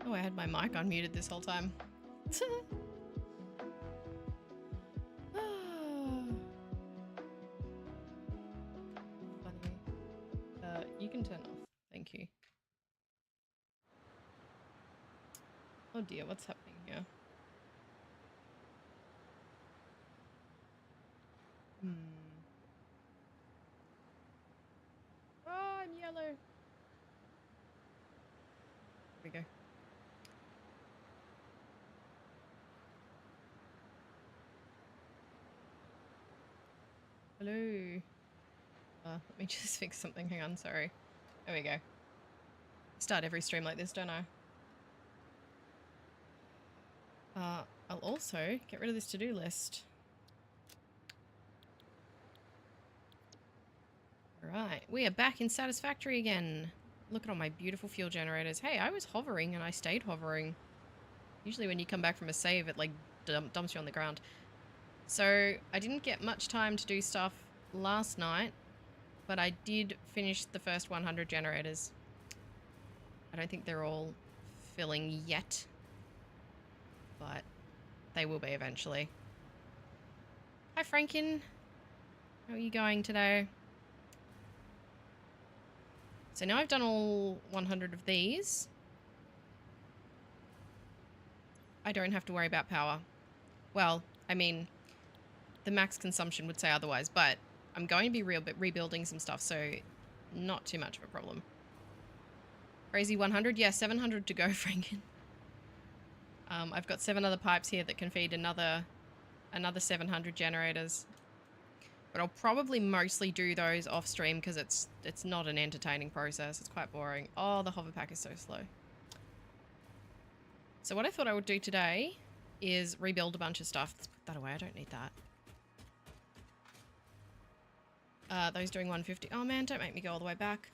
Oh, I had my mic unmuted this whole time. Funny. You can turn off. Thank you. Oh dear, what's happening here? Oh, I'm yellow. Here we go. Hello. Let me just fix something. Hang on, sorry. There we go. Start every stream like this, don't I? I'll also get rid of this to-do list. Right, we are back in Satisfactory again. Look at all my beautiful fuel generators. Hey, I was hovering and I stayed hovering. Usually when you come back from a save, it like dumps you on the ground. So I didn't get much time to do stuff last night, but I did finish the first 100 generators. I don't think they're all filling yet, but they will be eventually. Hi Franken, how are you going today? So now I've done all 100 of these. I don't have to worry about power. Well, I mean, the max consumption would say otherwise, but I'm going to be rebuilding some stuff, so not too much of a problem. Crazy 100? Yeah, 700 to go, Franken. I've got 7 other pipes here that can feed another 700 generators. But I'll probably mostly do those off stream because it's not an entertaining process. It's quite boring. Oh, the hover pack is so slow. So what I thought I would do today is rebuild a bunch of stuff. Let's put that away. I don't need that. Those doing 150. Oh man, don't make me go all the way back.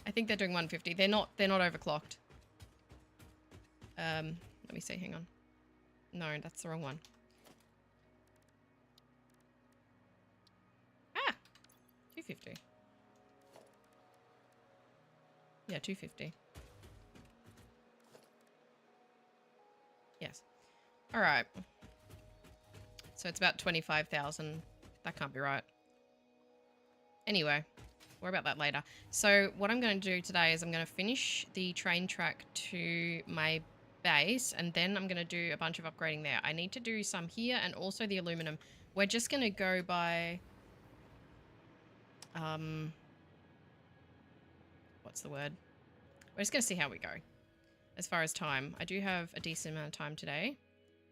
I think they're doing 150. They're not overclocked. Let me see. Hang on. No, that's the wrong one. 250. Yeah, 250. Yes. All right. So it's about 25,000. That can't be right. Anyway, worry about that later. So what I'm going to do today is I'm going to finish the train track to my base, and then I'm going to do a bunch of upgrading there. I need to do some here and also the aluminum. We're just going to go by... what's the word? We're just going to see how we go. As far as time, I do have a decent amount of time today,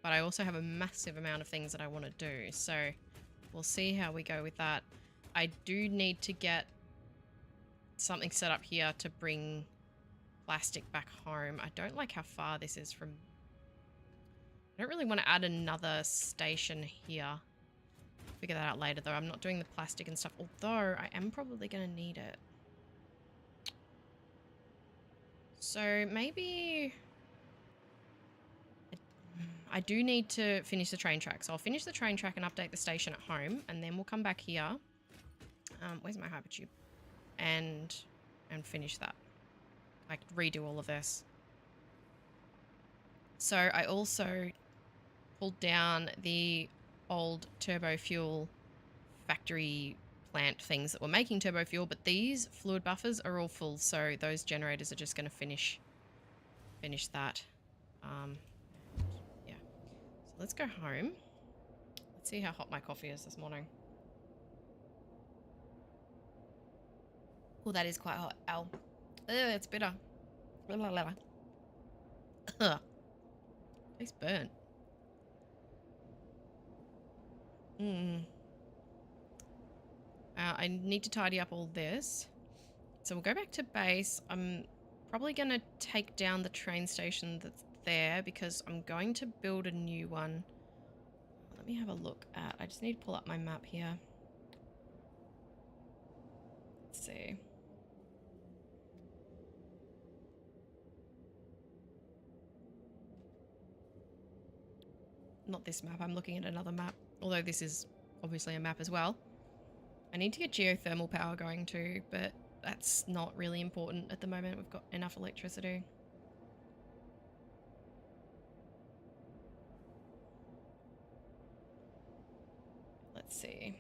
but I also have a massive amount of things that I want to do. So we'll see how we go with that. I do need to get something set up here to bring plastic back home. I don't like how far this is from... I don't really want to add another station here. Figure that out later though. I'm not doing the plastic and stuff, although I am probably going to need it. So maybe... I do need to finish the train track. So I'll finish the train track and update the station at home, and then we'll come back here. Where's my hypertube? And finish that. Like redo all of this. So I also pulled down the old turbo fuel factory plant things that were making turbo fuel, but these fluid buffers are all full, so those generators are just going to finish that. Yeah. So let's go home. Let's see how hot my coffee is this morning. Oh, that is quite hot. Ow. Ugh, it's bitter. Ugh. It's burnt. I need to tidy up all this. So we'll go back to base. I'm probably going to take down the train station that's there because I'm going to build a new one. Let me have a look at... I just need to pull up my map here. Let's see. Not this map. I'm looking at another map. Although this is obviously a map as well. I need to get geothermal power going too, but that's not really important at the moment. We've got enough electricity. see.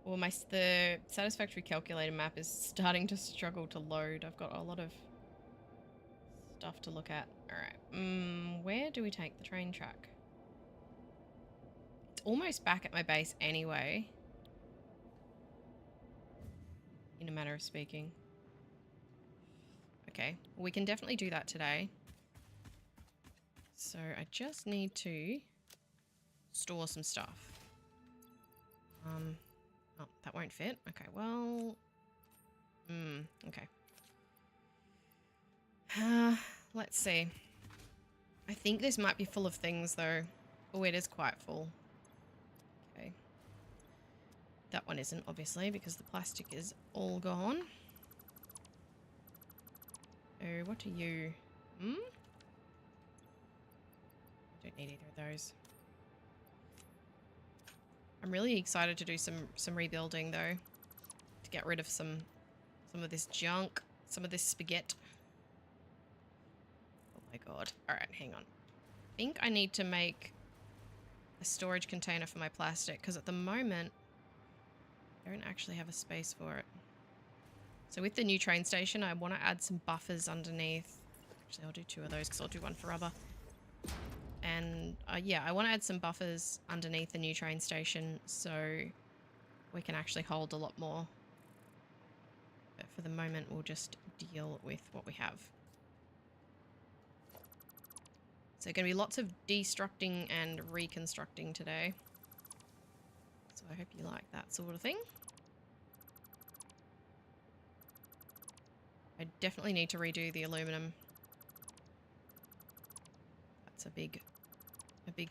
Well, the Satisfactory calculator map is starting to struggle to load. I've got a lot of stuff to look at. All right. Where do we take the train track? It's almost back at my base anyway. In a matter of speaking. Okay. Well, we can definitely do that today. So I just need to store some stuff. Oh, that won't fit. Okay, well... okay. Let's see. I think this might be full of things, though. Oh, it is quite full. Okay. That one isn't, obviously, because the plastic is all gone. Oh, what are you? Don't need either of those. I'm really excited to do some rebuilding, though. To get rid of some of this junk. Some of this spaghetti. Oh my god. Alright, hang on. I think I need to make a storage container for my plastic, because at the moment I don't actually have a space for it. So with the new train station, I want to add some buffers underneath. Actually, I'll do 2 of those because I'll do 1 for rubber. And yeah, I want to add some buffers underneath the new train station so we can actually hold a lot more. But for the moment, we'll just deal with what we have. So going to be lots of destructing and reconstructing today. So I hope you like that sort of thing. I definitely need to redo the aluminum. That's a big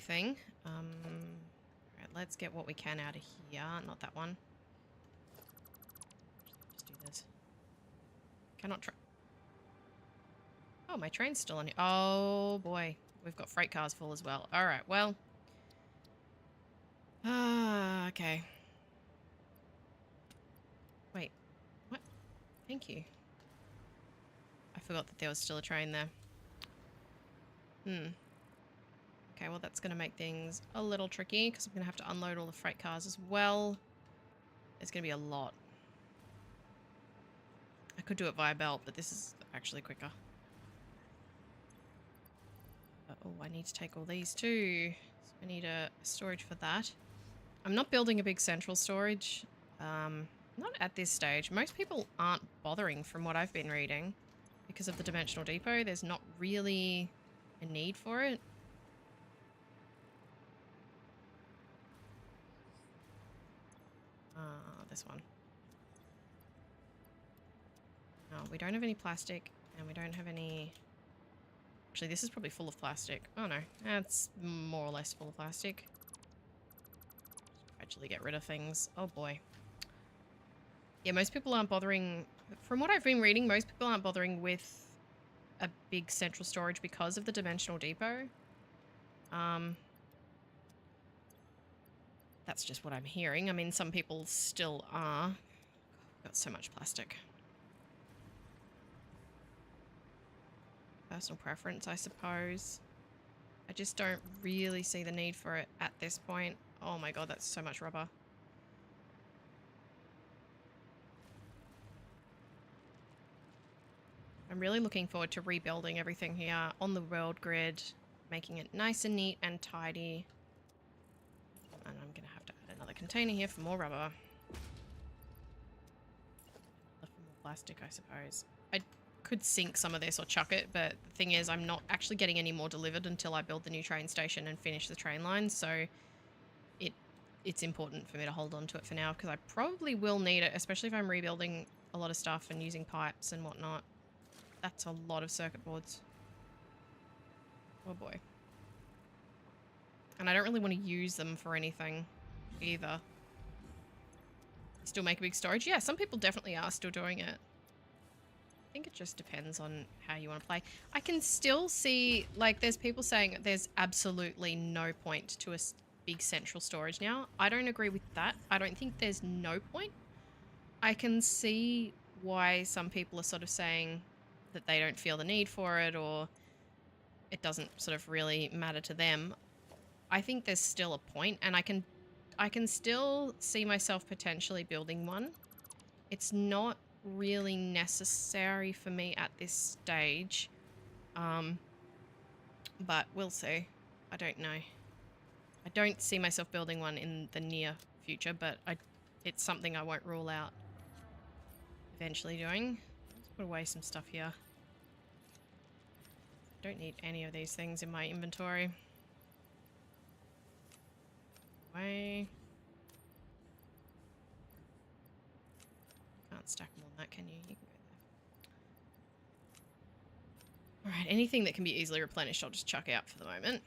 thing. Alright, let's get what we can out of here. Not that one. Just do this. Cannot try. Oh, my train's still on here. Oh boy, we've got freight cars full as well. Alright, well. Okay. Wait, what? Thank you. I forgot that there was still a train there. Okay, well that's going to make things a little tricky because I'm going to have to unload all the freight cars as well. It's going to be a lot. I could do it via belt, but this is actually quicker. Oh, I need to take all these too. So I need a storage for that. I'm not building a big central storage. Not at this stage. Most people aren't bothering from what I've been reading. Because of the dimensional depot, there's not really a need for it. This one. No, we don't have any plastic, and we don't have any... Actually, this is probably full of plastic. Oh no, that's more or less full of plastic. Actually get rid of things. Oh boy. Yeah, most people aren't bothering... From what I've been reading, most people aren't bothering with a big central storage because of the dimensional depot. That's just what I'm hearing. I mean, some people still are. Got so much plastic. Personal preference, I suppose. I just don't really see the need for it at this point. Oh my god, that's so much rubber. I'm really looking forward to rebuilding everything here on the world grid, making it nice and neat and tidy. And I'm going to have to add another container here for more rubber. For more plastic, I suppose. I could sink some of this or chuck it, but the thing is I'm not actually getting any more delivered until I build the new train station and finish the train line, so it's important for me to hold on to it for now because I probably will need it, especially if I'm rebuilding a lot of stuff and using pipes and whatnot. That's a lot of circuit boards. Oh boy. And I don't really want to use them for anything either. Still make a big storage? Yeah, some people definitely are still doing it. I think it just depends on how you want to play. I can still see, like, there's people saying there's absolutely no point to a big central storage now. I don't agree with that. I don't think there's no point. I can see why some people are sort of saying that they don't feel the need for it or it doesn't sort of really matter to them. I think there's still a point, and I can I can still see myself potentially building one. It's not really necessary for me at this stage. But we'll see. I don't know. I don't see myself building one in the near future, but it's something I won't rule out eventually doing. Let's put away some stuff here. Don't need any of these things in my inventory. Away. Can't stack more than that, can you? You can go there. Alright, anything that can be easily replenished, I'll just chuck out for the moment.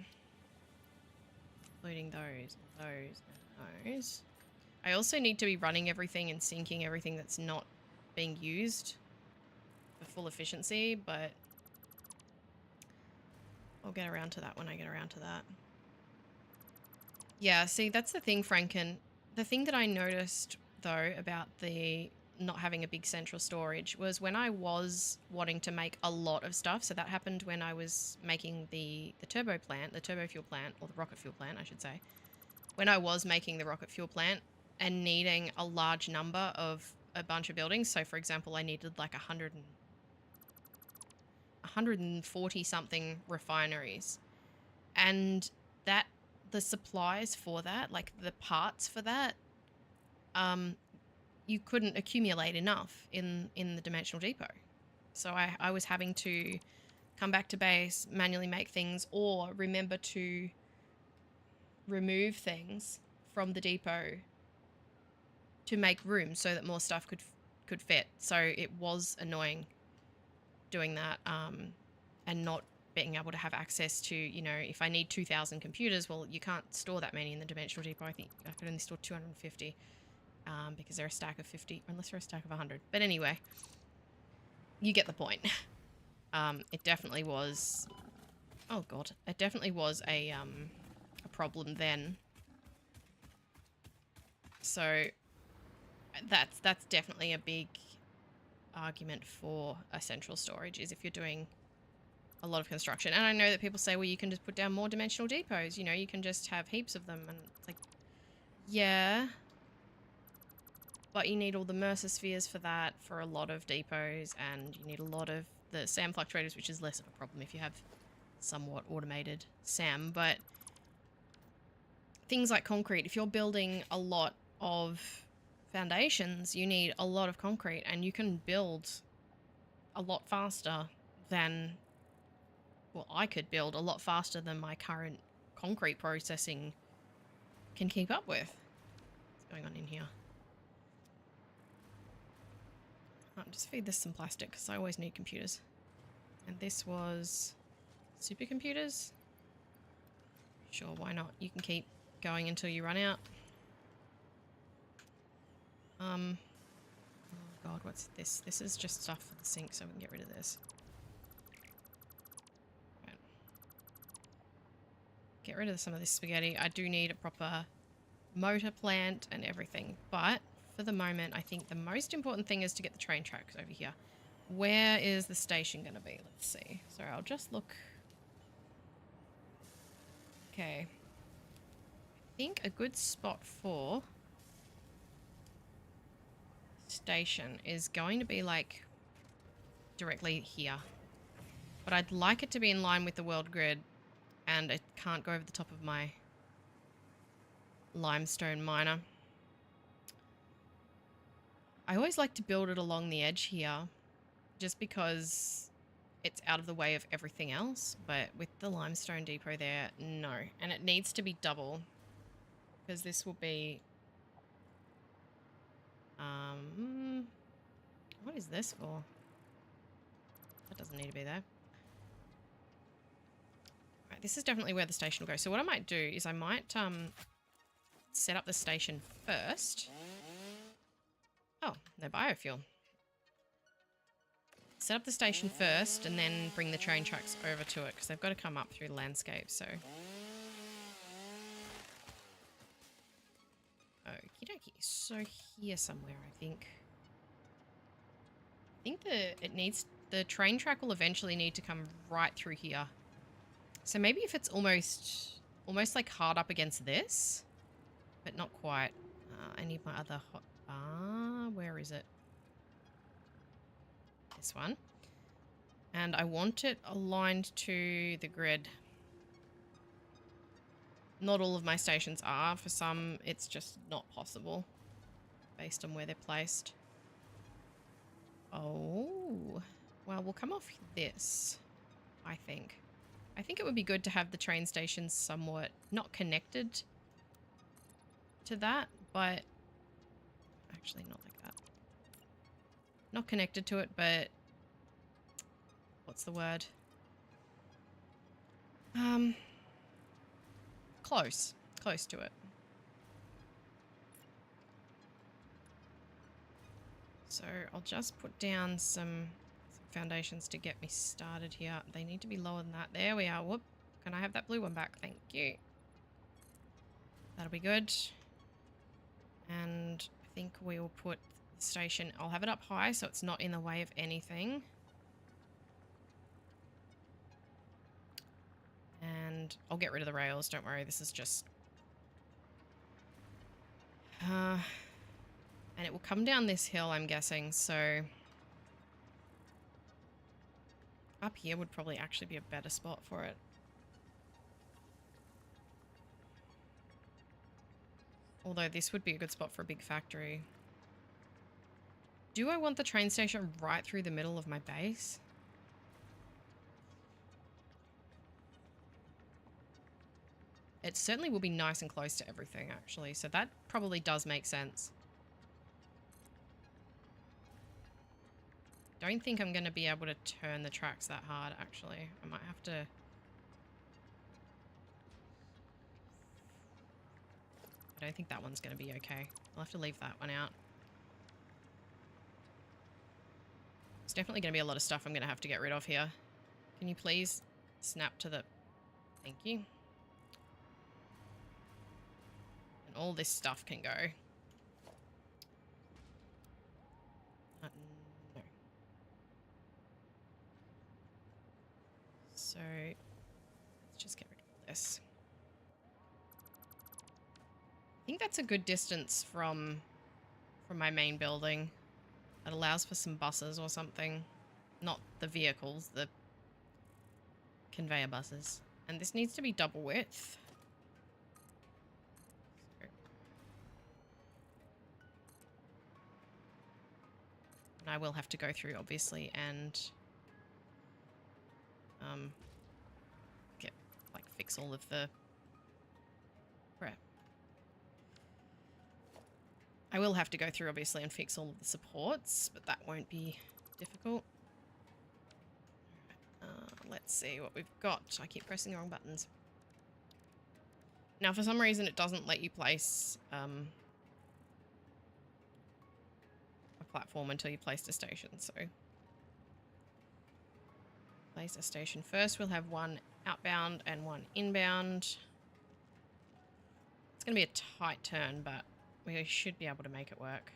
Including those, and those, and those. I also need to be running everything and syncing everything that's not being used for full efficiency, but I'll get around to that when I get around to that. Yeah, see, that's the thing, Franken. The thing that I noticed, though, about the not having a big central storage was when I was wanting to make a lot of stuff. So that happened when I was making the turbo plant, the turbo fuel plant, or the rocket fuel plant, I should say. When I was making the rocket fuel plant and needing a large number of a bunch of buildings. So, for example, I needed like 140 something refineries. And that the supplies for that, like the parts for that, you couldn't accumulate enough in the dimensional depot. So I was having to come back to base, manually make things, or remember to remove things from the depot to make room so that more stuff could fit. So it was annoying doing that, and not being able to have access to, you know, if I need 2,000 computers, well, you can't store that many in the dimensional depot. I think I could only store 250. Because they're a stack of 50, unless they're a stack of 100. But anyway, you get the point. It definitely was... Oh, God. It definitely was a problem then. So, that's definitely a big argument for a central storage, is if you're doing a lot of construction. And I know that people say, well, you can just put down more dimensional depots. You know, you can just have heaps of them. And it's like, yeah... But you need all the Mercer spheres for that, for a lot of depots, and you need a lot of the SAM fluctuators, which is less of a problem if you have somewhat automated SAM. But things like concrete, if you're building a lot of foundations, you need a lot of concrete, and you can build a lot faster than... Well, I could build a lot faster than my current concrete processing can keep up with. What's going on in here? Just feed this some plastic, because I always need computers. And this was supercomputers. Sure, why not? You can keep going until you run out. Oh god, what's this? This is just stuff for the sink, so we can get rid of this. Right. Get rid of some of this spaghetti. I do need a proper motor plant and everything, but for the moment, I think the most important thing is to get the train tracks over here. Where is the station going to be? Let's see. So I'll just look. Okay. I think a good spot for station is going to be like directly here. But I'd like it to be in line with the world grid, and it can't go over the top of my limestone miner. I always like to build it along the edge here, just because it's out of the way of everything else. But with the limestone depot there, no. And it needs to be double, because this will be... what is this for? That doesn't need to be there. Right, this is definitely where the station will go. So what I might do is I might set up the station first. Oh, no biofuel. Set up the station first and then bring the train tracks over to it, because they've got to come up through the landscape, so... Okie dokie. So here somewhere, I think. I think the train track will eventually need to come right through here. So maybe if it's almost like hard up against this, but not quite. I need my other hot bar. Where is it? This one. And I want it aligned to the grid. Not all of my stations are. For some, it's just not possible based on where they're placed. Oh, well, we'll come off this, I think. I think it would be good to have the train stations somewhat not connected to that, but actually not like that. Not connected to it, but what's the word? Close to it. So I'll just put down some foundations to get me started here. They need to be lower than that. There we are. Whoop. Can I have that blue one back? Thank you. That'll be good. And I think we will put the station, I'll have it up high so it's not in the way of anything. And I'll get rid of the rails, don't worry, this is just... and it will come down this hill, I'm guessing, so... Up here would probably actually be a better spot for it. Although this would be a good spot for a big factory. Do I want the train station right through the middle of my base? It certainly will be nice and close to everything, actually. So that probably does make sense. Don't think I'm going to be able to turn the tracks that hard, actually. I might have to... I don't think that one's going to be okay. I'll have to leave that one out. There's definitely going to be a lot of stuff I'm going to have to get rid of here. Can you please snap to the... Thank you. And all this stuff can go. No. So, let's just get rid of this. I think that's a good distance from my main building. It allows for some buses or something. Not the vehicles, the conveyor buses. And this needs to be double width. And I will have to go through, obviously, and fix all of the crap. I will have to go through, obviously, and fix all of the supports, but that won't be difficult. Let's see what we've got. I keep pressing the wrong buttons. Now, for some reason, it doesn't let you place a platform until you place the station, so... Place a station first. We'll have one outbound and one inbound. It's going to be a tight turn, but we should be able to make it work.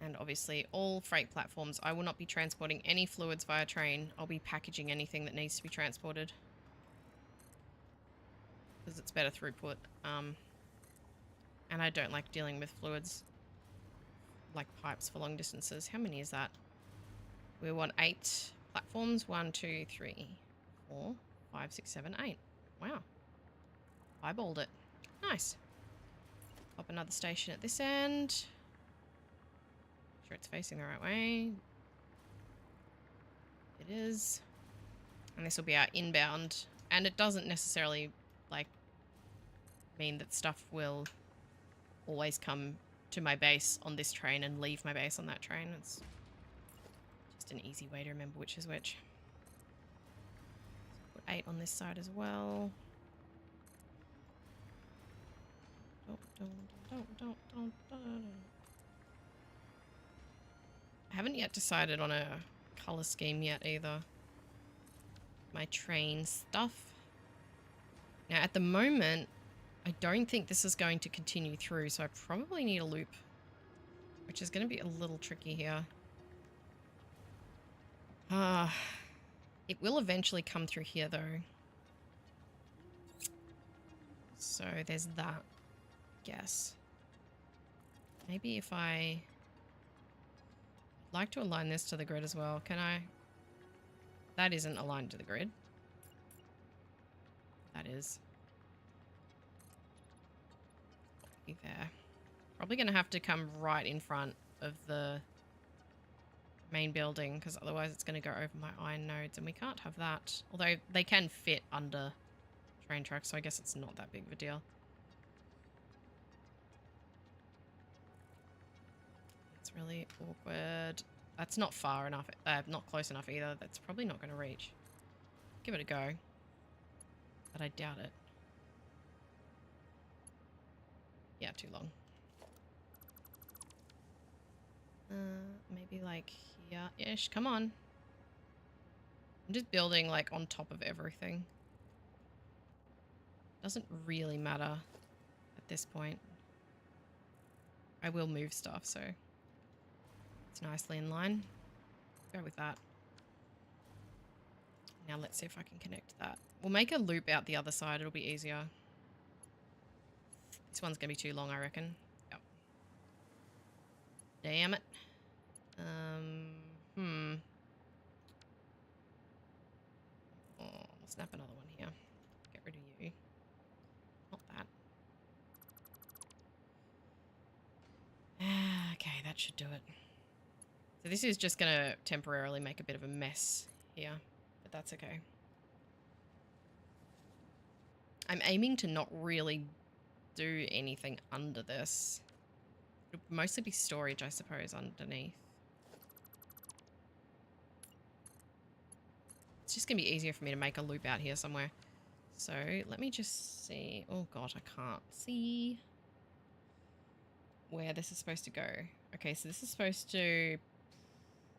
And obviously all freight platforms. I will not be transporting any fluids via train. I'll be packaging anything that needs to be transported. Because it's better throughput. And I don't like dealing with fluids. Like pipes for long distances. How many is that? We want 8 platforms. 1, 2, 3, 4, 5, 6, 7, 8. Wow. Eyeballed it. Nice. Pop another station at this end. Sure it's facing the right way. It is. And this will be our inbound. And it doesn't necessarily, like, mean that stuff will always come to my base on this train and leave my base on that train. It's just an easy way to remember which is which. Put 8 on this side as well. I haven't yet decided on a color scheme yet either. My train stuff. Now at the moment, I don't think this is going to continue through, so I probably need a loop, which is going to be a little tricky here. It will eventually come through here though. So there's that, guess. Maybe if I'd like to align this to the grid as well. Can I? That isn't aligned to the grid. That is. Be there. Probably going to have to come right in front of the main building because otherwise it's going to go over my iron nodes and we can't have that. Although they can fit under train tracks, so I guess it's not that big of a deal. It's really awkward. That's not far enough, not close enough either. That's probably not going to reach. Give it a go. But I doubt it. Yeah, too long. Maybe like here-ish. Come on. I'm just building like on top of everything. Doesn't really matter at this point. I will move stuff, so it's nicely in line. Go with that. Now let's see if I can connect that. We'll make a loop out the other side. It'll be easier. This one's going to be too long, I reckon. Yep. Damn it. Oh, we'll snap another one here. Get rid of you. Not that. Okay, that should do it. So this is just going to temporarily make a bit of a mess here, but that's okay. I'm aiming to not really do anything under this. It'll mostly be storage, I suppose, underneath. It's just going to be easier for me to make a loop out here somewhere. So let me just see. Oh god, I can't see where this is supposed to go. Okay, so this is supposed to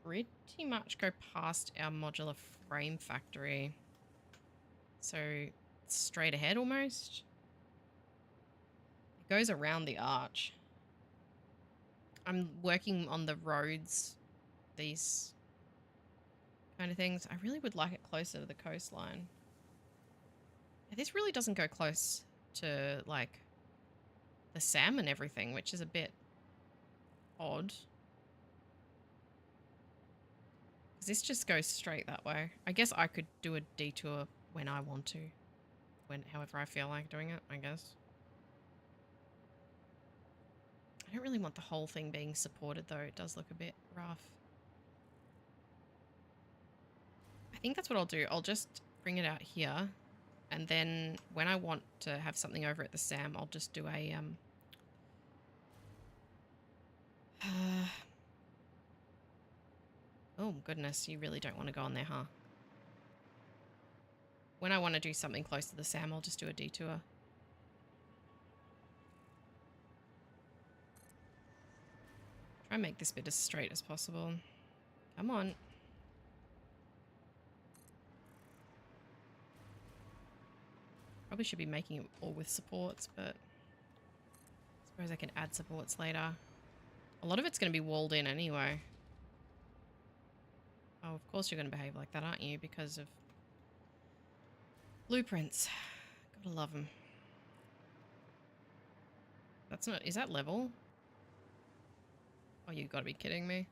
pretty much go past our modular frame factory. So straight ahead almost. It goes around the arch. I'm working on the roads, these kind of things. I really would like it closer to the coastline. This really doesn't go close to like the SAM and everything, which is a bit odd. Because this just goes straight that way. I guess I could do a detour when I want to. However I feel like doing it, I guess. I don't really want the whole thing being supported though. It does look a bit rough. I think that's what I'll do. I'll just bring it out here. And then when I want to have something over at the SAM, I'll just do a oh goodness, you really don't want to go on there, huh? When I want to do something close to the SAM, I'll just do a detour. Try and make this bit as straight as possible. Come on. Probably should be making it all with supports, but I suppose I can add supports later. A lot of it's going to be walled in anyway. Oh, of course you're going to behave like that, aren't you? Because of blueprints. Gotta love them. That's not... Is that level? Oh, you gotta be kidding me.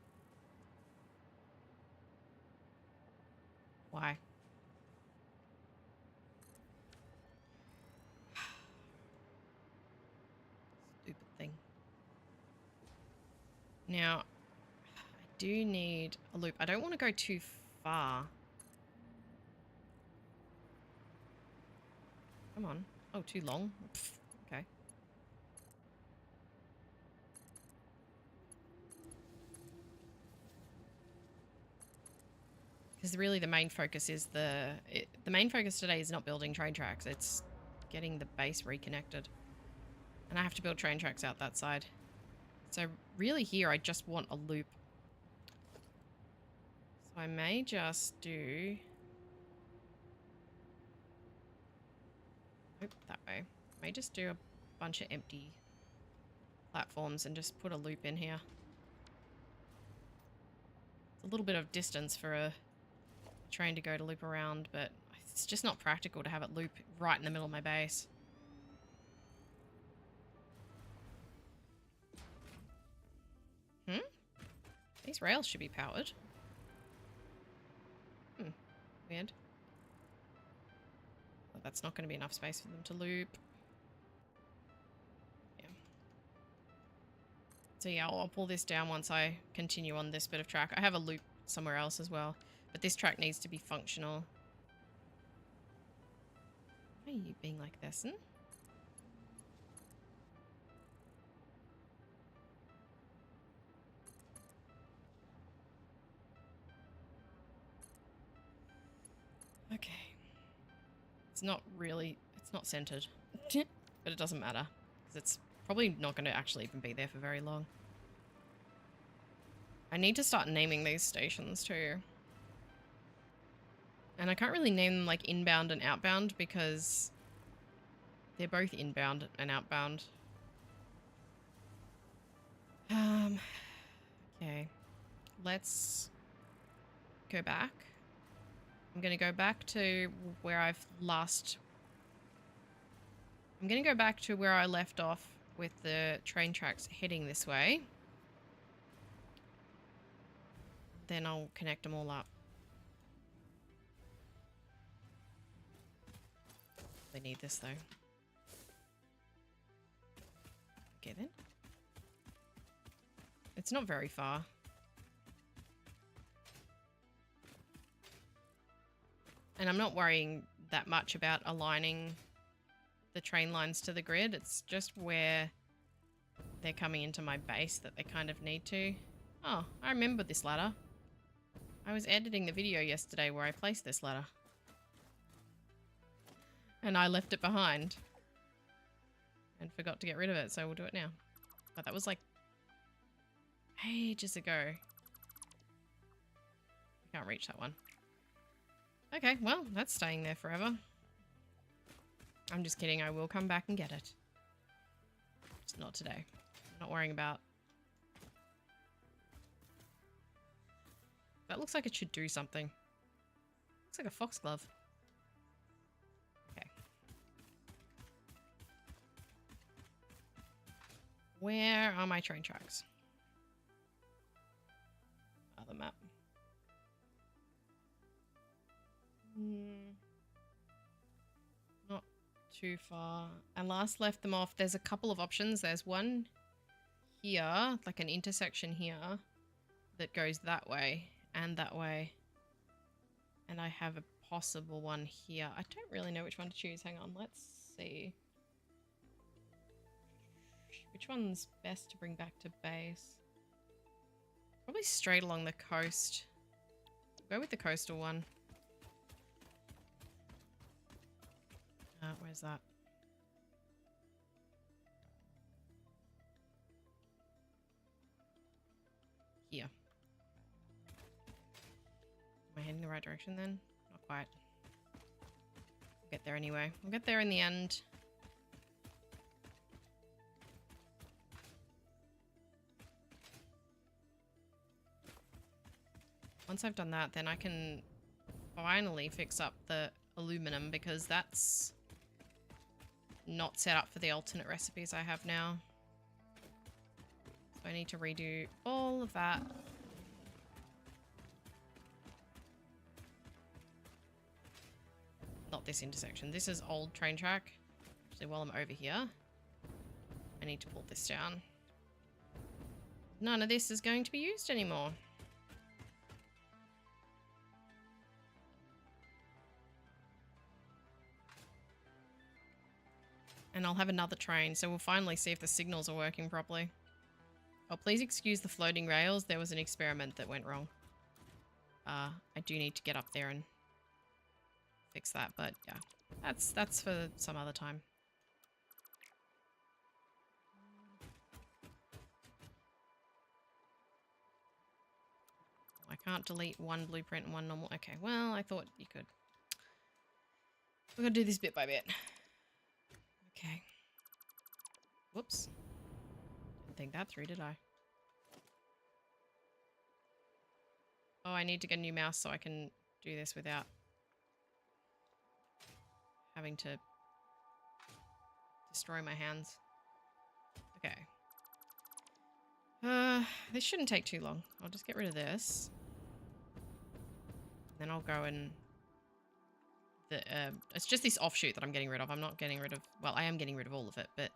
Why? Stupid thing. Now, I do need a loop. I don't want to go too far. Come on. Oh, too long? Pfft, okay. Because really the main focus is the main focus today is not building train tracks. It's getting the base reconnected. And I have to build train tracks out that side. So really here I just want a loop. So I may just do... Nope, that way. I may just do a bunch of empty platforms and just put a loop in here. It's a little bit of distance for a train to go to loop around, but it's just not practical to have it loop right in the middle of my base. These rails should be powered. Weird. Well, that's not going to be enough space for them to loop. Yeah. So yeah, I'll pull this down once I continue on this bit of track. I have a loop somewhere else as well, but this track needs to be functional. Why are you being like this? Okay. It's not centered, but it doesn't matter because it's probably not going to actually even be there for very long. I need to start naming these stations too. And I can't really name them like inbound and outbound because they're both inbound and outbound. Okay. Let's go back. I'm going to go back to where I'm going to go back to where I left off with the train tracks heading this way. Then I'll connect them all up. They need this though. Okay then. It's not very far. And I'm not worrying that much about aligning the train lines to the grid. It's just where they're coming into my base that they kind of need to. Oh, I remember this ladder. I was editing the video yesterday where I placed this ladder. And I left it behind. And forgot to get rid of it, so we'll do it now. But that was like ages ago. I can't reach that one. Okay, well, that's staying there forever. I'm just kidding, I will come back and get it. Just not today. I'm not worrying about... That looks like it should do something. Looks like a foxglove. Okay. Where are my train tracks? Other map. Not too far. And last left them off. There's a couple of options. There's one here, like an intersection here, that goes that way and that way. And I have a possible one here. I don't really know which one to choose. Hang on, let's see. Which one's best to bring back to base? Probably straight along the coast. Go with the coastal one. Where's that? Here. Am I heading the right direction then? Not quite. We'll get there anyway. We'll get there in the end. Once I've done that, then I can finally fix up the aluminum because that's not set up for the alternate recipes I have now. So I need to redo all of that. Not this intersection. This is old train track. Actually, while I'm over here, I need to pull this down. None of this is going to be used anymore. And I'll have another train, so we'll finally see if the signals are working properly. Oh, please excuse the floating rails. There was an experiment that went wrong. I do need to get up there and fix that, but yeah, that's for some other time. I can't delete one blueprint and one normal. Okay, well, I thought you could. We're gonna do this bit by bit. Okay. Whoops. Didn't think that through, did I? Oh, I need to get a new mouse so I can do this without having to destroy my hands. Okay. This shouldn't take too long. I'll just get rid of this. Then I'll go and... it's just this offshoot that I'm getting rid of. I'm not getting rid of... Well, I am getting rid of all of it, but...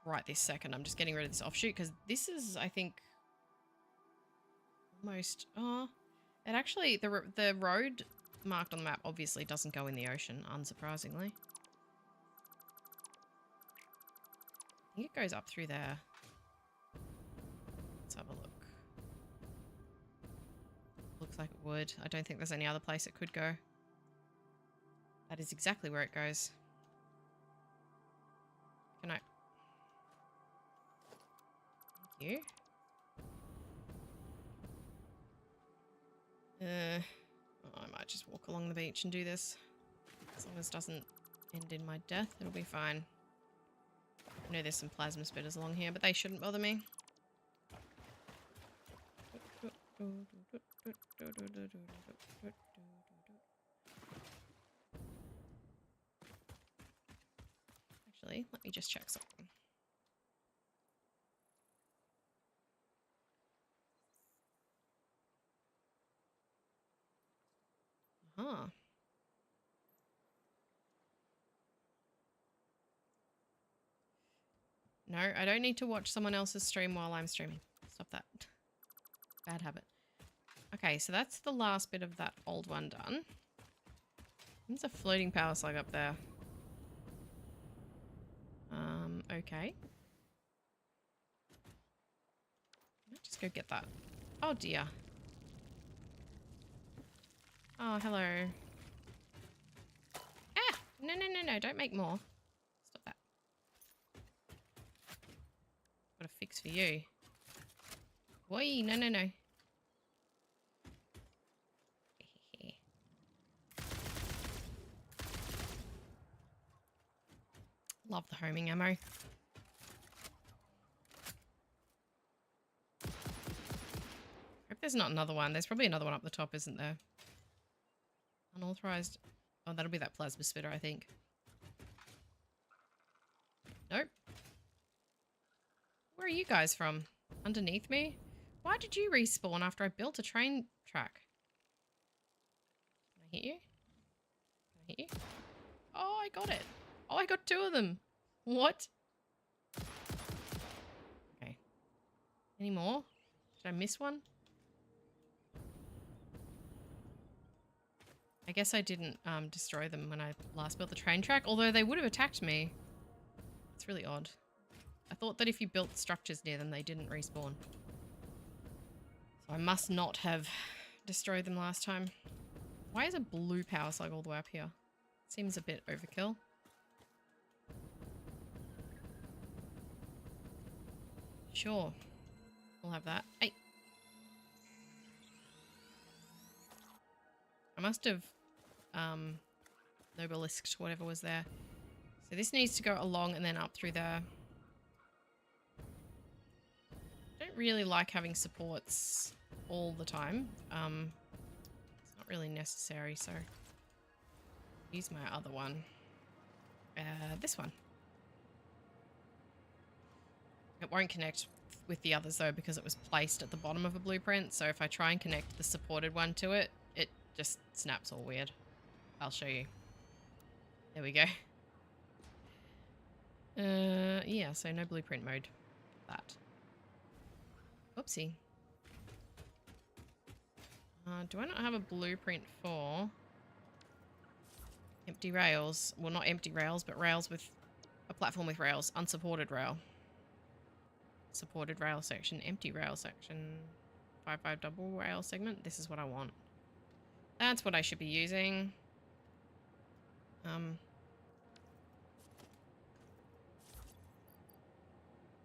Right this second, I'm just getting rid of this offshoot, because this is, I think... Almost... Oh... It actually... The road marked on the map obviously doesn't go in the ocean, unsurprisingly. I think it goes up through there. Let's have a look. Looks like it would. I don't think there's any other place it could go. That is exactly where it goes. Can I... Thank you. I might just walk along the beach and do this. As long as it doesn't end in my death, it'll be fine. I know there's some plasma spitters along here, but they shouldn't bother me. Actually, let me just check something. Huh. No, I don't need to watch someone else's stream while I'm streaming. Stop that. Bad habit. Okay, so that's the last bit of that old one done. There's a floating power slug up there. Okay. Let's just go get that. Oh dear. Oh, hello. Ah! No, no, no, no, don't make more. Stop that. Got a fix for you. Oi, no, no, no. Love the homing ammo. Hope there's not another one. There's probably another one up the top, isn't there? Unauthorized. Oh, that'll be that plasma spitter, I think. Nope. Where are you guys from? Underneath me? Why did you respawn after I built a train track? Can I hit you? Can I hit you? Oh, I got it. Oh, I got two of them. What? Okay. Any more? Did I miss one? I guess I didn't destroy them when I last built the train track, although they would have attacked me. It's really odd. I thought that if you built structures near them, they didn't respawn. So I must not have destroyed them last time. Why is a blue power slug all the way up here? Seems a bit overkill. Sure. We'll have that. Hey! I must have nobelisked whatever was there. So this needs to go along and then up through there. I don't really like having supports all the time. It's not really necessary, so use my other one. This one. It won't connect with the others though because it was placed at the bottom of a blueprint, so if I try and connect the supported one to it, it just snaps all weird. I'll show you. There we go. Yeah, so no blueprint mode. That. Oopsie. Do I not have a blueprint for empty rails? Well, not empty rails, but rails with a platform with rails. Unsupported rail. Supported rail section. Empty rail section. 5.5 double rail segment. This is what I want. That's what I should be using.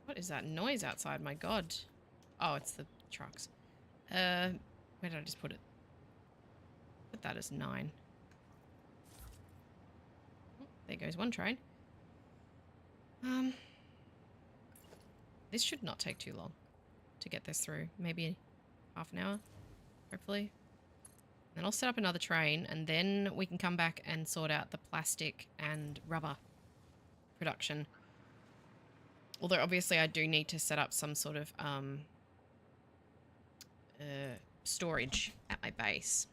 What is that noise outside? My god. Oh, it's the trucks. Where did I just put it? Put that as 9. Oh, there goes one train. This should not take too long to get this through. Maybe half an hour, hopefully. Then I'll set up another train and then we can come back and sort out the plastic and rubber production. Although obviously I do need to set up some sort of storage at my base.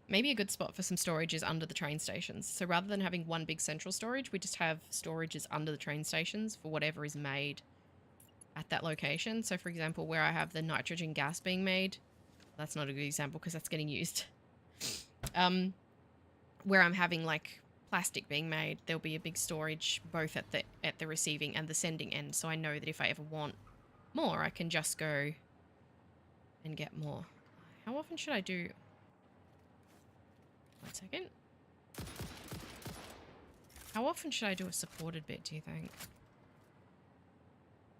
Maybe a good spot for some storage is under the train stations. So rather than having one big central storage, we just have storages under the train stations for whatever is made at that location. So for example, where I have the nitrogen gas being made, that's not a good example because that's getting used. Where I'm having like plastic being made, there'll be a big storage both at the receiving and the sending end. So I know that if I ever want more, I can just go and get more. How often should I do? 1 second. How often should I do a supported bit, do you think?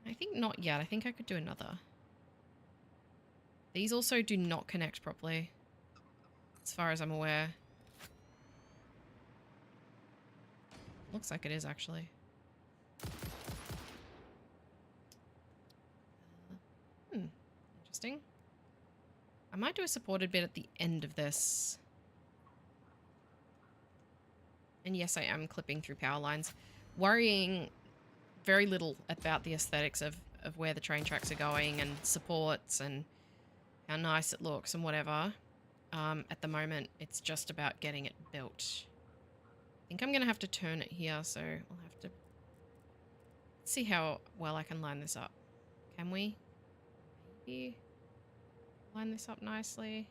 I think not yet. I think I could do another. These also do not connect properly, as far as I'm aware. Looks like it is, actually. Interesting. I might do a supported bit at the end of this. And yes, I am clipping through power lines. Worrying very little about the aesthetics of where the train tracks are going and supports and how nice it looks and whatever. At the moment, it's just about getting it built. I think I'm going to have to turn it here, so I'll have to see how well I can line this up. Can we? Maybe line this up nicely.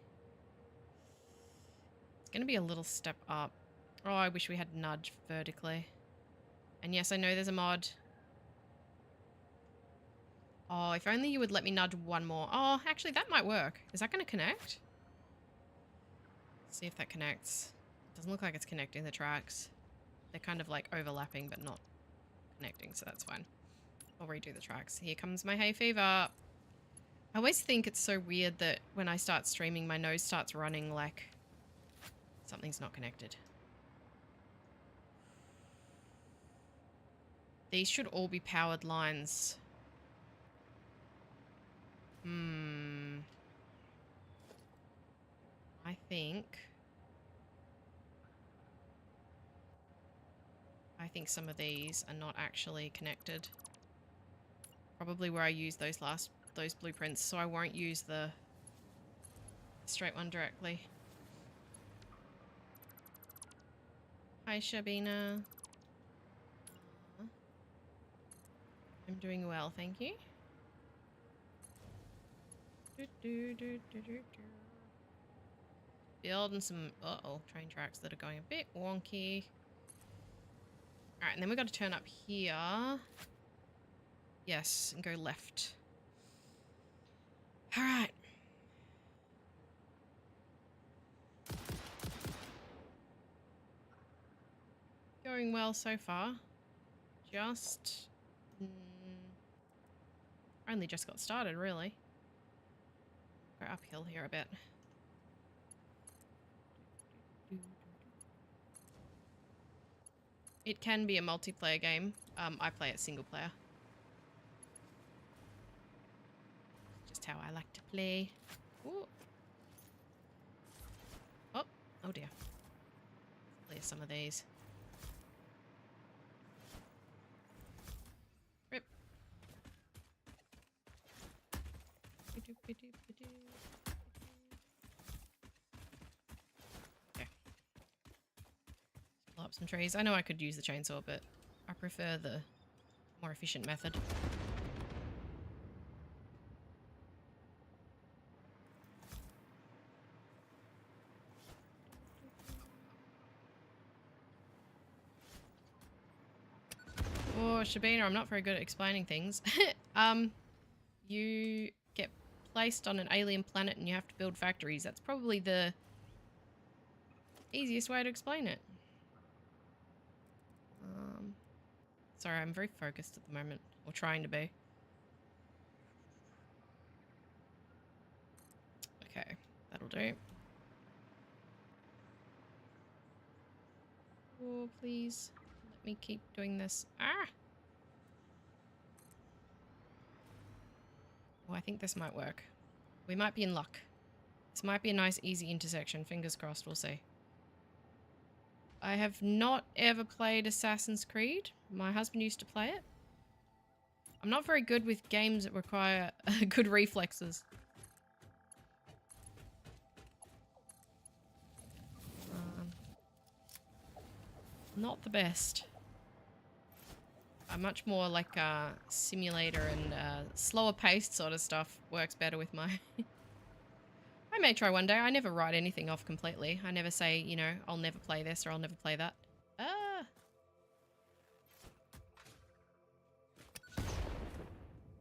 It's going to be a little step up. Oh, I wish we had nudge vertically. And yes, I know there's a mod. Oh, if only you would let me nudge one more. Oh, actually, that might work. Is that going to connect? Let's see if that connects. Doesn't look like it's connecting the tracks. They're kind of like overlapping, but not connecting, so that's fine. I'll redo the tracks. Here comes my hay fever. I always think it's so weird that when I start streaming, my nose starts running like something's not connected. These should all be powered lines. I think some of these are not actually connected. Probably where I use those blueprints, so I won't use the straight one directly. Hi, Shabina. I'm doing well, thank you. Building some train tracks that are going a bit wonky. Alright, and then we've got to turn up here. Yes, and go left. Alright. Going well so far. Just... only just got started, really. Go uphill here a bit. It can be a multiplayer game. I play it single player. Just how I like to play. Ooh. Oh dear. Clear some of these. Rip. Okay. Blow up some trees. I know I could use the chainsaw, but I prefer the more efficient method. Oh, Shabina, I'm not very good at explaining things. You get placed on an alien planet and you have to build factories. That's probably the easiest way to explain it. Sorry, I'm very focused at the moment, or trying to be. Okay, that'll do. Oh, please, let me keep doing this. Ah! Oh, I think this might work. We might be in luck. This might be a nice, easy intersection. Fingers crossed, we'll see. I have not ever played Assassin's Creed. My husband used to play it. I'm not very good with games that require good reflexes. Not the best. Much more like simulator and slower paced sort of stuff works better with my... I may try one day. I never write anything off completely. I never say, you know, I'll never play this or I'll never play that. Ah.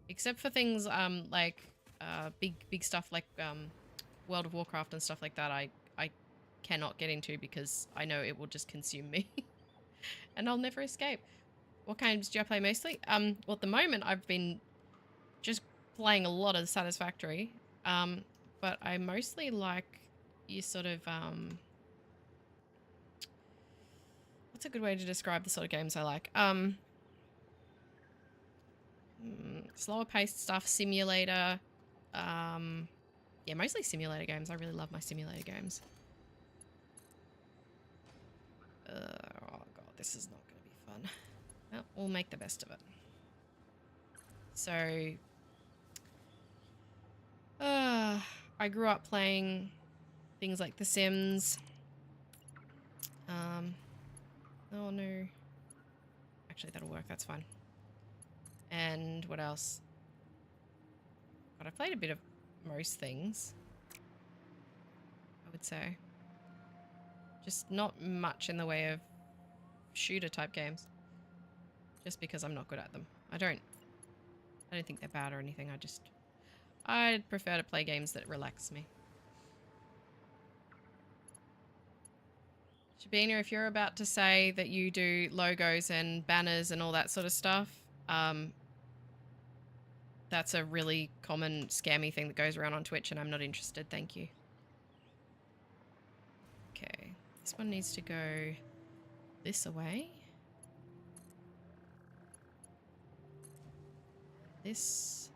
Except for things like big stuff like World of Warcraft and stuff like that, I cannot get into because I know it will just consume me and I'll never escape. What games do I play mostly? Well, at the moment I've been just playing a lot of Satisfactory, but I mostly like you sort of what's a good way to describe the sort of games I like? Slower paced stuff, simulator. Yeah, mostly simulator games. I really love my simulator games. Oh god, this is not going to be fun. Well, we'll make the best of it. So, I grew up playing things like The Sims. Oh no. Actually, that'll work. That's fine. And what else? But I played a bit of most things, I would say. Just not much in the way of shooter type games. Just because I'm not good at them. I don't think they're bad or anything. I'd prefer to play games that relax me. Shabina, if you're about to say that you do logos and banners and all that sort of stuff, that's a really common scammy thing that goes around on Twitch and I'm not interested, thank you. Okay, this one needs to go this away. This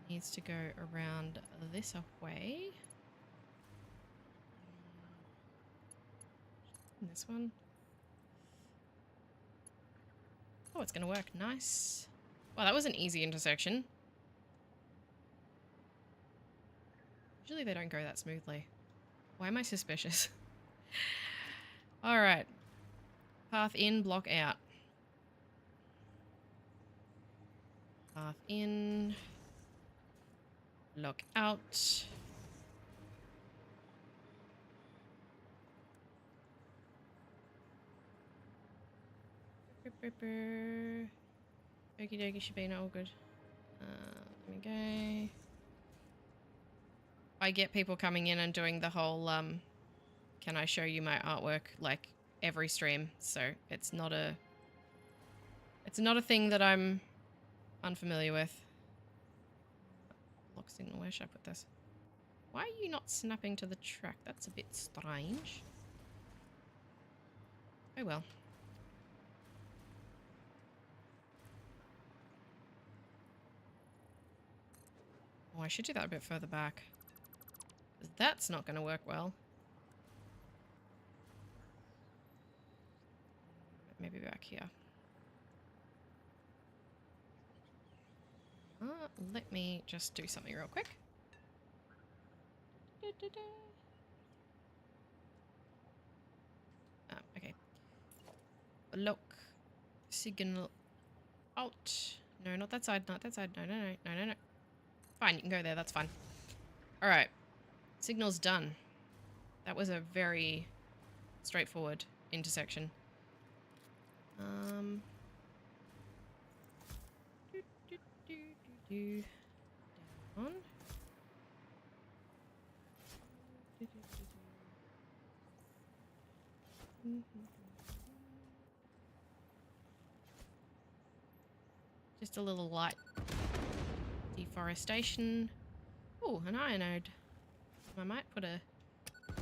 needs to go around this way. And this one. Oh, it's gonna work. Nice. Well, that was an easy intersection. Usually they don't go that smoothly. Why am I suspicious? Alright. Path in, block out. Path in. Block out. Okie dokie, Shabina, all good. Let me go. I get people coming in and doing the whole, can I show you my artwork, like, every stream, so it's not a thing that I'm unfamiliar with. Lock signal, where should I put this? Why are you not snapping to the track? That's a bit strange. Oh well. Oh, I should do that a bit further back. That's not going to work well. Maybe back here. Let me just do something real quick. Okay. Look. Signal out. No, not that side, not that side. No. Fine, you can go there, that's fine. Alright. Signal's done. That was a very straightforward intersection. Down. Just a little light deforestation. Oh, an iron ode. I might put a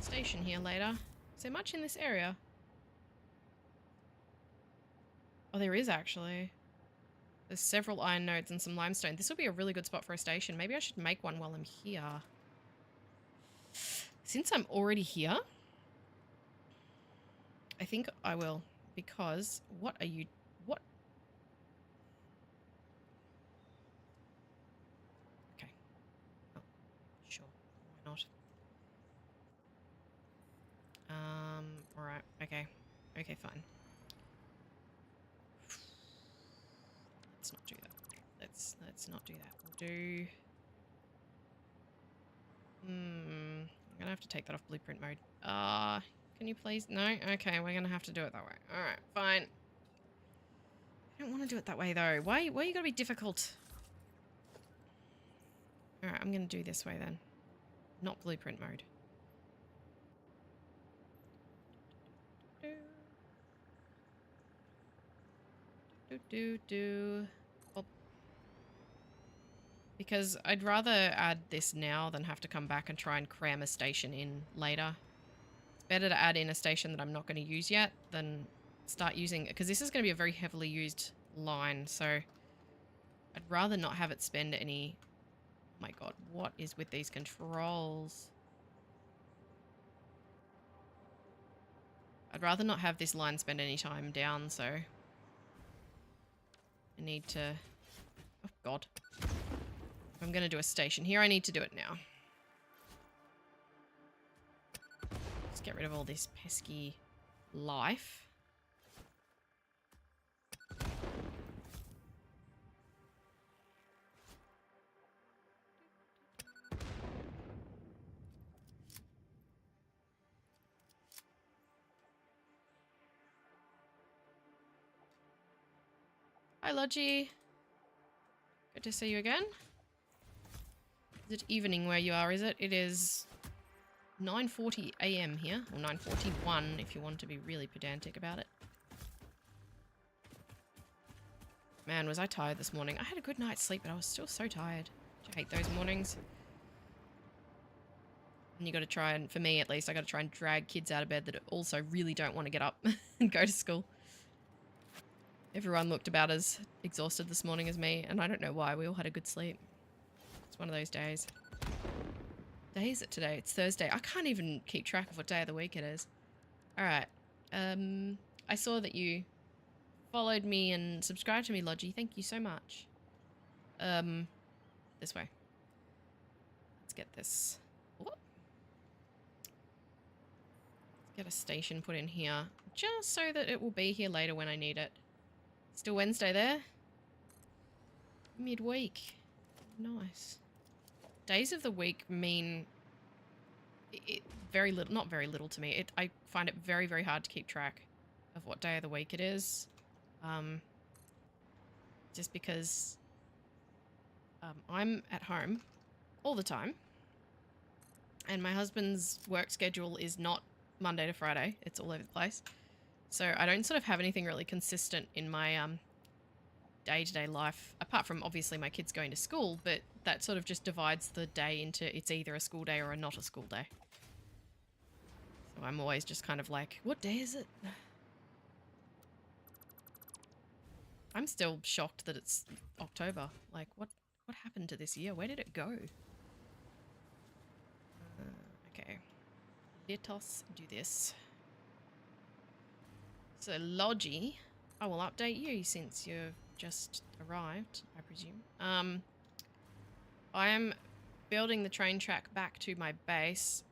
station here later. Is there much in this area? Oh, there is actually. There's several iron nodes and some limestone. This will be a really good spot for a station. Maybe I should make one while I'm here. Since I'm already here, I think I will. Because, what are you... What? Alright, okay. Okay, fine. Let's not do that. Let's not do that. We'll do... I'm gonna have to take that off blueprint mode. Can you please? No? Okay, we're gonna have to do it that way. Alright, fine. I don't want to do it that way though. Why you gotta be difficult? Alright, I'm gonna do this way then. Not blueprint mode. Well, because I'd rather add this now than have to come back and try and cram a station in later. It's better to add in a station that I'm not going to use yet than start using... Because this is going to be a very heavily used line, so I'd rather not have it spend any... Oh my god, what is with these controls? I'd rather not have this line spend any time down, so... I need to... Oh god. If I'm going to do a station here, I need to do it now. Let's get rid of all this pesky life. Hi, Logie. Good to see you again. Is it evening where you are, is it? It is 9:40 AM here, or 9:41 if you want to be really pedantic about it. Man, was I tired this morning. I had a good night's sleep, but I was still so tired. I hate those mornings. And you gotta try and, for me at least, I gotta try and drag kids out of bed that also really don't want to get up and go to school. Everyone looked about as exhausted this morning as me, and I don't know why. We all had a good sleep. It's one of those days. Day is it today? It's Thursday. I can't even keep track of what day of the week it is. Alright. I saw that you followed me and subscribed to me, Logie. Thank you so much. This way. Let's get this. What? Let's get a station put in here, just so that it will be here later when I need it. Still Wednesday there? Midweek. Nice. Days of the week mean it very little, not very little to me. I find it very, very hard to keep track of what day of the week it is. Just because I'm at home all the time, and my husband's work schedule is not Monday to Friday. It's all over the place. So I don't sort of have anything really consistent in my day-to-day life, apart from obviously my kids going to school, but that sort of just divides the day into it's either a school day or a not a school day. So I'm always just kind of like, what day is it? I'm still shocked that it's October. Like, what happened to this year? Where did it go? Okay. Let us do this. So, Logie, I will update you since you've just arrived, I presume. I am building the train track back to my base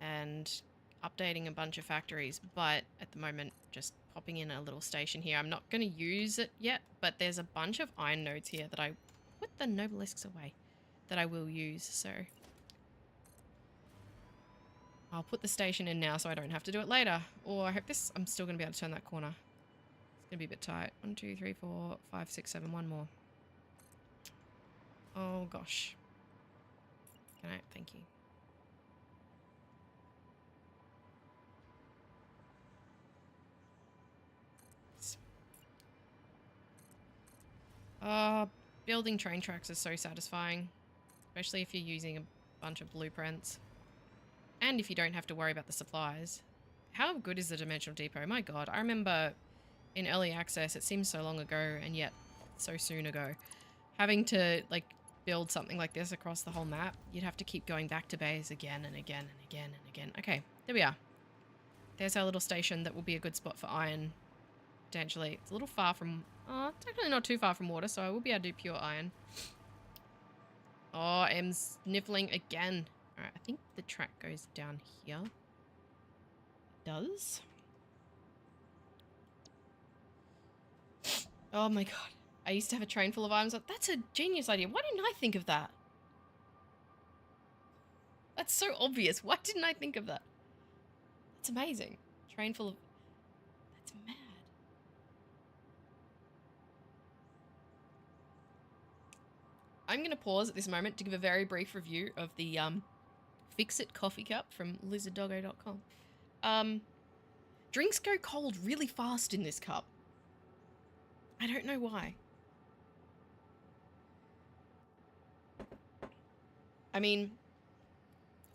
and updating a bunch of factories, but at the moment just popping in a little station here. I'm not going to use it yet, but there's a bunch of iron nodes here that I put the nobelisks away that I will use, so I'll put the station in now so I don't have to do it later. Or I hope this, I'm still going to be able to turn that corner. It's going to be a bit tight. 1, 2, 3, 4, 5, 6, 7, one more. Oh gosh. Can I? Thank you. Building train tracks is so satisfying, especially if you're using a bunch of blueprints. And if you don't have to worry about the supplies. How good is the Dimensional Depot? My god, I remember in early access, it seems so long ago, and yet so soon ago, having to like build something like this across the whole map. You'd have to keep going back to bays again and again and again and again. Okay, there we are. There's our little station that will be a good spot for iron, potentially. It's a little far from... Oh, it's actually not too far from water, so I will be able to do pure iron. Oh, I'm sniffling again. Alright, I think the track goes down here. does. Oh my god. I used to have a train full of items. That's a genius idea. Why didn't I think of that? That's so obvious. Why didn't I think of that? That's amazing. Train full of... That's mad. I'm going to pause at this moment to give a very brief review of the Fix-It coffee cup from lizarddoggo.com. Drinks go cold really fast in this cup. I don't know why. I mean,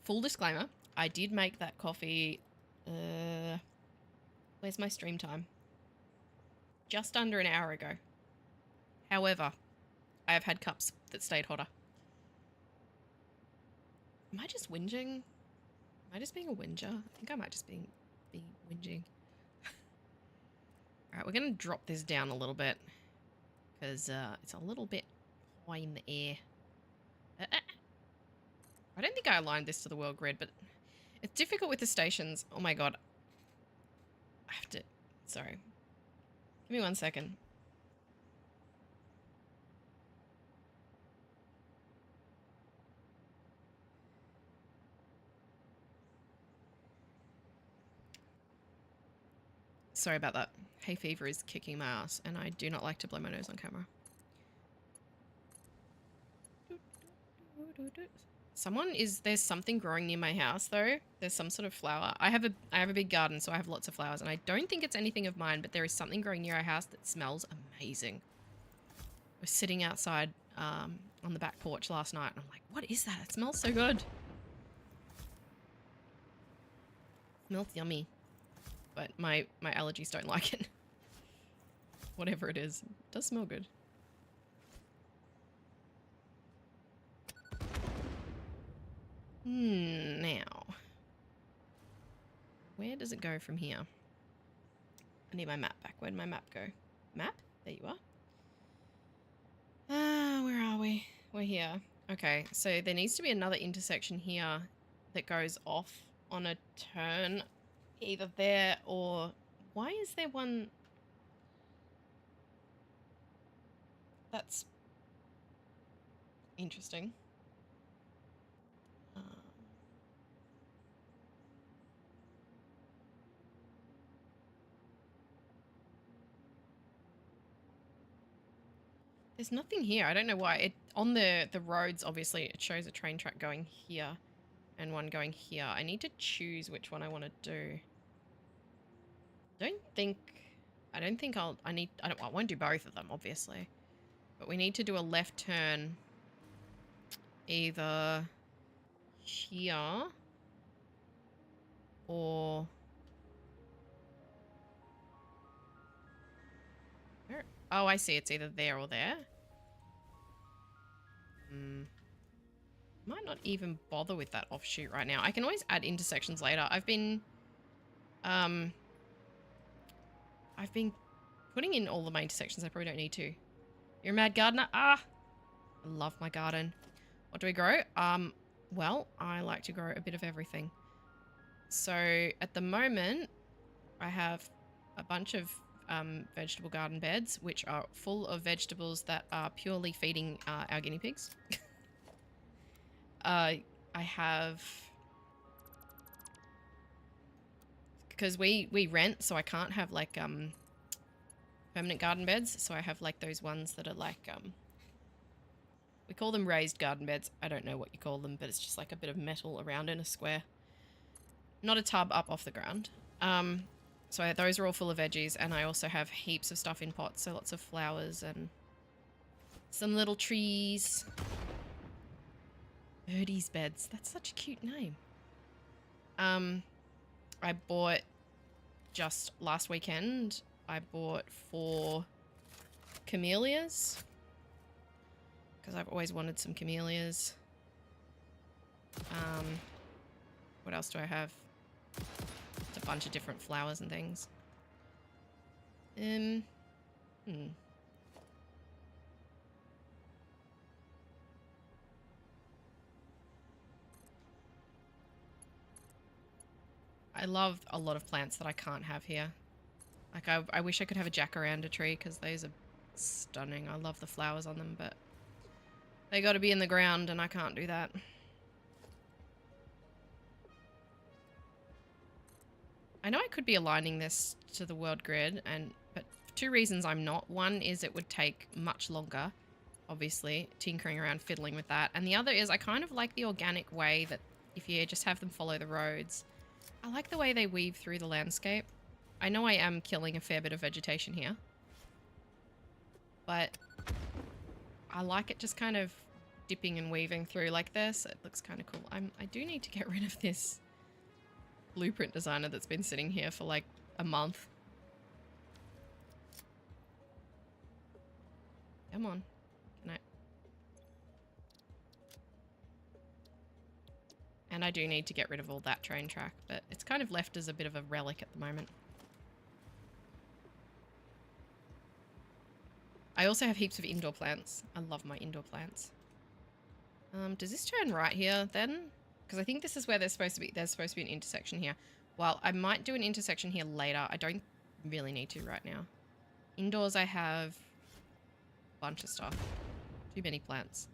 full disclaimer, I did make that coffee, where's my stream time? Just under an hour ago. However, I have had cups that stayed hotter. Am I just whinging? Am I just being a whinger? I think I might just be whinging. Alright, we're going to drop this down a little bit because it's a little bit high in the air. I don't think I aligned this to the world grid, but it's difficult with the stations. Oh my god. I have to... Sorry. Give me 1 second. Sorry about that. Hay fever is kicking my ass, and I do not like to blow my nose on camera. There's something growing near my house though. There's some sort of flower. I have a big garden, so I have lots of flowers, and I don't think it's anything of mine, but there is something growing near our house that smells amazing. We're sitting outside on the back porch last night, and I'm like, what is that? It smells so good. It smells yummy. But my allergies don't like it. Whatever it is, it does smell good. Now, where does it go from here? I need my map back. Where'd my map go? Map? There you are. Where are we? We're here. Okay, so there needs to be another intersection here that goes off on a turn, either there or... Why is there one... That's interesting. There's nothing here. I don't know why. On the roads, obviously, it shows a train track going here and one going here. I need to choose which one I want to do. I won't do both of them, obviously. But we need to do a left turn either here or... Where? Oh, I see. It's either there or there. Might not even bother with that offshoot right now. I can always add intersections later. I've been putting in all of my intersections. I probably don't need to. You're a mad gardener? Ah! I love my garden. What do we grow? Well, I like to grow a bit of everything. So at the moment, I have a bunch of vegetable garden beds, which are full of vegetables that are purely feeding our guinea pigs. I have... Because we rent, so I can't have, like, permanent garden beds. So I have, like, those ones that are, like, we call them raised garden beds. I don't know what you call them, but it's just, like, a bit of metal around in a square. Not a tub up off the ground. So those are all full of veggies, and I also have heaps of stuff in pots, so lots of flowers and some little trees. Birdie's Beds. That's such a cute name. I bought just last weekend, I bought 4 camellias because I've always wanted some camellias. What else do I have? It's a bunch of different flowers and things. I love a lot of plants that I can't have here. Like, I wish I could have a jacaranda tree because those are stunning. I love the flowers on them, but they got to be in the ground and I can't do that. I know I could be aligning this to the world grid, but for two reasons I'm not. One is it would take much longer, obviously, tinkering around fiddling with that. And the other is I kind of like the organic way that if you just have them follow the roads. I like the way they weave through the landscape. I know I am killing a fair bit of vegetation here, but I like it just kind of dipping and weaving through like this. It looks kind of cool. I do need to get rid of this blueprint designer that's been sitting here for like a month. Come on. Can I? And I do need to get rid of all that train track, but it's kind of left as a bit of a relic at the moment. I also have heaps of indoor plants. I love my indoor plants. Does this turn right here then? Because I think this is where there's supposed to be an intersection here. Well, I might do an intersection here later. I don't really need to right now. Indoors I have a bunch of stuff. Too many plants.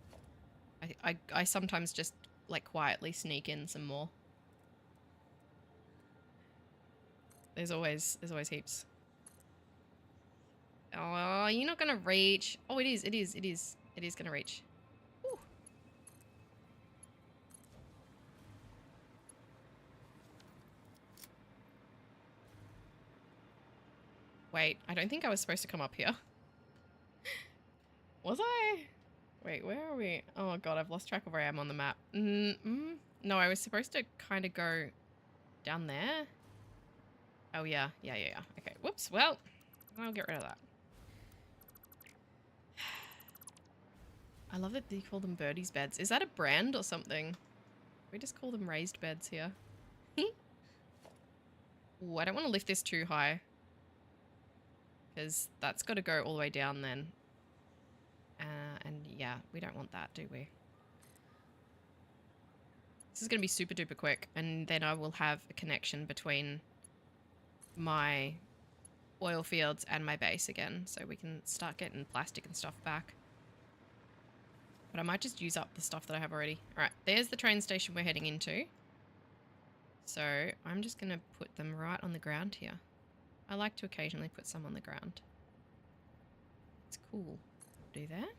I sometimes just like quietly sneak in some more. There's always heaps. Oh, you're not gonna reach. Oh, it is gonna reach. Whew. Wait, I don't think I was supposed to come up here. Was I? Wait, where are we? Oh god, I've lost track of where I am on the map. No, I was supposed to kind of go down there. Oh yeah. Okay, whoops. Well, I'll get rid of that. I love that they call them birdies beds. Is that a brand or something? We just call them raised beds here. Ooh, I don't want to lift this too high, because that's got to go all the way down then. And yeah, we don't want that, do we? This is going to be super duper quick, and then I will have a connection between my oil fields and my base again, so we can start getting plastic and stuff back. But I might just use up the stuff that I have already. Alright, there's the train station we're heading into. So I'm just going to put them right on the ground here. I like to occasionally put some on the ground. It's cool. Do that.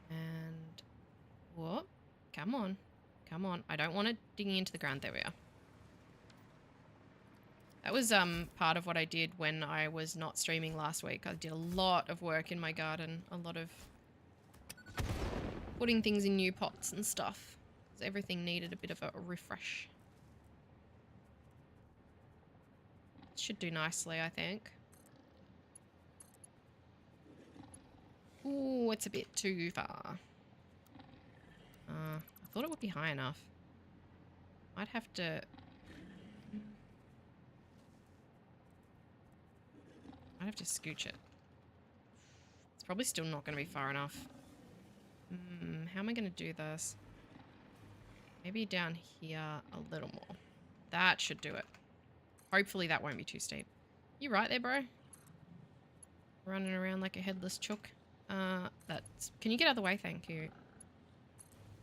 And whoop. Come on. Come on. I don't want it digging into the ground. There we are. That was part of what I did when I was not streaming last week. I did a lot of work in my garden. A lot of putting things in new pots and stuff. So everything needed a bit of a refresh. Should do nicely, I think. Ooh, it's a bit too far. I thought it would be high enough. I'd have to... I'd have to scooch it. It's probably still not going to be far enough. How am I going to do this? Maybe down here a little more. That should do it. Hopefully that won't be too steep. You right there, bro? Running around like a headless chook. That's... Can you get out of the way? Thank you.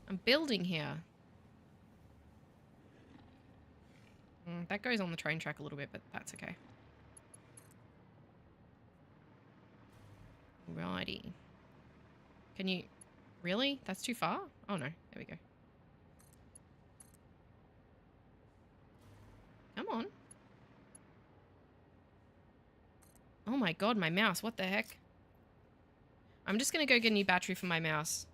I'm building here. That goes on the train track a little bit, but that's okay. Righty. Can you... Really? That's too far? Oh no. There we go. Come on. Oh my god, my mouse. What the heck? I'm just gonna go get a new battery for my mouse.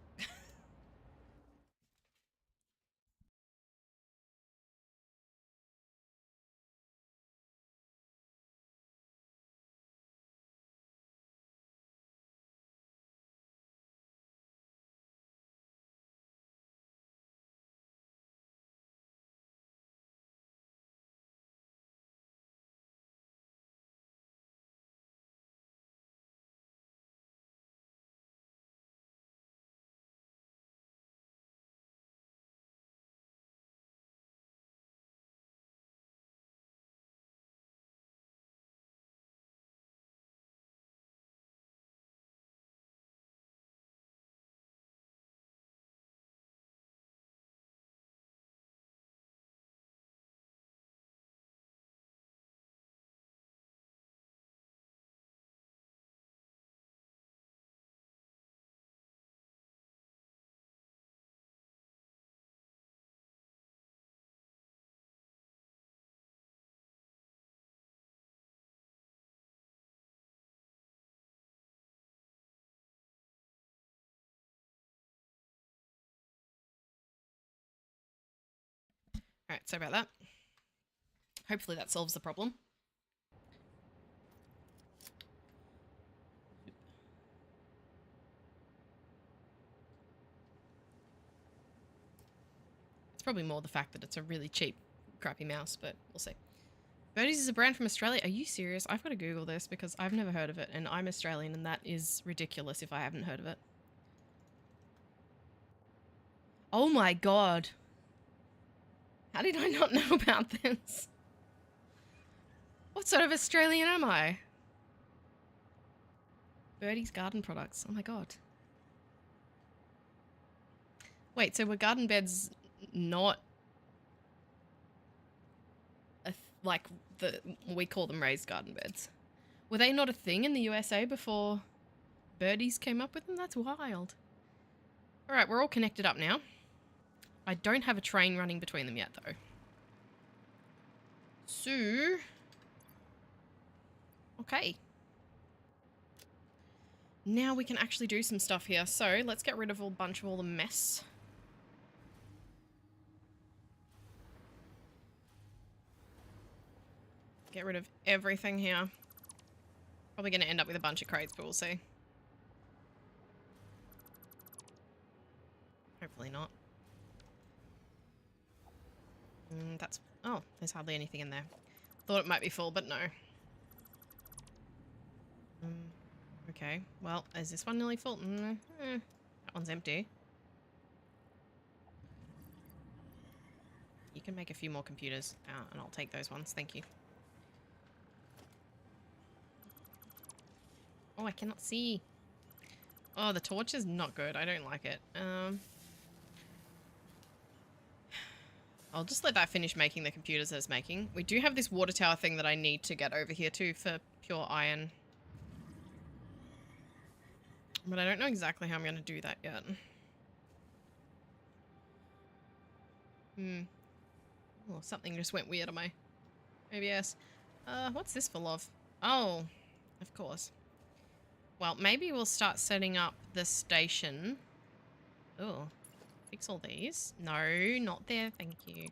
Alright, sorry about that. Hopefully that solves the problem. It's probably more the fact that it's a really cheap, crappy mouse, but we'll see. Birdies is a brand from Australia. Are you serious? I've got to Google this because I've never heard of it, and I'm Australian, and that is ridiculous if I haven't heard of it. Oh my god. How did I not know about this? What sort of Australian am I? Birdie's garden products. Oh my god. Wait, so were garden beds not like we call them raised garden beds? Were they not a thing in the USA before birdies came up with them? That's wild. All right, we're all connected up now. I don't have a train running between them yet, though. So, okay. Now we can actually do some stuff here. So let's get rid of a bunch of all the mess. Get rid of everything here. Probably going to end up with a bunch of crates, but we'll see. Hopefully not. That's... Oh, there's hardly anything in there. Thought it might be full, but no. Okay, well, is this one nearly full? That one's empty. You can make a few more computers, and I'll take those ones. Thank you. Oh, I cannot see. Oh, the torch is not good. I don't like it. I'll just let that finish making the computers that it's making. We do have this water tower thing that I need to get over here too for pure iron. But I don't know exactly how I'm going to do that yet. Oh, something just went weird on my OBS. What's this full of? Oh, of course. Well, maybe we'll start setting up the station. Oh, fix all these. No, not there. Thank you.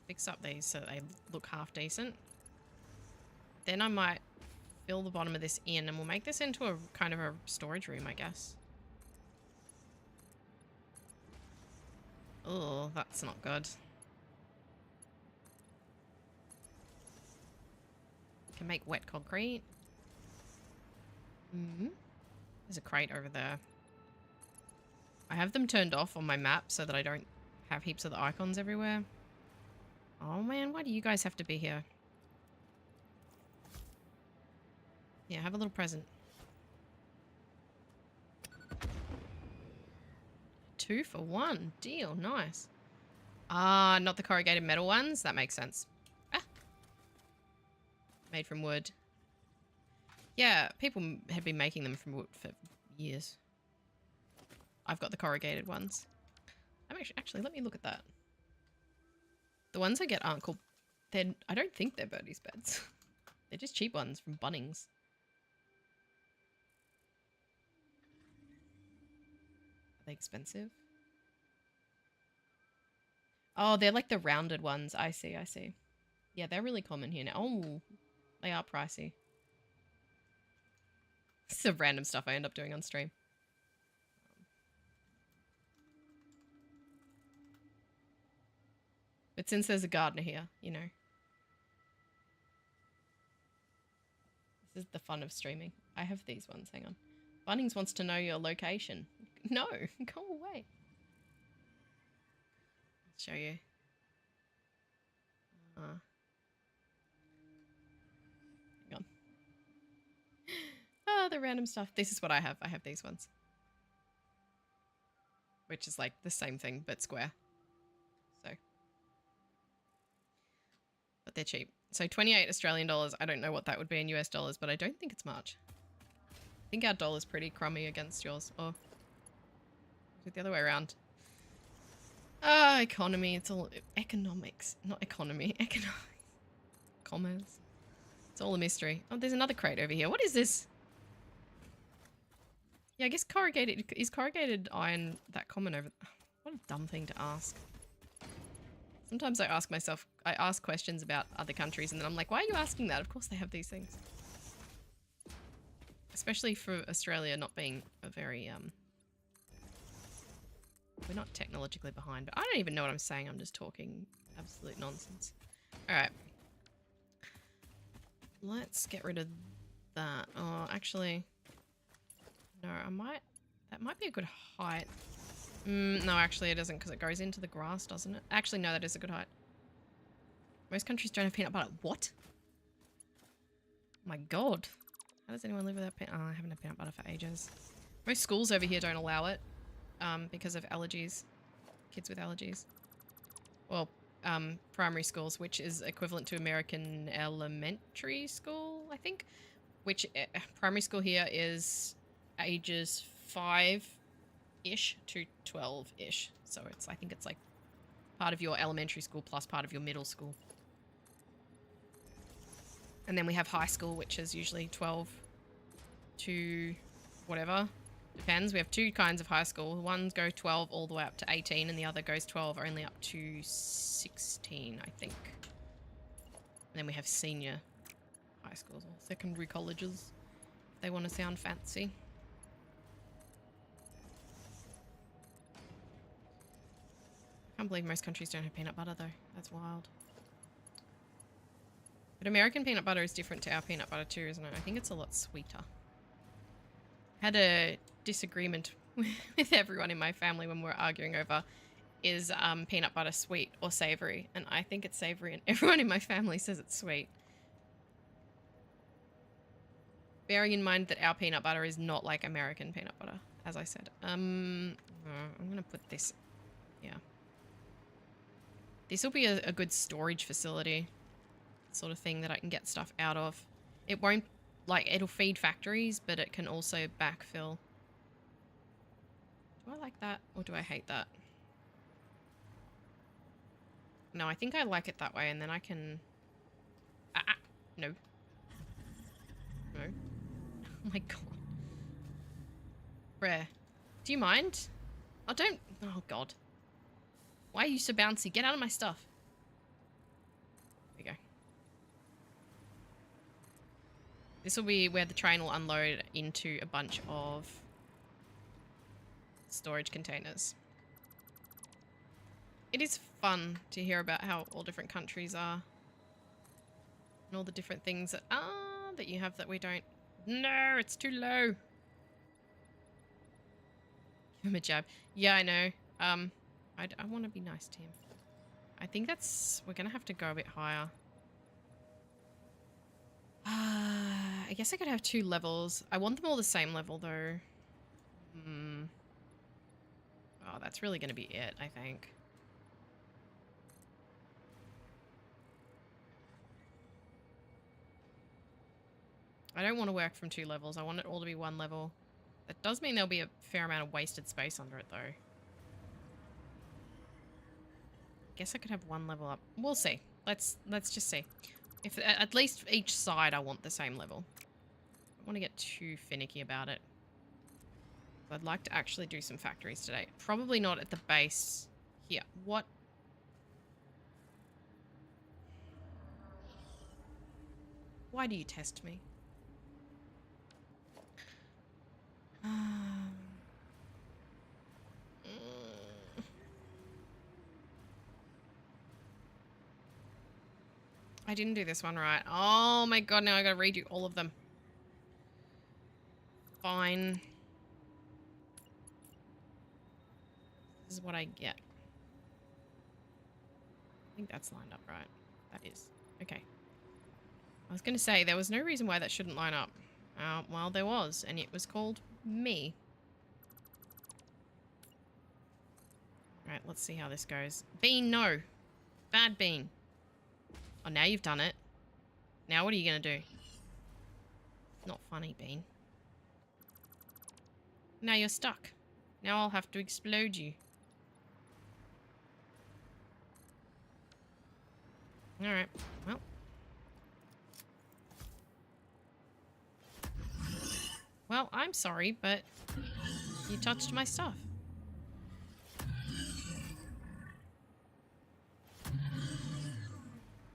Fix up these so they look half decent. Then I might fill the bottom of this in and we'll make this into a kind of a storage room, I guess. Oh, that's not good. Can make wet concrete. There's a crate over there. I have them turned off on my map so that I don't have heaps of the icons everywhere. Oh man, why do you guys have to be here? Yeah, have a little present. 2 for 1. Deal. Nice. Ah, not the corrugated metal ones? That makes sense. Ah. Made from wood. Yeah, people have been making them from wood for years. I've got the corrugated ones. Actually, let me look at that. The ones I get aren't called... I don't think they're Birdie's beds. They're just cheap ones from Bunnings. Are they expensive? Oh, they're like the rounded ones. I see, I see. Yeah, they're really common here now. Oh, they are pricey. This is the random stuff I end up doing on stream. But since there's a gardener here, you know. This is the fun of streaming. I have these ones. Hang on. Bunnings wants to know your location. No, go away. I'll show you. Hang on. Oh, the random stuff. This is what I have. I have these ones. Which is like the same thing, but square. So. But they're cheap. So 28 Australian dollars. I don't know what that would be in US dollars, but I don't think it's much. I think our dollar's pretty crummy against yours. Or is it the other way around? Economy. It's all economics. Not economy. Economics. Commerce. It's all a mystery. Oh, there's another crate over here. What is this? Yeah, I guess corrugated iron that common over. What a dumb thing to ask. Sometimes I ask questions about other countries and then I'm like, why are you asking that? Of course they have these things. Especially for Australia not being a very, we're not technologically behind, but I don't even know what I'm saying. I'm just talking absolute nonsense. All right. Let's get rid of that. Oh, actually, no, that might be a good height. No, actually it isn't because it goes into the grass, doesn't it? Actually, no, that is a good height. Most countries don't have peanut butter. What? Oh my God. How does anyone live without peanut? Oh, I haven't had peanut butter for ages. Most schools over here don't allow it because of allergies. Kids with allergies. Well, primary schools, which is equivalent to American elementary school, I think. Which primary school here is ages 5-ish to 12-ish. So I think it's like part of your elementary school plus part of your middle school. And then we have high school, which is usually 12 to whatever. Depends. We have two kinds of high school. One goes 12 all the way up to 18 and the other goes 12 only up to 16, I think. And then we have senior high schools or secondary colleges. If they want to sound fancy. I can't believe most countries don't have peanut butter though. That's wild. But American peanut butter is different to our peanut butter too, isn't it? I think it's a lot sweeter. Had a disagreement with everyone in my family when we were arguing over is peanut butter sweet or savory, and I think it's savory and everyone in my family says it's sweet. Bearing in mind that our peanut butter is not like American peanut butter, as I said. I'm gonna put this, yeah. This will be a good storage facility sort of thing that I can get stuff out of. It won't, like, it'll feed factories, but it can also backfill. Do I like that or do I hate that? No, I think I like it that way, and then I can... no. No. Oh my God. Rare. Do you mind? Oh, don't... Oh, God. Why are you so bouncy? Get out of my stuff. There you go. This will be where the train will unload into a bunch of storage containers. It is fun to hear about how all different countries are. And all the different things that you have that we don't. No, it's too low. Give him a jab. Yeah, I know. I want to be nice to him. I think we're going to have to go a bit higher. I guess I could have 2 levels. I want them all the same level though. Oh, that's really going to be it, I think. I don't want to work from 2 levels. I want it all to be 1 level. That does mean there'll be a fair amount of wasted space under it though. Guess I could have 1 level up. We'll see. Let's just see. If at least each side I want the same level. I don't want to get too finicky about it. I'd like to actually do some factories today. Probably not at the base here. What? Why do you test me? I didn't do this one right. Oh my God, now I gotta redo all of them. Fine. This is what I get. I think that's lined up right. That is. Okay. I was gonna say, there was no reason why that shouldn't line up. Well, there was, and it was called me. Alright, let's see how this goes. Bean, no. Bad bean. Oh, now you've done it. Now what are you going to do? Not funny, Bean. Now you're stuck. Now I'll have to explode you. Alright, well. Well, I'm I'm sorry, but you touched my stuff.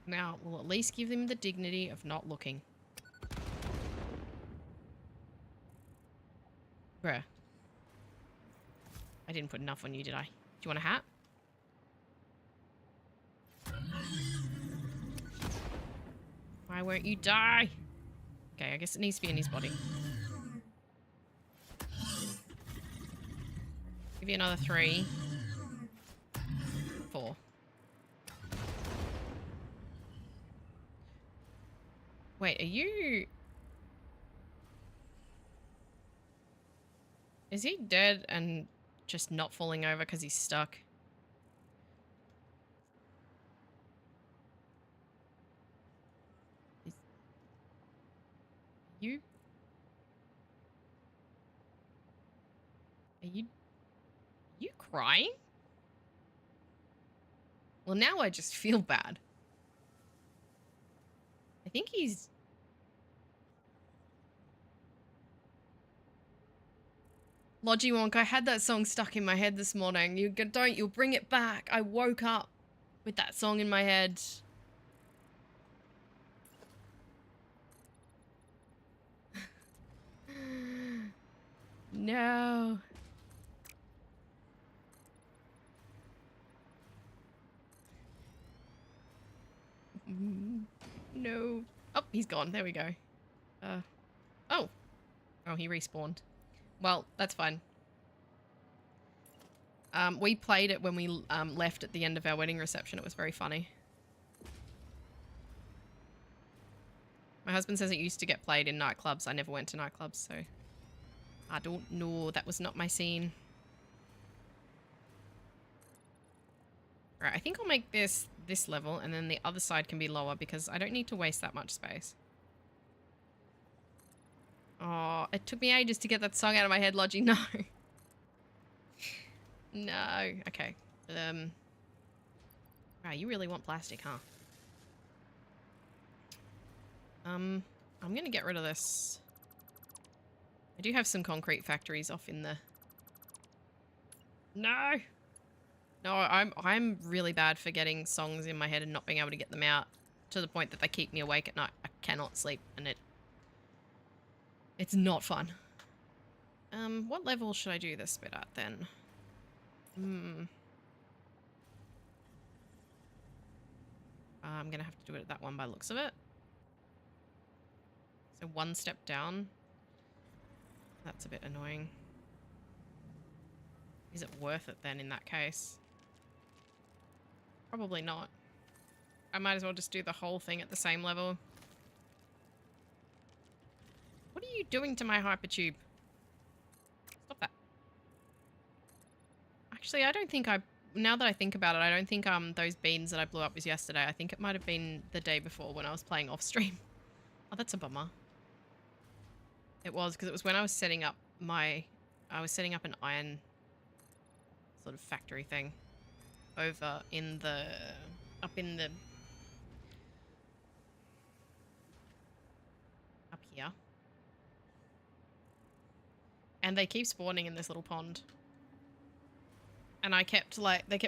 Now, we'll at least give them the dignity of not looking. Bruh. I didn't put enough on you, did I? Do you want a hat? Why won't you die? Okay, I guess it needs to be in his body. Give you another 3. 4. Wait, are you... Is he dead and just not falling over because he's stuck? You? Are you crying? Well, now I just feel bad. I think he's... Logie Wonk, I had that song stuck in my head this morning. You'll bring it back. I woke up with that song in my head. No. No. Oh, he's gone. There we go. Oh. Oh, he respawned. Well, that's fine. We played it when we left at the end of our wedding reception. It was very funny. My husband says it used to get played in nightclubs. I never went to nightclubs, so I don't know. That was not my scene. Right, I think I'll make this level, and then the other side can be lower because I don't need to waste that much space. Oh, it took me ages to get that song out of my head, Logie. No. No. Okay. Wow, you really want plastic, huh? I'm gonna get rid of this. I do have some concrete factories off in the... No! No, I'm really bad for getting songs in my head and not being able to get them out to the point that they keep me awake at night. I cannot sleep, and it's not fun. What level should I do this bit at then? I'm gonna have to do it at that one by the looks of it. So 1 step down. That's a bit annoying. Is it worth it then in that case? Probably not. I might as well just do the whole thing at the same level. What are you doing to my hypertube? Stop that. Actually, I don't think now that I think about it, I don't think those beans that I blew up was yesterday. I think it might have been the day before when I was playing off stream. Oh, that's a bummer. It was, because it was when I was setting up I was setting up an iron sort of factory thing over in the, up here. And they keep spawning in this little pond. And they kept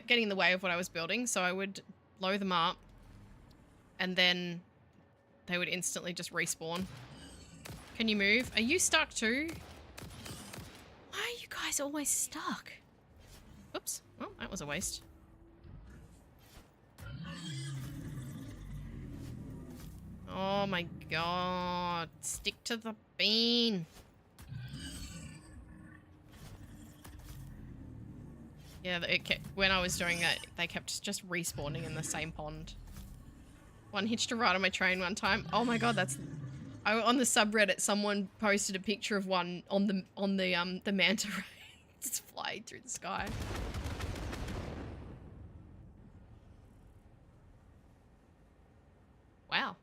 getting in the way of what I was building, so I would blow them up and then they would instantly just respawn. Can you move? Are you stuck too? Why are you guys always stuck? Oops. Well, that was a waste. Oh my god. Stick to the bean. Yeah, when I was doing that, they kept just respawning in the same pond. One hitched a ride on my train one time. Oh my god, on the subreddit, someone posted a picture of one on the manta ray just flying through the sky. Wow.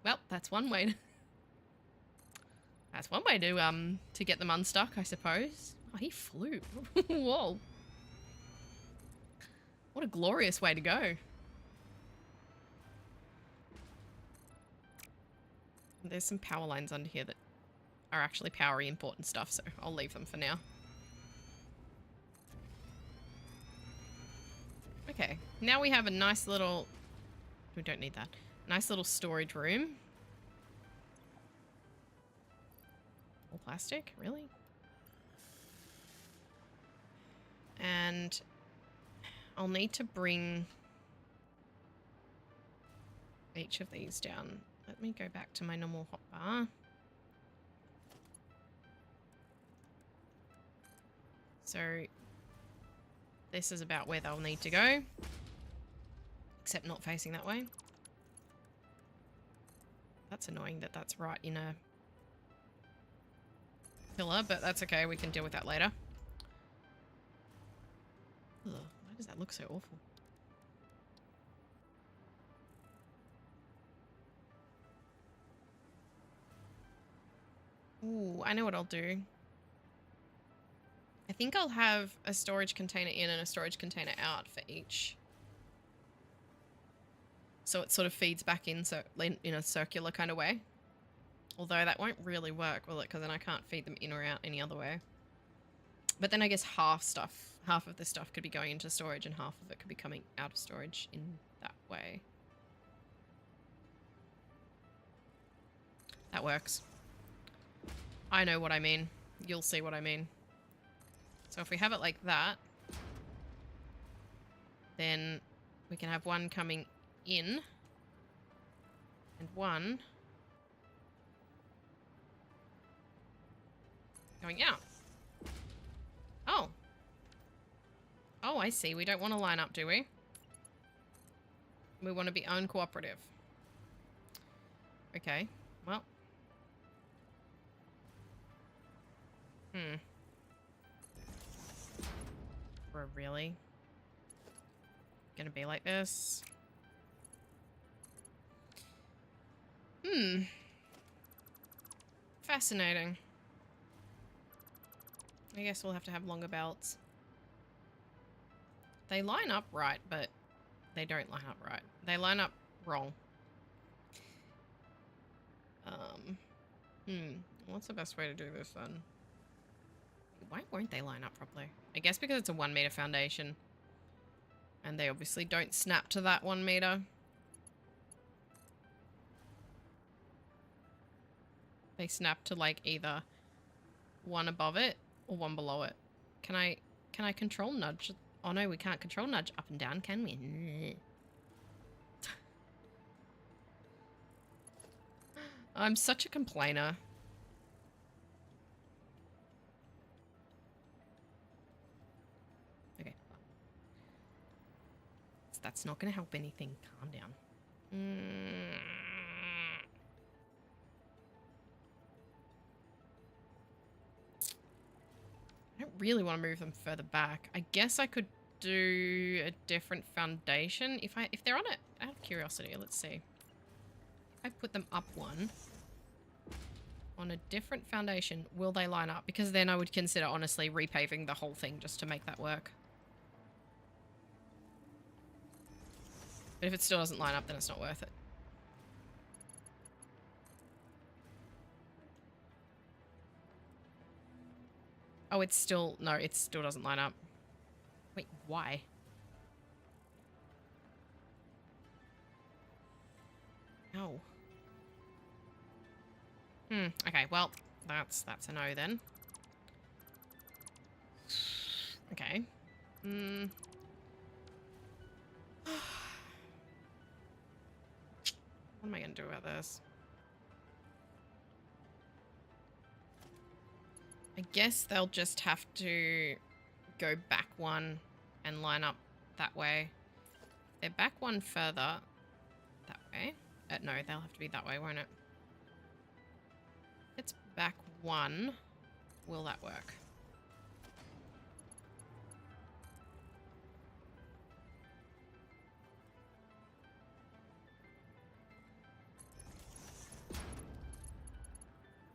Well, that's one way to get them unstuck, I suppose. Oh, he flew. Whoa. What a glorious way to go. There's some power lines under here that are actually powery important stuff, so I'll leave them for now. Okay, now we have a nice little... We don't need that. Nice little storage room. All plastic? Really? And I'll need to bring each of these down. Let me go back to my normal hotbar. So this is about where they'll need to go. Except not facing that way. That's annoying that that's right in a pillar, but that's okay. We can deal with that later. Ugh, why does that look so awful? Ooh, I know what I'll do. I think I'll have a storage container in and a storage container out for each. So it sort of feeds back in, so in a circular kind of way. Although that won't really work, will it? Because then I can't feed them in or out any other way. But then I guess half of the stuff could be going into storage and half of it could be coming out of storage in that way. That works. I know what I mean. You'll see what I mean. So if we have it like that, then we can have one coming in and one going out. Oh. Oh, I see. We don't want to line up, do we? We want to be uncooperative. Okay. Well. We're really gonna be like this? Fascinating. I guess we'll have to have longer belts. They line up right, but they don't line up right. They line up wrong. What's the best way to do this then? Why won't they line up properly? I guess because it's a 1 meter foundation. And they obviously don't snap to that 1 meter. They snap to like either one above it or one below it. Can I control nudge? Oh no, we can't control nudge up and down, can we? I'm such a complainer. Okay. That's not going to help anything. Calm down. I don't really want to move them further back. I guess I could do a different foundation if they're on it. Out of curiosity, let's see. If I put them up one on a different foundation, will they line up? Because then I would consider honestly repaving the whole thing just to make that work. But if it still doesn't line up, then it's not worth it. Oh, it's still... No, it still doesn't line up. Wait, why? No. Okay, well, that's a no then. Okay. What am I going to do about this? I guess they'll just have to go back one and line up that way. They're back one further that way. No, they'll have to be that way, won't it? It's back one. Will that work?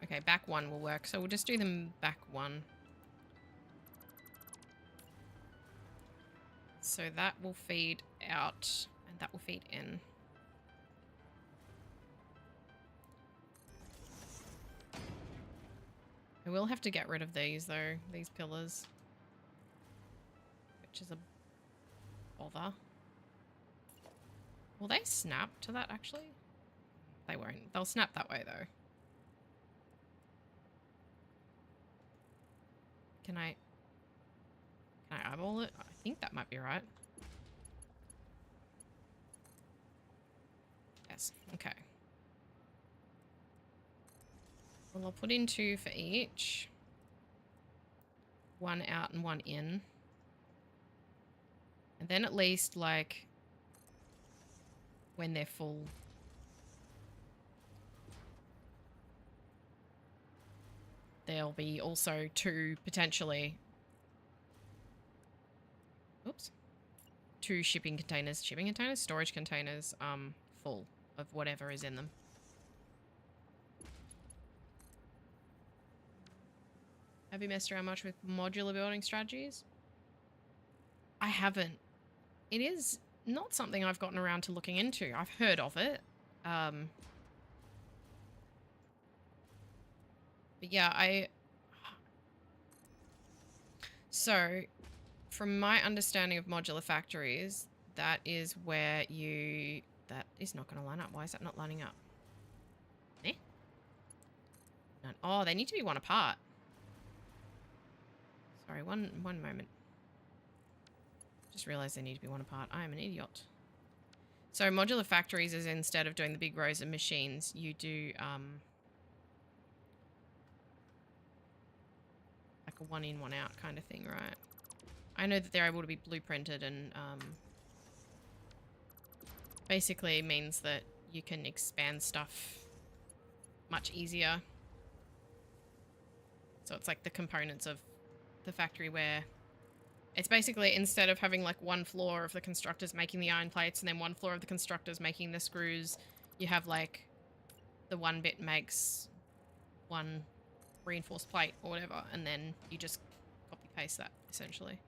Okay, back one will work. So we'll just do them back one. So that will feed out and that will feed in. I will have to get rid of these though, these pillars. Which is a bother. Will they snap to that actually? They won't. They'll snap that way though. Can I eyeball it? I think that might be right. Yes, okay. Well, I'll put in 2 for each. 1 out and 1 in. And then at least, like, when they're full. There'll be also 2 potentially. Oops. 2 shipping containers. Shipping containers? Storage containers, full of whatever is in them. Have you messed around much with modular building strategies? I haven't. It is not something I've gotten around to looking into. I've heard of it. But yeah, So, from my understanding of modular factories, that is where you... That is not going to line up. Why is that not lining up? Eh? No. Oh, they need to be 1 apart. Sorry, one moment. Just realized they need to be 1 apart. I am an idiot. So modular factories is instead of doing the big rows of machines, you do like a 1 in, 1 out kind of thing, right? I know that they're able to be blueprinted and basically means that you can expand stuff much easier. So it's like the components of the factory where it's basically instead of having like 1 floor of the constructors making the iron plates and then 1 floor of the constructors making the screws, you have like the 1 bit makes 1 reinforced plate or whatever, and then you just copy paste that essentially.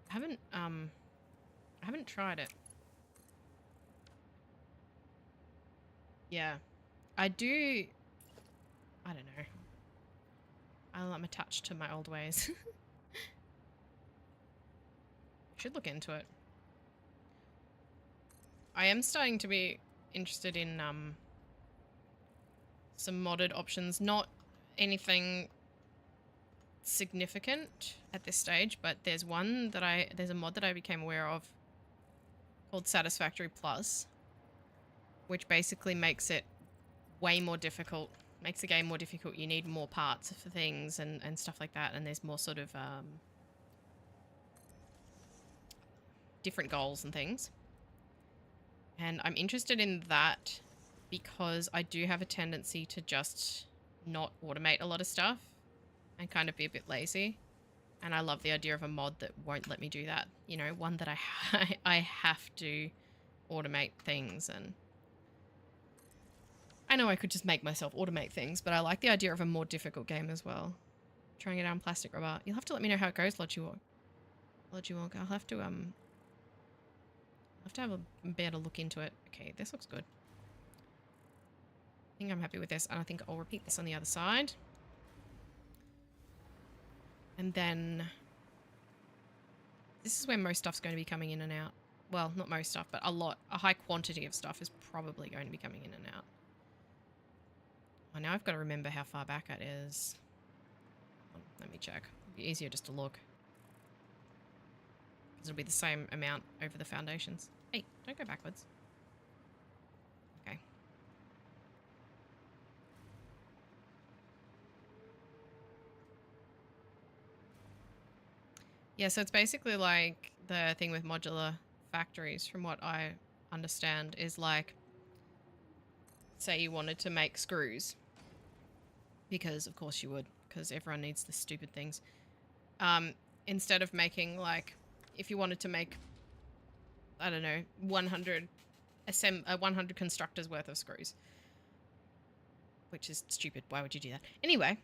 I haven't tried it. Yeah. I don't know. I'm attached to my old ways. Should look into it. I am starting to be interested in some modded options. Not anything significant at this stage, but there's a mod that I became aware of called Satisfactory Plus, which basically makes it way more difficult. Makes the game more difficult. You need more parts for things and stuff like that, and there's more sort of different goals and things. And I'm interested in that because I do have a tendency to just not automate a lot of stuff and kind of be a bit lazy. And I love the idea of a mod that won't let me do that. You know, one that I have to automate things. And I know I could just make myself automate things, but I like the idea of a more difficult game as well. Trying it out on plastic robot. You'll have to let me know how it goes, Lodgewalk. I'll have to have a better look into it. Okay, this looks good. I think I'm happy with this, and I think I'll repeat this on the other side. And then this is where most stuff's going to be coming in and out. Well, not most stuff, but a high quantity of stuff is probably going to be coming in and out. Oh, now I've got to remember how far back it is. Let me check. It'll be easier just to look. It'll be the same amount over the foundations. Hey, don't go backwards. Okay. Yeah, so it's basically like the thing with modular factories, from what I understand, is like, say you wanted to make screws, because of course you would, because everyone needs the stupid things. Instead of making like, if you wanted to make, I don't know, 100 constructors worth of screws, which is stupid. Why would you do that? Anyway,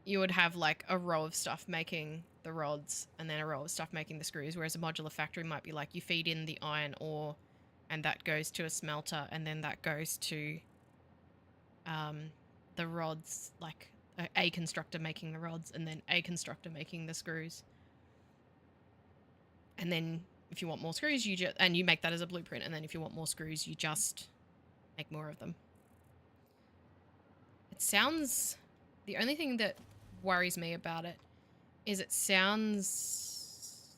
you would have like a row of stuff making the rods and then a row of stuff making the screws, whereas a modular factory might be like you feed in the iron ore and that goes to a smelter and then that goes to the rods, like a constructor making the rods, and then a constructor making the screws. And then if you want more screws, you make that as a blueprint. And then if you want more screws, you just make more of them. It sounds... The only thing that worries me about it is it sounds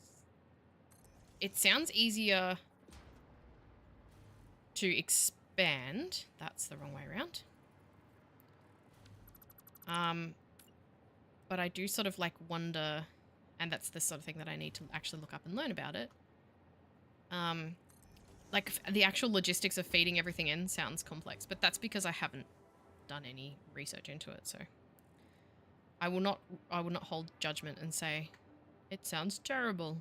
easier to expand. That's the wrong way around. But I do sort of like wonder, and that's the sort of thing that I need to actually look up and learn about it. Like the actual logistics of feeding everything in sounds complex, but that's because I haven't done any research into it. So I will not hold judgment and say it sounds terrible.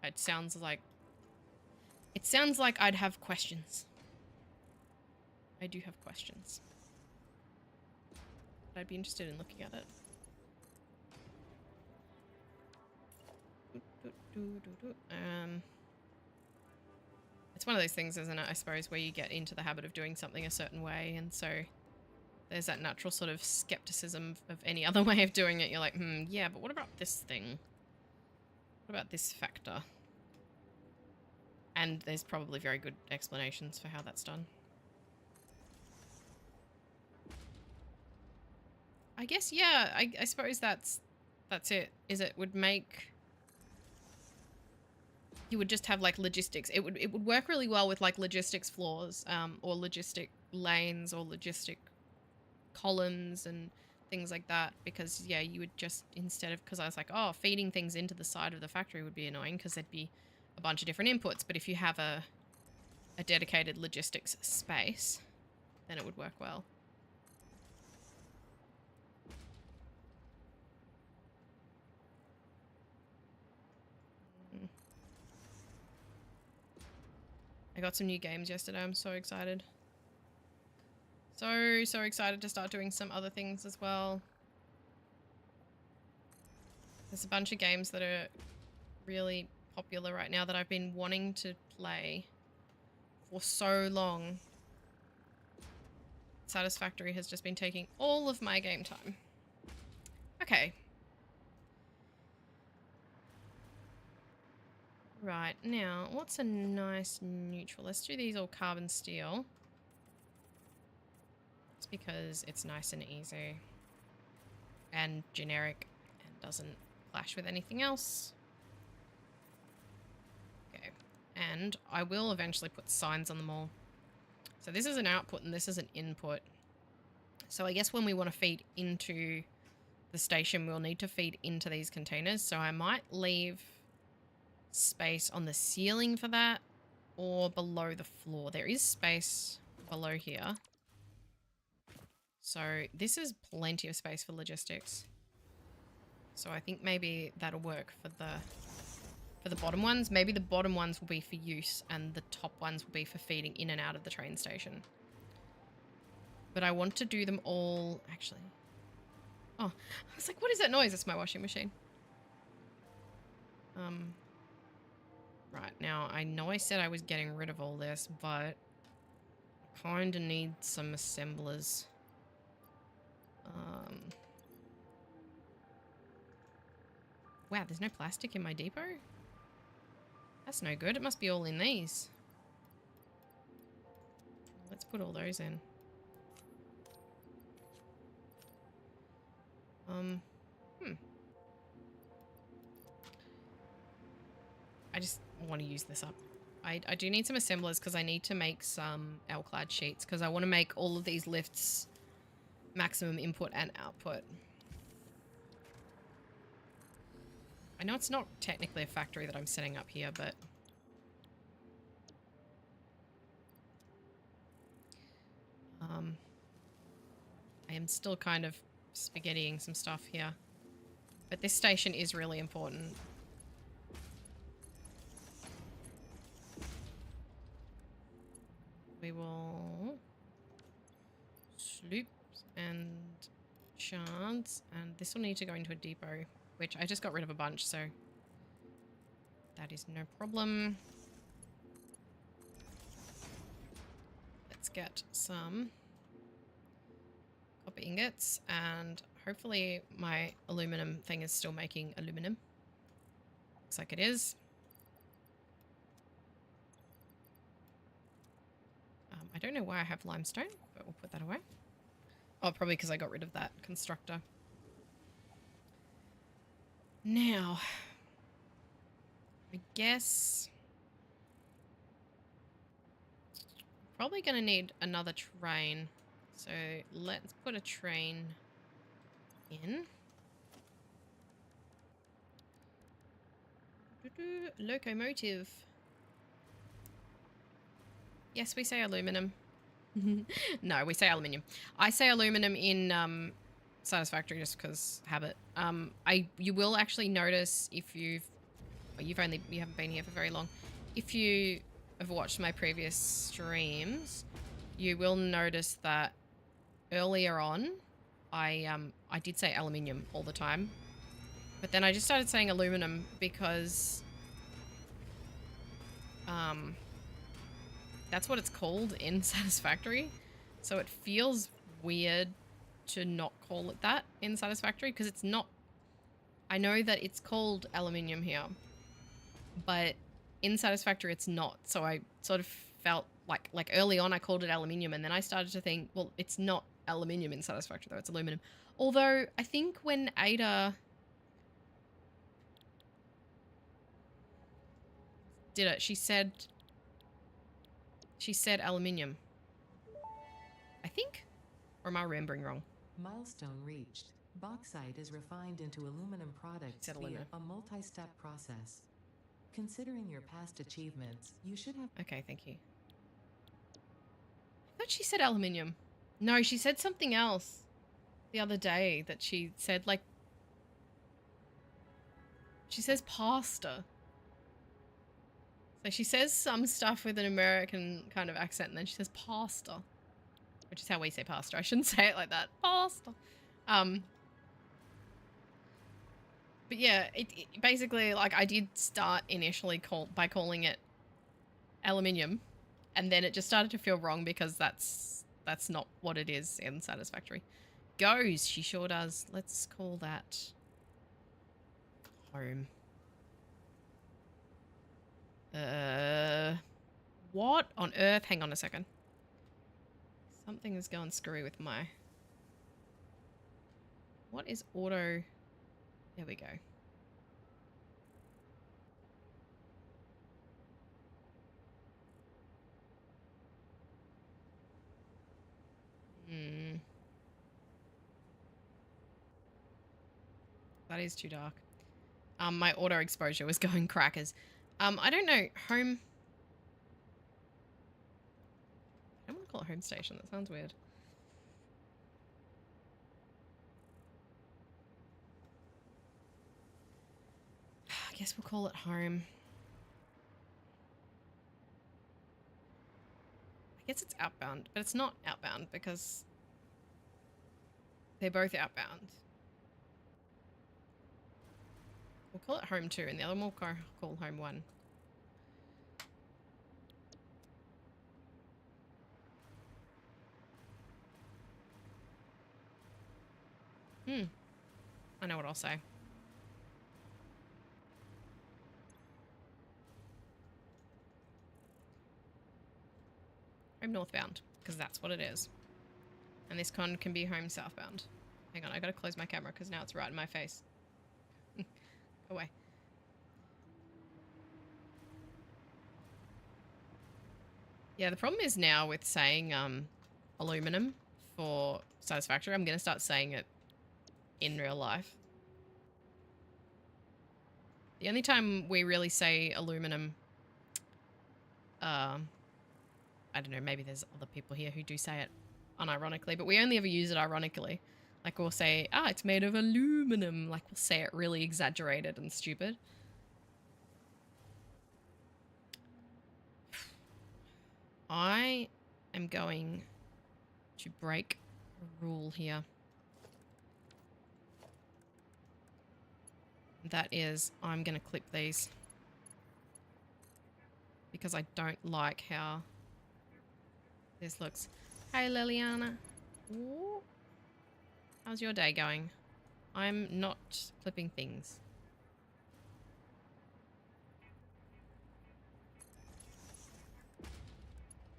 It sounds like I'd have questions. I do have questions. But I'd be interested in looking at it. It's one of those things, isn't it, I suppose, where you get into the habit of doing something a certain way, and so there's that natural sort of skepticism of any other way of doing it. You're like, yeah, but what about this thing? What about this factor? And there's probably very good explanations for how that's done. I guess, yeah, I suppose that's it. It would make... You would just have like logistics. It would work really well with like logistics floors, or logistic lanes, or logistic columns and things like that. Because yeah, you would just, instead of, because I was like, oh, feeding things into the side of the factory would be annoying because there'd be a bunch of different inputs. But if you have a dedicated logistics space, then it would work well. I got some new games yesterday. I'm so excited. So excited to start doing some other things as well. There's a bunch of games that are really popular right now that I've been wanting to play for so long. Satisfactory has just been taking all of my game time. Okay. Right, now, what's a nice neutral? Let's do these all carbon steel. It's because it's nice and easy. And generic and doesn't clash with anything else. Okay, and I will eventually put signs on them all. So this is an output and this is an input. So I guess when we want to feed into the station, we'll need to feed into these containers. So I might leave space on the ceiling for that, or below the floor. There is space below here. So this is plenty of space for logistics. So I think maybe that'll work for the bottom ones. Maybe the bottom ones will be for use and the top ones will be for feeding in and out of the train station. But I want to do them all, actually. Oh, I was like, what is that noise? It's my washing machine. Right, now I know I said I was getting rid of all this, but I kind of need some assemblers. Wow, there's no plastic in my depot? That's no good. It must be all in these. Let's put all those in. I just want to use this up. I do need some assemblers because I need to make some L-clad sheets because I want to make all of these lifts maximum input and output. I know it's not technically a factory that I'm setting up here, but I am still kind of spaghettiing some stuff here. But this station is really important. We will sloop and shards, and this will need to go into a depot, which I just got rid of a bunch, so that is no problem. Let's get some copper ingots, and hopefully my aluminum thing is still making aluminum. Looks like it is. I don't know why I have limestone, but we'll put that away. Oh, probably because I got rid of that constructor. Now, I guess probably going to need another train. So let's put a train in. Locomotive. Yes, we say aluminum. No, we say aluminium. I say aluminum in Satisfactory just because habit. You will actually notice if you haven't been here for very long. If you have watched my previous streams, you will notice that earlier on, I did say aluminium all the time, but then I just started saying aluminum because that's what it's called in Satisfactory. So it feels weird to not call it that in Satisfactory because it's not. I know that it's called aluminium here, but in Satisfactory it's not. So I sort of felt like early on I called it aluminium, and then I started to think, well, it's not aluminium in Satisfactory though, it's aluminum. Although I think when Ada did it, she said aluminium. I think? Or am I remembering wrong? Milestone reached. Bauxite is refined into aluminum products via a multi-step process. Considering your past achievements, you should have... Okay, thank you. I thought she said aluminium. No, she said something else the other day that she said, like... She says pasta. So she says some stuff with an American kind of accent, and then she says pasta. Which is how we say pasta. I shouldn't say it like that. Pasta. But yeah, it basically, like, I did start initially by calling it aluminium, and then it just started to feel wrong because that's not what it is in Satisfactory. Goes, she sure does. Let's call that home. What on earth? Hang on a second. Something is going screwy with my... What is auto... There we go. That is too dark. My auto exposure was going crackers. I don't know. Home... I don't want to call it home station. That sounds weird. I guess we'll call it home. I guess it's outbound, but it's not outbound because they're both outbound. We'll call it home 2 and the other one we'll call home 1. I know what I'll say. Home northbound, because that's what it is. And this con can be home southbound. Hang on, I gotta close my camera because now it's right in my face. Go away. Yeah, the problem is now with saying aluminum for Satisfactory, I'm gonna start saying it in real life. The only time we really say aluminum, I don't know, maybe there's other people here who do say it unironically, but we only ever use it ironically. Like we'll say, it's made of aluminum. Like we'll say it really exaggerated and stupid. I am going to break a rule here. That is, I'm going to clip these because I don't like how this looks. Hey, Liliana. Ooh. How's your day going? I'm not clipping things.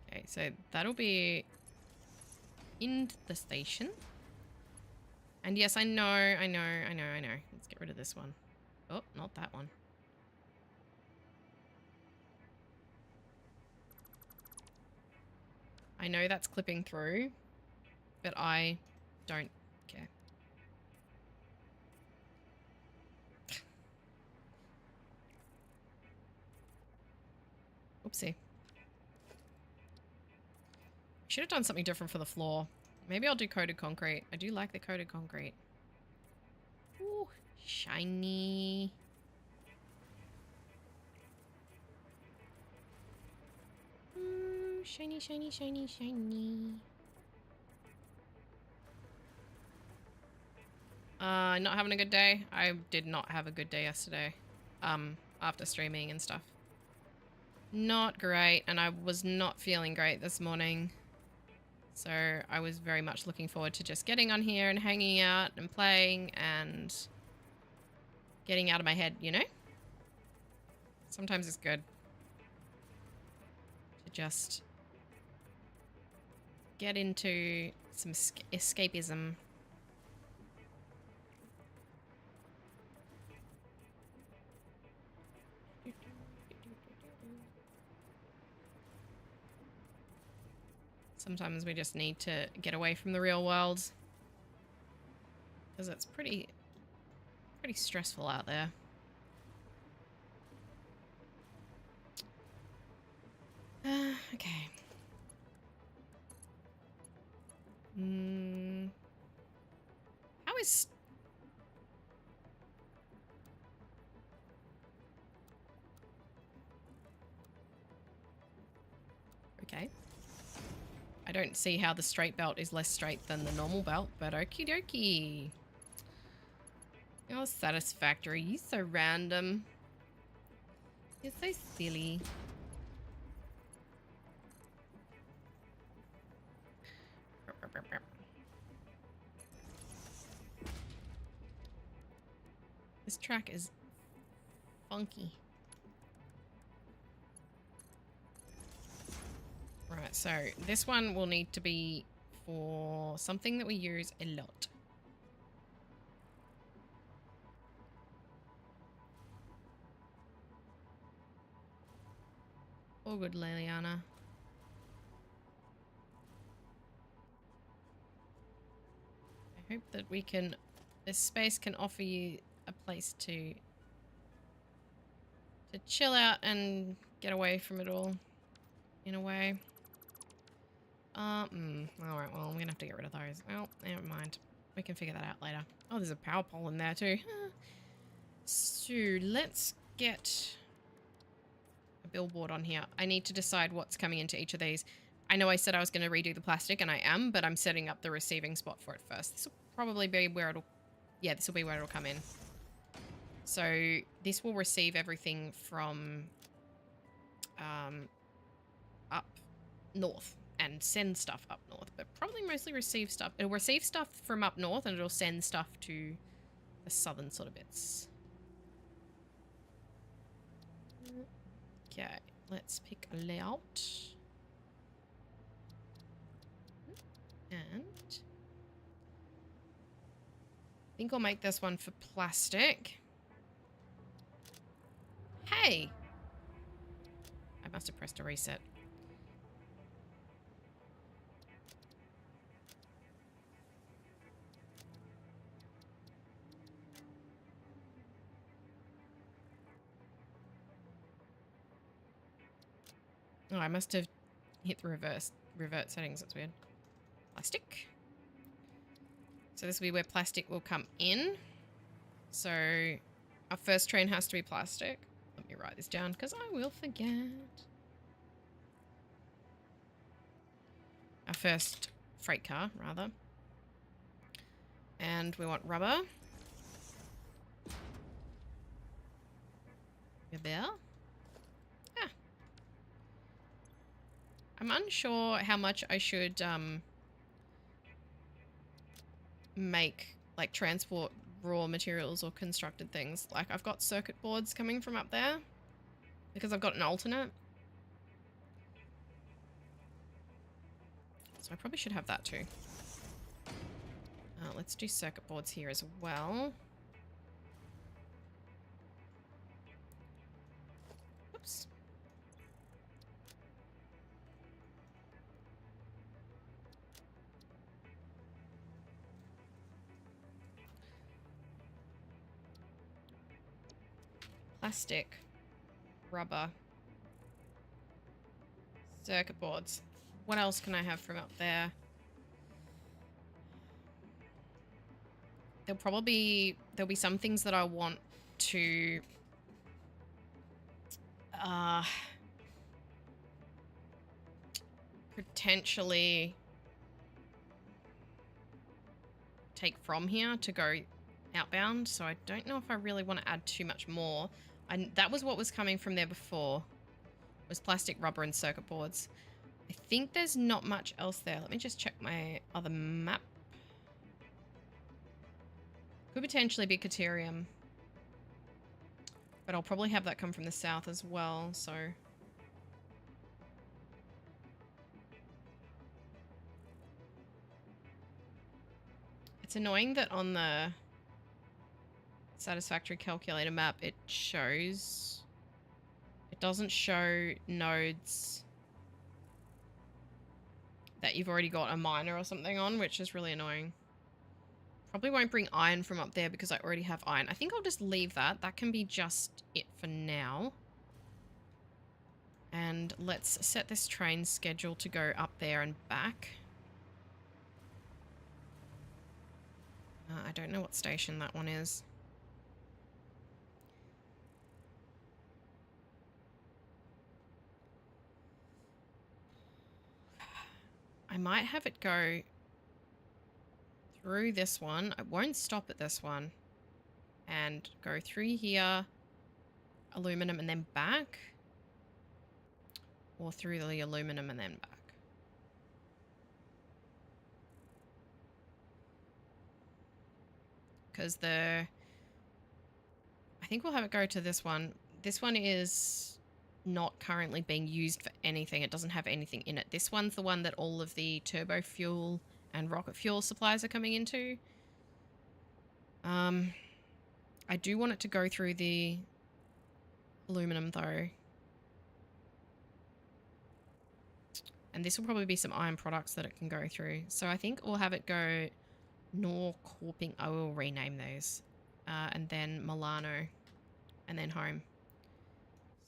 Okay, so that'll be in the station. And yes, I know. Let's get rid of this one. Oh, not that one. I know that's clipping through, but I don't care. Oopsie. Should have done something different for the floor. Maybe I'll do coated concrete. I do like the coated concrete. Ooh, shiny. Ooh, shiny, shiny, shiny, shiny. Not having a good day. I did not have a good day yesterday. After streaming and stuff. Not great, and I was not feeling great this morning. So I was very much looking forward to just getting on here and hanging out and playing and getting out of my head, you know? Sometimes it's good to just get into some escapism. Sometimes we just need to get away from the real world because it's pretty stressful out there. Okay. How is... Okay. I don't see how the straight belt is less straight than the normal belt, but okie dokie. You're satisfactory. You're so random. You're so silly. This track is funky. Right, so this one will need to be for something that we use a lot. Oh, good, Liliana. I hope that we can... This space can offer you a place to chill out and get away from it all, in a way. Alright, well, I'm gonna have to get rid of those. Well, never mind. We can figure that out later. Oh, there's a power pole in there too. So, let's get a billboard on here. I need to decide what's coming into each of these. I know I said I was going to redo the plastic, and I am, but I'm setting up the receiving spot for it first. This will probably be where it'll... Yeah, this will be where it'll come in. So, this will receive everything from up north and send stuff up north, but probably mostly receive stuff. It'll receive stuff from up north, and it'll send stuff to the southern sort of bits. Okay, let's pick a layout. And I think I'll make this one for plastic. Hey! I must have pressed a reset. Oh, I must have hit the revert settings. That's weird. Plastic. So this will be where plastic will come in. So our first train has to be plastic. Let me write this down because I will forget. Our first freight car, rather. And we want rubber. There. Yeah. I'm unsure how much I should make, like, transport raw materials or constructed things. Like, I've got circuit boards coming from up there because I've got an alternate. So I probably should have that too. Let's do circuit boards here as well. Oops. Plastic, rubber, circuit boards. What else can I have from up there? There'll be some things that I want to potentially take from here to go outbound, so I don't know if I really want to add too much more. That was what was coming from there before, was plastic, rubber, and circuit boards. I think there's not much else there. Let me just check my other map. Could potentially be Caterium, but I'll probably have that come from the south as well, so... It's annoying that on the Satisfactory calculator map, it doesn't show nodes that you've already got a miner or something on, which is really annoying. Probably won't bring iron from up there because I already have iron. I think I'll just leave that. That can be just it for now. And let's set this train schedule to go up there and back. I don't know what station that one is. I might have it go through this one. I won't stop at this one. And go through here, aluminum, and then back. Or through the aluminum and then back. Because I think we'll have it go to this one. This one is not currently being used for anything. It doesn't have anything in it. This one's the one that all of the turbo fuel and rocket fuel supplies are coming into. I do want it to go through the aluminum though. And this will probably be some iron products that it can go through. So I think we'll have it go Norcorping. I will rename those. And then Milano. And then home.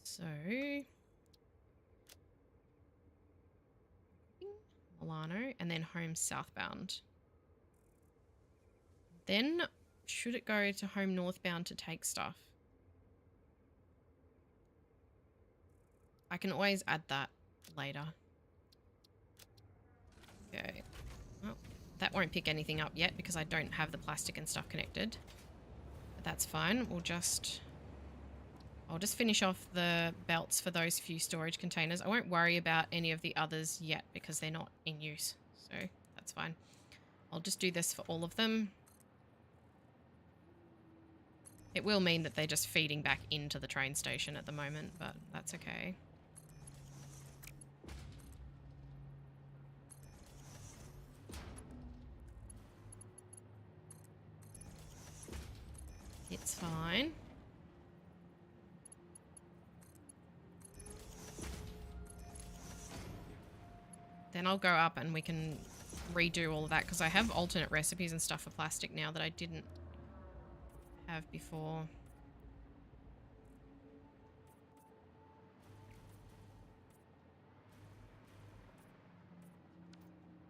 So Milano and then home southbound. Then should it go to home northbound to take stuff? I can always add that later. Okay. Well, that won't pick anything up yet because I don't have the plastic and stuff connected. But that's fine. I'll just finish off the belts for those few storage containers. I won't worry about any of the others yet because they're not in use. So that's fine. I'll just do this for all of them. It will mean that they're just feeding back into the train station at the moment, but that's okay. It's fine. Then I'll go up and we can redo all of that because I have alternate recipes and stuff for plastic now that I didn't have before.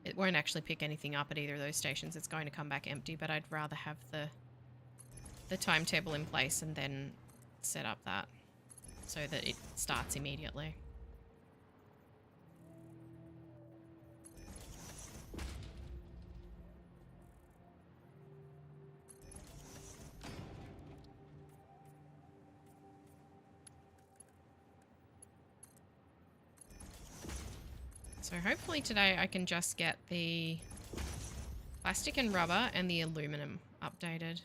It won't actually pick anything up at either of those stations. It's going to come back empty, but I'd rather have the timetable in place and then set up that so that it starts immediately. So hopefully today I can just get the plastic and rubber and the aluminum updated.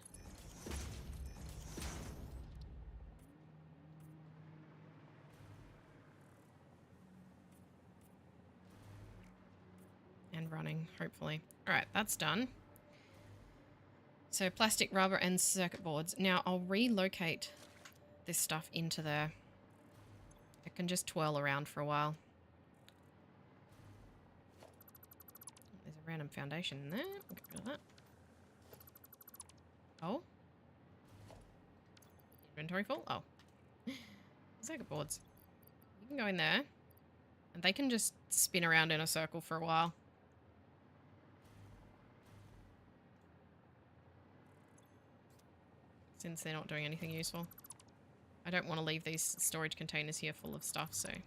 And running, hopefully. Alright, that's done. So plastic, rubber, and circuit boards. Now I'll relocate this stuff into there. It can just twirl around for a while. There's a random foundation in there. We'll get rid of that. Oh. Inventory full? Oh. Circuit boards. You can go in there. And they can just spin around in a circle for a while. Since they're not doing anything useful. I don't want to leave these storage containers here full of stuff, so... I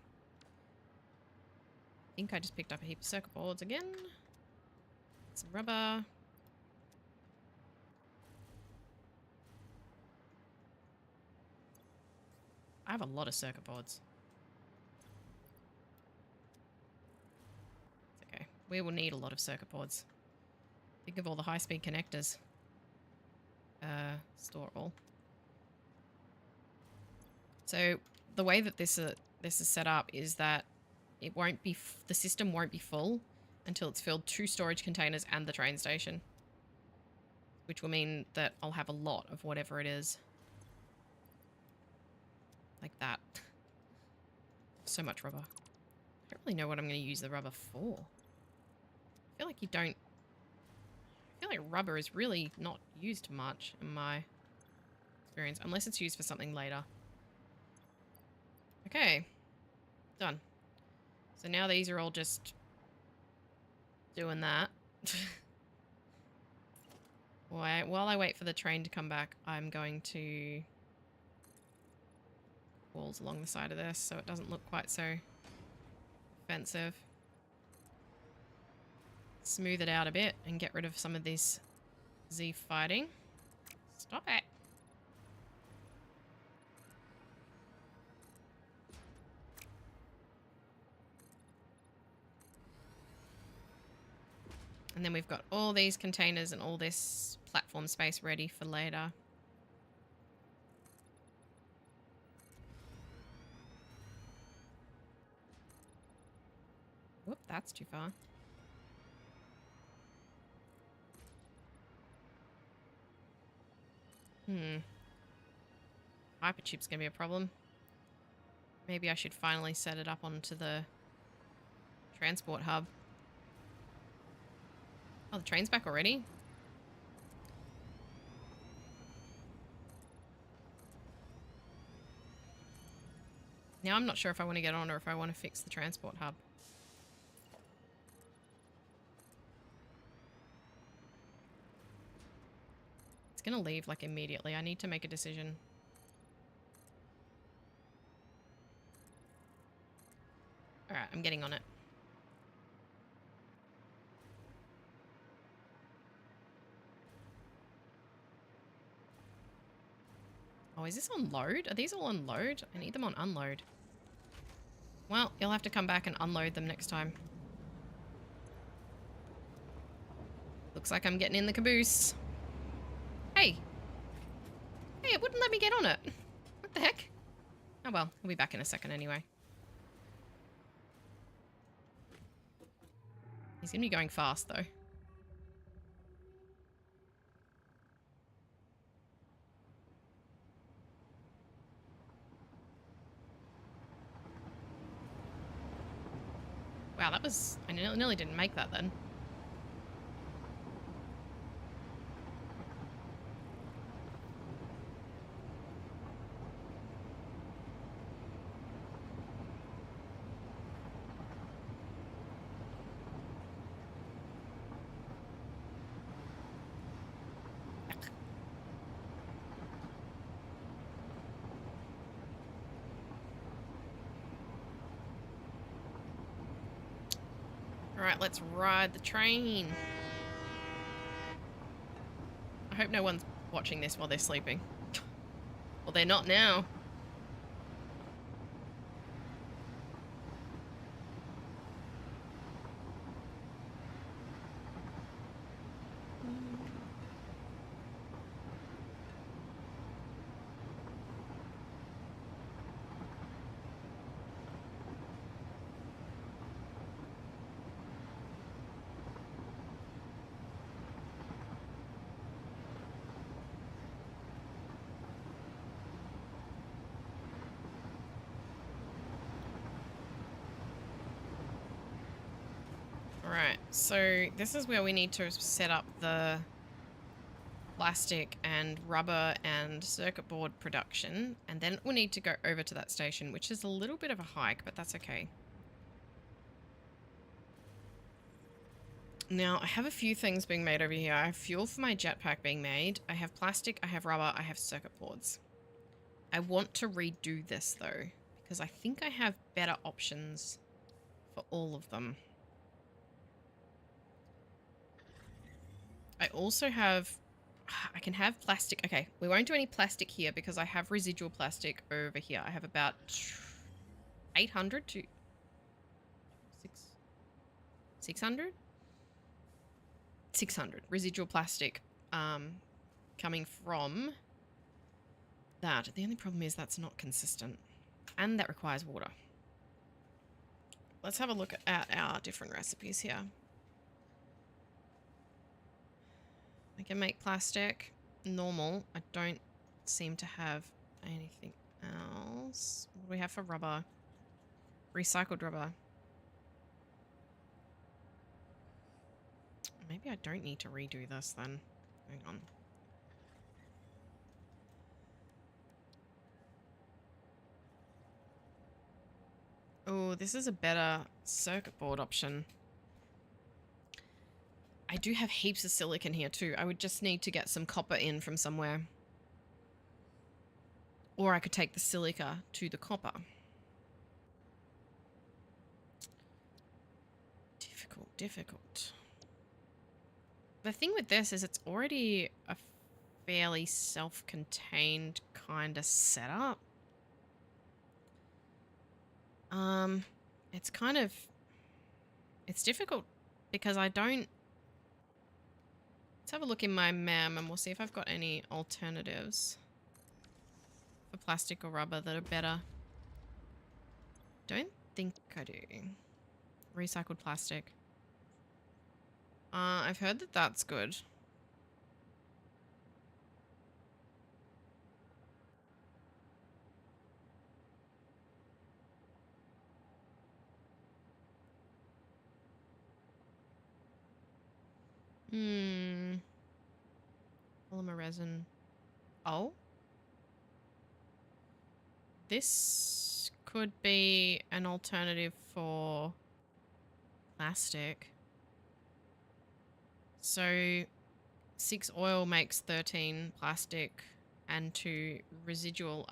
think I just picked up a heap of circuit boards again. Some rubber. I have a lot of circuit boards. It's okay. We will need a lot of circuit boards. Think of all the high-speed connectors. Store all. So the way that this is set up is that it won't be the system won't be full until it's filled 2 storage containers and the train station, which will mean that I'll have a lot of whatever it is, like that. So much rubber. I don't really know what I'm going to use the rubber for. I feel like you don't. I feel like rubber is really not used much in my experience, unless it's used for something later. Okay, done. So now these are all just doing that. While I wait for the train to come back, I'm going to walls along the side of this so it doesn't look quite so offensive. Smooth it out a bit and get rid of some of this Z fighting. Stop it. And then we've got all these containers and all this platform space ready for later. Whoop, that's too far. Hyperchip's gonna be a problem. Maybe I should finally set it up onto the transport hub. Oh, the train's back already? Now I'm not sure if I want to get on or if I want to fix the transport hub. It's gonna leave like immediately. I need to make a decision. Alright, I'm getting on it. Oh, is this on load? Are these all on load? I need them on unload. Well, you'll have to come back and unload them next time. Looks like I'm getting in the caboose. Hey! Hey, it wouldn't let me get on it. What the heck? Oh well, I'll be back in a second anyway. He's gonna be going fast though. Wow, that was... I nearly didn't make that then. Alright, let's ride the train. I hope no one's watching this while they're sleeping. Well, they're not now. Alright, so this is where we need to set up the plastic and rubber and circuit board production, and then we'll need to go over to that station, which is a little bit of a hike, but that's okay. Now, I have a few things being made over here. I have fuel for my jetpack being made. I have plastic, I have rubber, I have circuit boards. I want to redo this, though, because I think I have better options for all of them. I also have... I can have plastic. Okay, we won't do any plastic here because I have residual plastic over here. I have about 800 to 600? 600 residual plastic coming from that. The only problem is that's not consistent and that requires water. Let's have a look at our different recipes here. I can make plastic normal. I don't seem to have anything else. What do we have for rubber? Recycled rubber. Maybe I don't need to redo this then. Hang on. Oh, this is a better circuit board option. I do have heaps of silicon here too. I would just need to get some copper in from somewhere. Or I could take the silica to the copper. Difficult. The thing with this is it's already a fairly self-contained kind of setup. It's kind of... It's difficult because I don't... Let's have a look in my MEM and we'll see if I've got any alternatives for plastic or rubber that are better. Don't think I do. Recycled plastic. I've heard that that's good. Polymer resin. Oh. This could be an alternative for plastic. So 6 oil makes 13 plastic and 2 residual.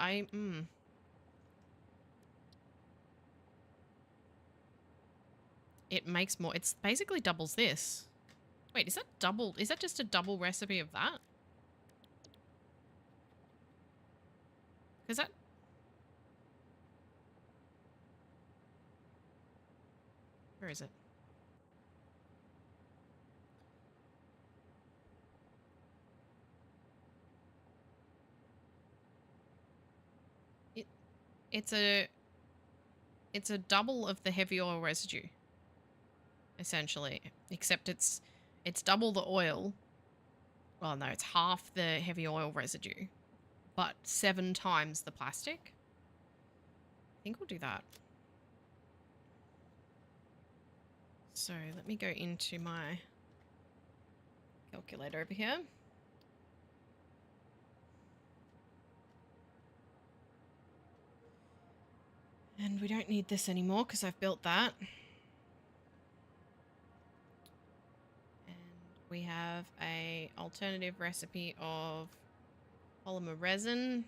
It makes more. It's basically doubles this. Wait, is that double? Is that just a double recipe of that? Is that... Where is it? It's a double of the heavy oil residue, essentially, except it's double the oil. Well, no, it's half the heavy oil residue, but 7 times the plastic. I think we'll do that. So let me go into my calculator over here. And we don't need this anymore because I've built that. And we have a alternative recipe of polymer resin.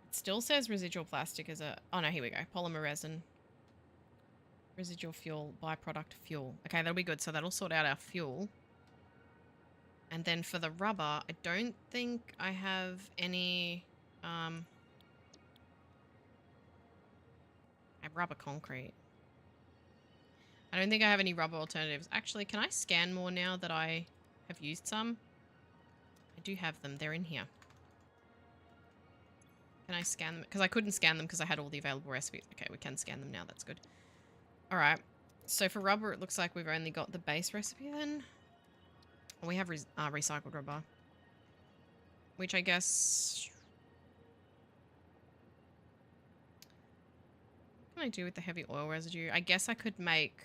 It still says residual plastic as a... Oh no, here we go. Polymer resin. Residual fuel, byproduct fuel. Okay, that'll be good. So that'll sort out our fuel. And then for the rubber, I don't think I have any... I have rubber concrete. I don't think I have any rubber alternatives. Actually, can I scan more now that I have used some? I do have them. They're in here. Can I scan them? Because I couldn't scan them because I had all the available recipes. Okay, we can scan them now. That's good. Alright. So for rubber, it looks like we've only got the base recipe then. We have recycled rubber. Which I guess... can I do with the heavy oil residue? I guess I could make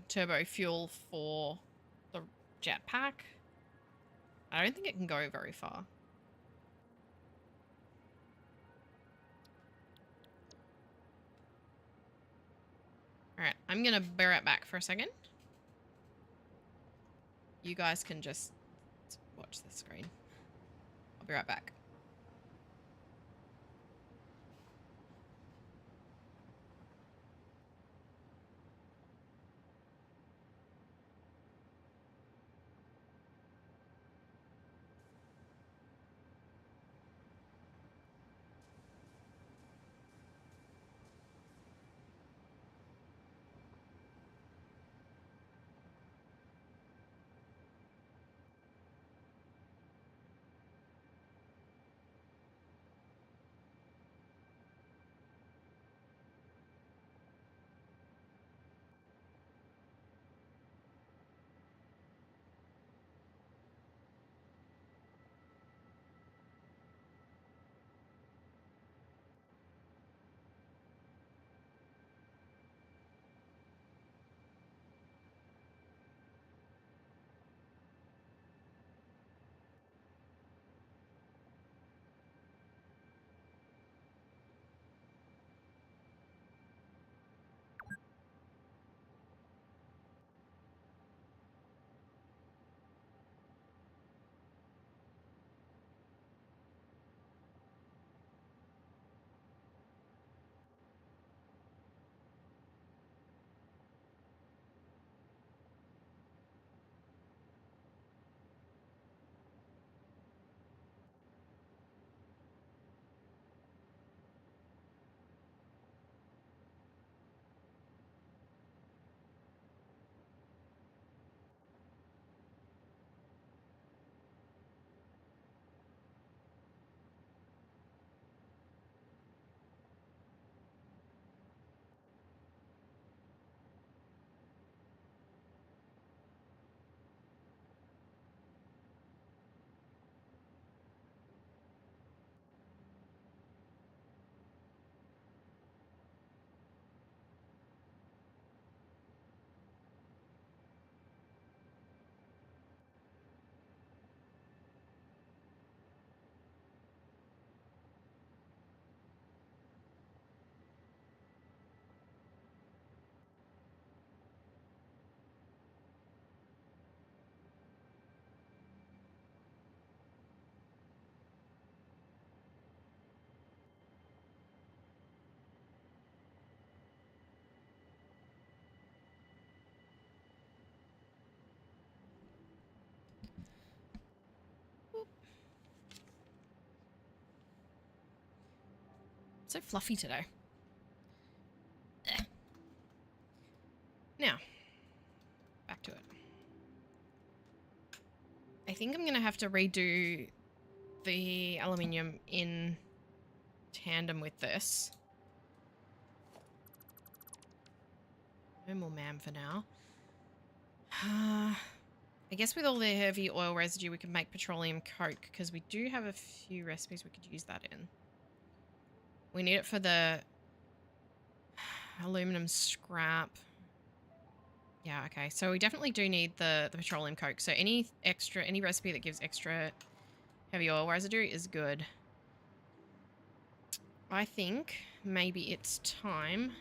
turbo fuel for the jetpack. I don't think it can go very far. Alright, I'm gonna bear it back for a second. You guys can just watch the screen. I'll be right back. So fluffy today. Now, back to it. I think I'm going to have to redo the aluminium in tandem with this. No more MAM for now. I guess with all the heavy oil residue, we could make petroleum coke, because we do have a few recipes we could use that in. We need it for the aluminum scrap. Yeah, okay. So we definitely do need the petroleum coke. So any recipe that gives extra heavy oil residue is good. I think maybe it's time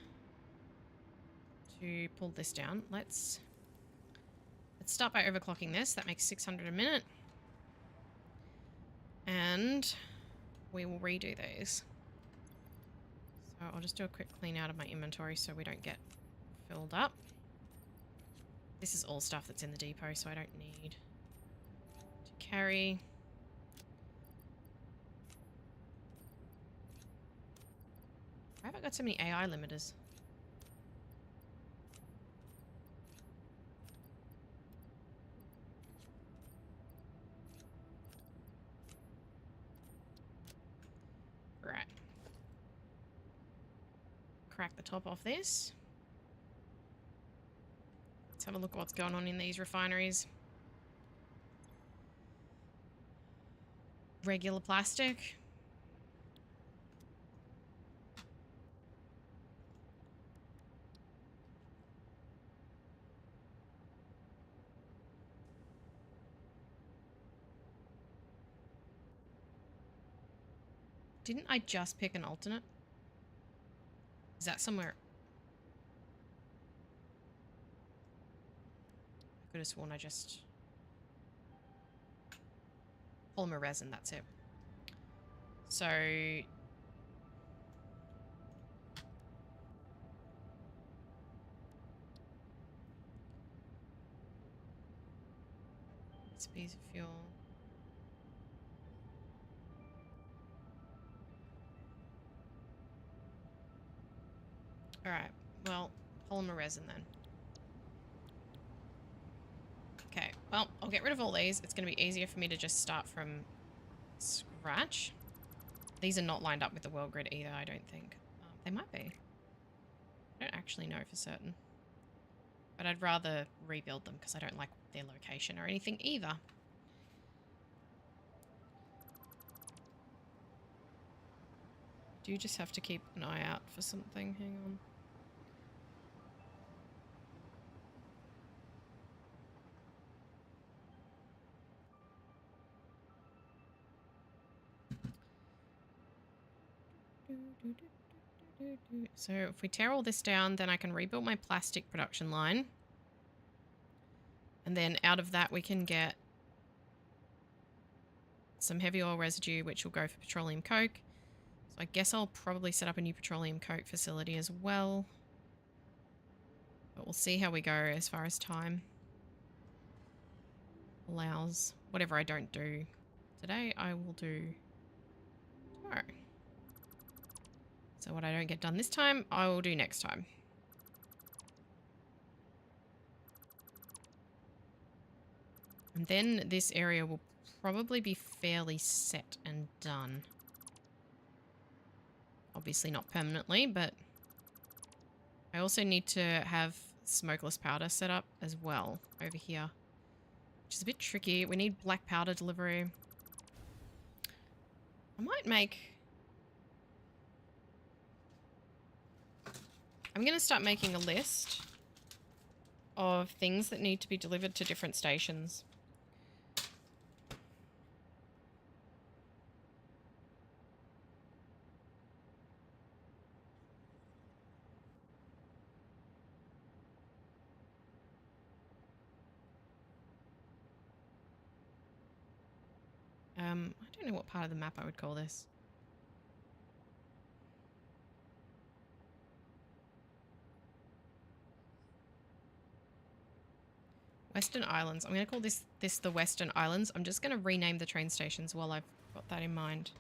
to pull this down. Let's start by overclocking this. That makes 600 a minute. And we will redo these. So I'll just do a quick clean out of my inventory so we don't get filled up. This is all stuff that's in the depot, so I don't need to carry. Why have I got so many AI limiters? Right. Crack the top off this. Let's have a look at what's going on in these refineries. Regular plastic. Didn't I just pick an alternate? Is that somewhere? I could have sworn I just... Polymer resin, that's it. So... It's a piece of fuel. Alright, well, polymer resin then. Okay, well, I'll get rid of all these. It's going to be easier for me to just start from scratch. These are not lined up with the world grid either, I don't think. They might be. I don't actually know for certain. But I'd rather rebuild them because I don't like their location or anything either. Do you just have to keep an eye out for something? Hang on. So if we tear all this down, then I can rebuild my plastic production line. And then out of that we can get some heavy oil residue, which will go for petroleum coke. So I guess I'll probably set up a new petroleum coke facility as well. But we'll see how we go as far as time allows. Whatever I don't do today, I will do tomorrow. So what I don't get done this time, I will do next time. And then this area will probably be fairly set and done. Obviously not permanently, but I also need to have smokeless powder set up as well over here, which is a bit tricky. We need black powder delivery. I might make... I'm going to start making a list of things that need to be delivered to different stations. I don't know what part of the map I would call this. Western Islands. I'm going to call this the Western Islands. I'm just going to rename the train stations while I've got that in mind.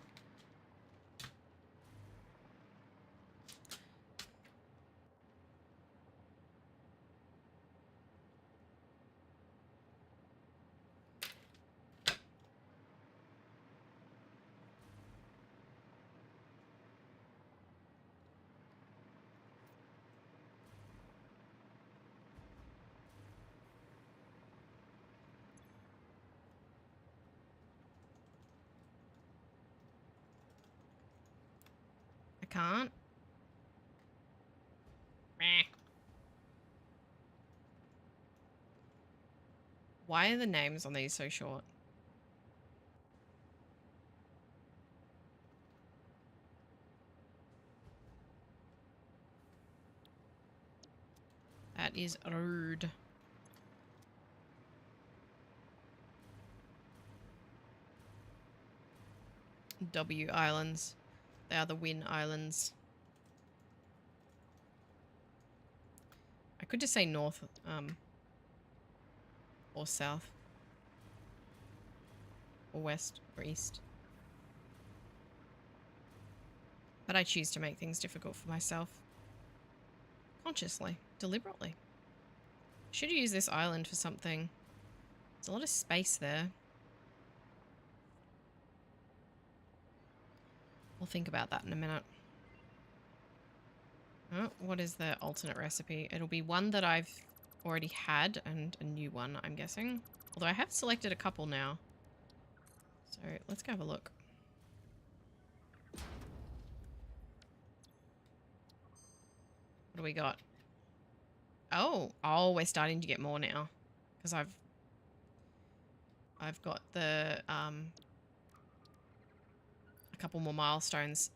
Can't. Meh. Why are the names on these so short? That is rude. W Islands. They are the Win Islands. I could just say north, or south. Or west, or east. But I choose to make things difficult for myself. Consciously. Deliberately. Should use this island for something. There's a lot of space there. We'll think about that in a minute. Oh, what is the alternate recipe? It'll be one that I've already had and a new one, I'm guessing. Although I have selected a couple now. So let's go have a look. What do we got? Oh, we're starting to get more now. Because I've got the, a couple more milestones.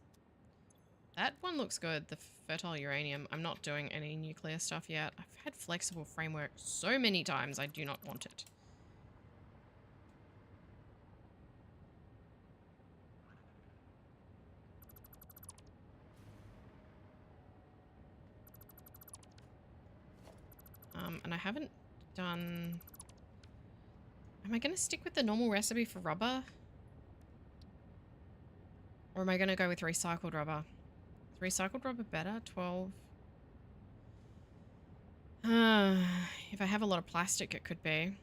That one looks good, the fertile uranium. I'm not doing any nuclear stuff yet. I've had flexible framework so many times, I do not want it. And I haven't done... Am I going to stick with the normal recipe for rubber? Or am I going to go with recycled rubber? Is recycled rubber better? 12. If I have a lot of plastic, it could be.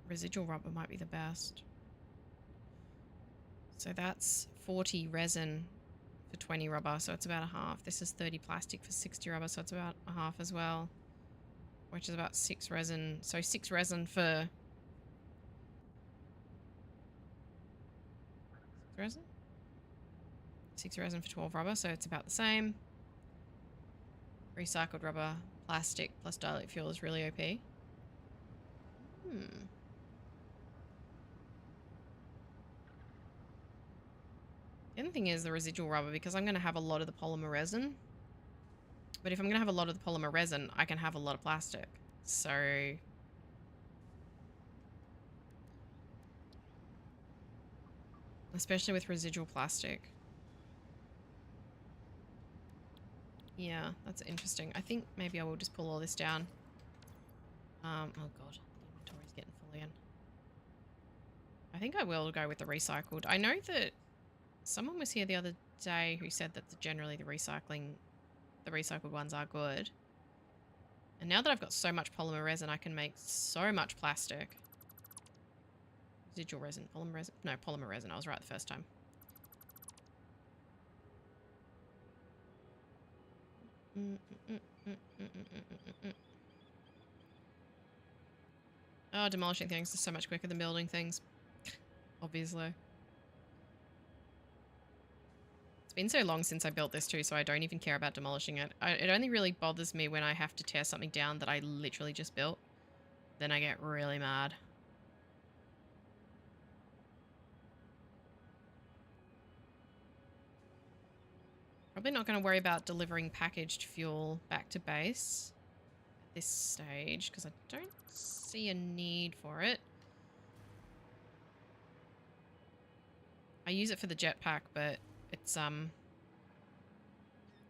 Residual rubber might be the best. So that's 40 resin for 20 rubber, so it's about a half. This is 30 plastic for 60 rubber, so it's about a half as well. Which is about 6 resin. So 6 resin for... 6 resin? 6 resin for 12 rubber, so it's about the same. Recycled rubber, plastic plus dilute fuel is really OP. The other thing is the residual rubber, because I'm going to have a lot of the polymer resin. But if I'm going to have a lot of the polymer resin, I can have a lot of plastic. So... especially with residual plastic. Yeah, that's interesting. I think maybe I will just pull all this down. Oh god, the inventory's getting full again. I think I will go with the recycled. I know that someone was here the other day who said that generally the recycled ones are good. And now that I've got so much polymer resin, I can make so much plastic. Residual resin, polymer resin? No, polymer resin. I was right the first time. Oh, demolishing things is so much quicker than building things. Obviously. It's been so long since I built this too, so I don't even care about demolishing it. It only really bothers me when I have to tear something down that I literally just built. Then I get really mad. Probably not going to worry about delivering packaged fuel back to base at this stage, because I don't see a need for it. I use it for the jetpack, but it's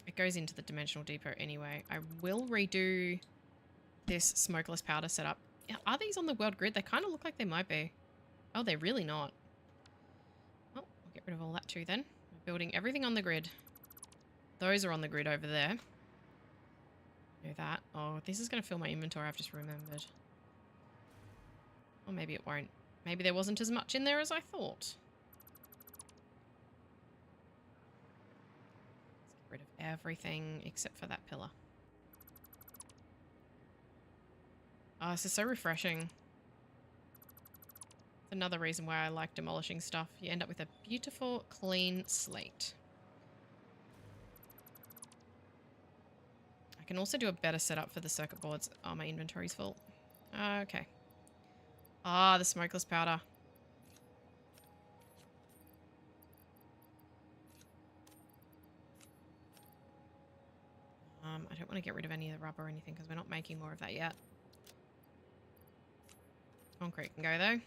it goes into the dimensional depot anyway. I will redo this smokeless powder setup. Are these on the world grid? They kind of look like they might be. Oh, they're really not. Well, I'll get rid of all that too then. We're building everything on the grid. Those are on the grid over there. Do that. Oh, this is going to fill my inventory, I've just remembered. Or maybe it won't. Maybe there wasn't as much in there as I thought. Let's get rid of everything except for that pillar. Oh, this is so refreshing. It's another reason why I like demolishing stuff. You end up with a beautiful, clean slate. I can also do a better setup for the circuit boards. Oh, my inventory's full. Okay. Ah, the smokeless powder. I don't want to get rid of any of the rubber or anything because we're not making more of that yet. Concrete can go though.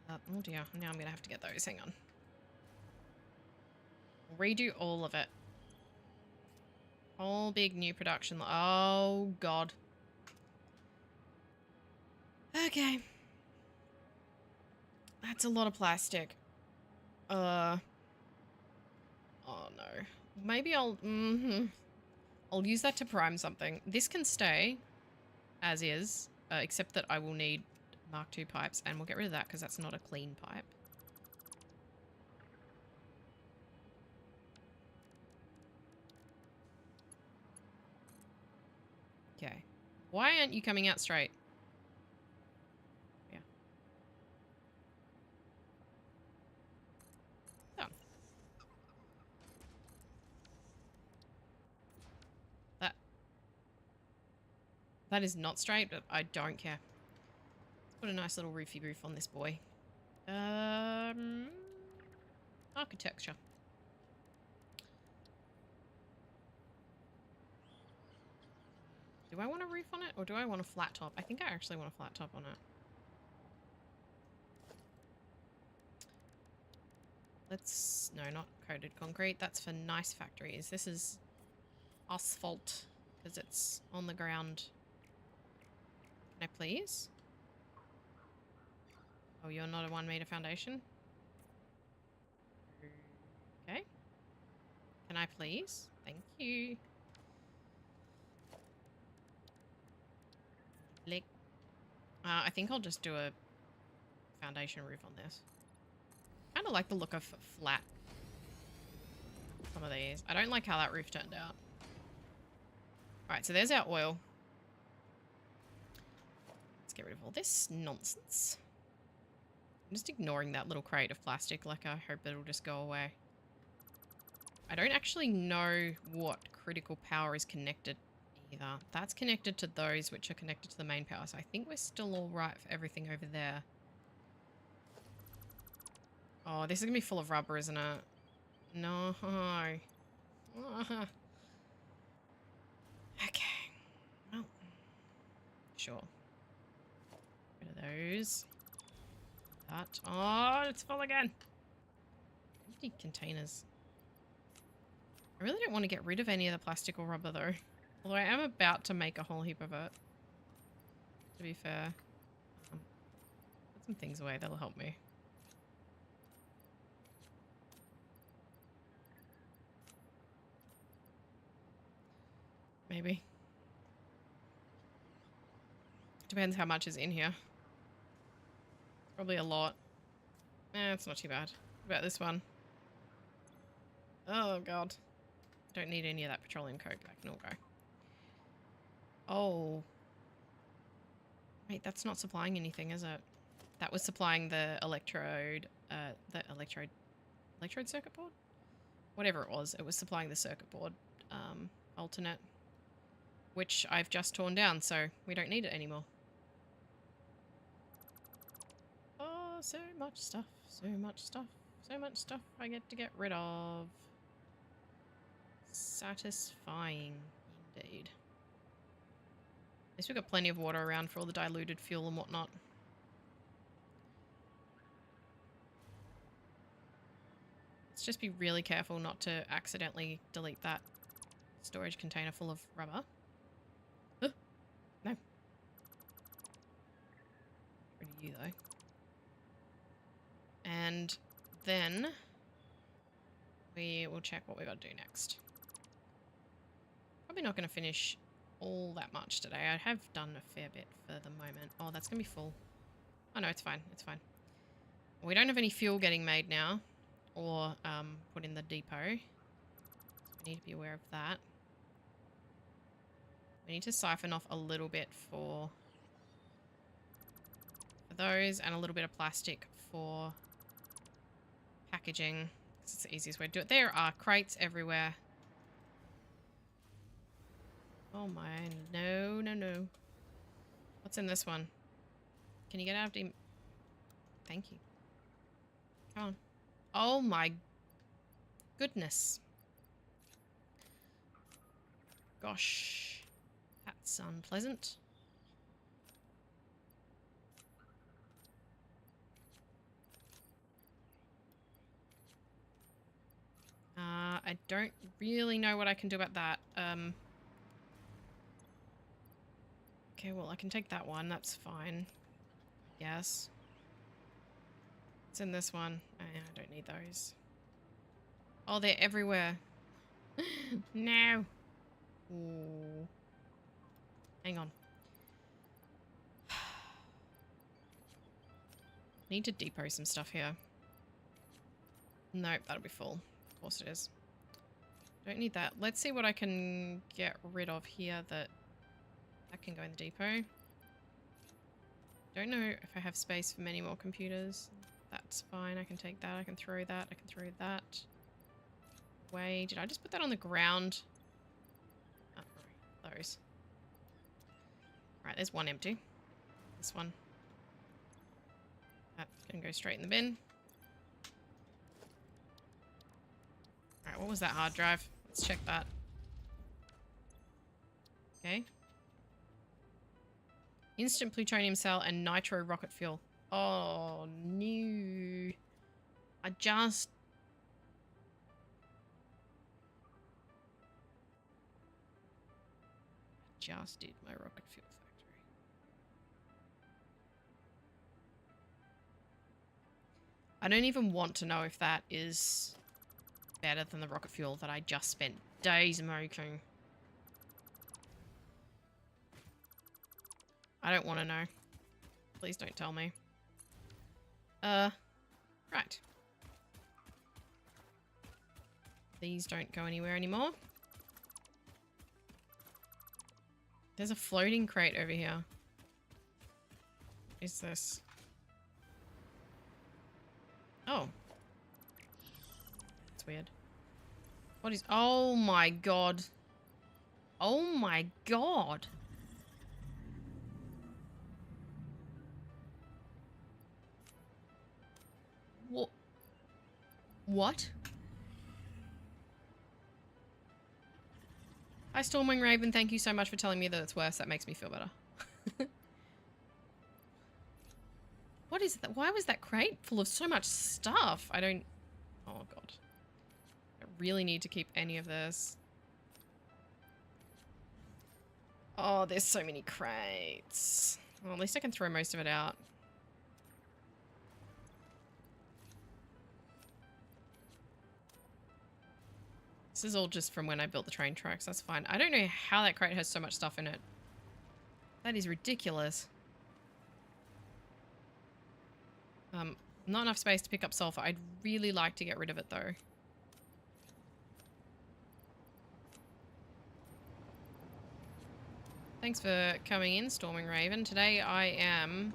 Oh dear, now I'm going to have to get those. Hang on. Redo all of it. Whole big new production. Oh god. Okay. That's a lot of plastic. Oh no. Maybe I'll use that to prime something. This can stay as is, except that I will need Mark II pipes, and we'll get rid of that because that's not a clean pipe. Okay. Why aren't you coming out straight? Yeah. Done. That is not straight, but I don't care. Let's Put a nice little roofy roof on this boy. Architecture. Do I want a roof on it or do I want a flat top? I think I actually want a flat top on it. Let's... No, not coated concrete. That's for nice factories. This is asphalt because it's on the ground. Can I please? Oh, you're not a 1 meter foundation? Okay. Can I please? Thank you. Lick. I think I'll just do a foundation roof on this. Kind of like the look of flat. Some of these. I don't like how that roof turned out. Alright, so there's our oil. Let's get rid of all this nonsense. I'm just ignoring that little crate of plastic, like I hope it'll just go away. I don't actually know what critical power is connected either. That's connected to those which are connected to the main power, so I think we're still all right for everything over there. Oh, this is gonna be full of rubber, isn't it? No. Okay. Well, sure. Rid of those. That. Oh, it's full again. Empty containers. I really don't want to get rid of any of the plastic or rubber though. Although I am about to make a whole heap of it. To be fair. Put some things away, that'll help me. Maybe. Depends how much is in here. Probably a lot. It's not too bad. What about this one? Oh god. Don't need any of that petroleum coke. That can all go. Oh. Wait, that's not supplying anything, is it? That was supplying the electrode circuit board? Whatever it was supplying the circuit board alternate. Which I've just torn down, so we don't need it anymore. Oh, so much stuff. So much stuff. So much stuff I get to get rid of. Satisfying, indeed. At least we've got plenty of water around for all the diluted fuel and whatnot. Let's just be really careful not to accidentally delete that storage container full of rubber. No. Rid of you, though. And then we will check what we got to do next. Probably not going to finish all that much today. I have done a fair bit for the moment. Oh, that's going to be full. Oh, no, it's fine. It's fine. We don't have any fuel getting made now or put in the depot. So we need to be aware of that. We need to siphon off a little bit for those and a little bit of plastic for packaging. It's the easiest way to do it. There are crates everywhere. Oh my, no, no, no. What's in this one? Can you get out of the... Thank you. Come on. Oh my goodness. Gosh. That's unpleasant. I don't really know what I can do about that. Okay, well, I can take that one. That's fine. Yes. What's in this one? I don't need those. Oh, they're everywhere. No. Ooh. Hang on. Need to depot some stuff here. Nope, that'll be full. Of course it is. Don't need that. Let's see what I can get rid of here that can go in the depot. Don't know if I have space for many more computers. That's fine. I can take that. I can throw that. I can throw that. Way. Did I just put that on the ground? Oh, those. Alright, there's one empty. This one. That's going to go straight in the bin. Alright, what was that hard drive? Let's check that. Okay. Instant plutonium cell and nitro rocket fuel. Oh, no. I just did my rocket fuel factory. I don't even want to know if that is better than the rocket fuel that I just spent days making. I don't want to know. Please don't tell me. Right. These don't go anywhere anymore. There's a floating crate over here. What is this? Oh. That's weird. What is... Oh my god. Oh my god. What? What? Hi, Stormwing Raven. Thank you so much for telling me that it's worse. That makes me feel better. What is that? Why was that crate full of so much stuff? I don't... Oh, God. I really need to keep any of this. Oh, there's so many crates. Well, at least I can throw most of it out. This is all just from when I built the train tracks. That's fine. I don't know how that crate has so much stuff in it. That is ridiculous. Not enough space to pick up sulfur. I'd really like to get rid of it, though. Thanks for coming in, Storming Raven. Today I am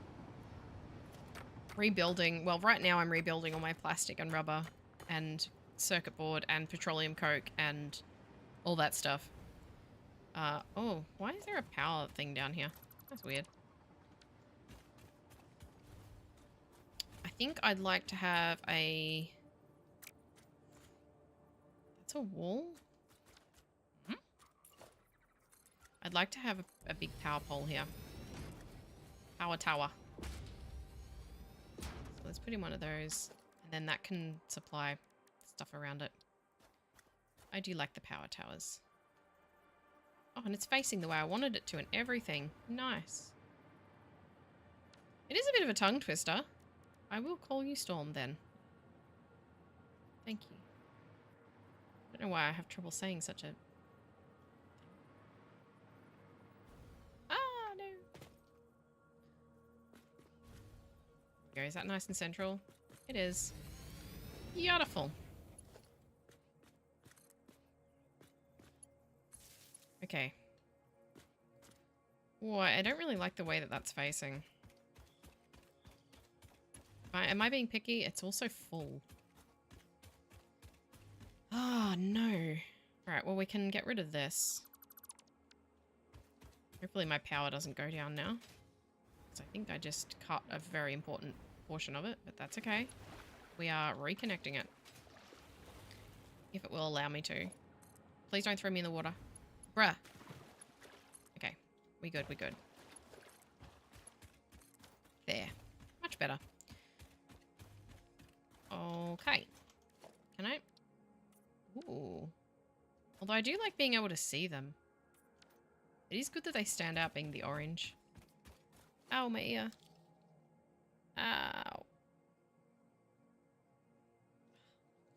rebuilding... Well, right now I'm rebuilding all my plastic and rubber and circuit board and petroleum coke and all that stuff. Oh, why is there a power thing down here? That's weird. I think I'd like to have a... That's a wall? Hmm? I'd like to have a big power pole here. Power tower. So let's put in one of those. And then that can supply stuff around it. I do like the power towers. Oh, and it's facing the way I wanted it to and everything. Nice. It is a bit of a tongue twister. I will call you Storm then. Thank you. I don't know why I have trouble saying such a... Ah, no. There we go. Is that nice and central? It is. Beautiful. Okay. Whoa, I don't really like the way that that's facing. Am I being picky? It's also full. Oh, no. Alright, well, we can get rid of this. Hopefully my power doesn't go down now. Because I think I just cut a very important portion of it, but that's okay. We are reconnecting it. If it will allow me to. Please don't throw me in the water. Bruh. Okay. We good, we good. There. Much better. Okay. Can I? Ooh. Although I do like being able to see them. It is good that they stand out being the orange. Ow, my ear. Ow.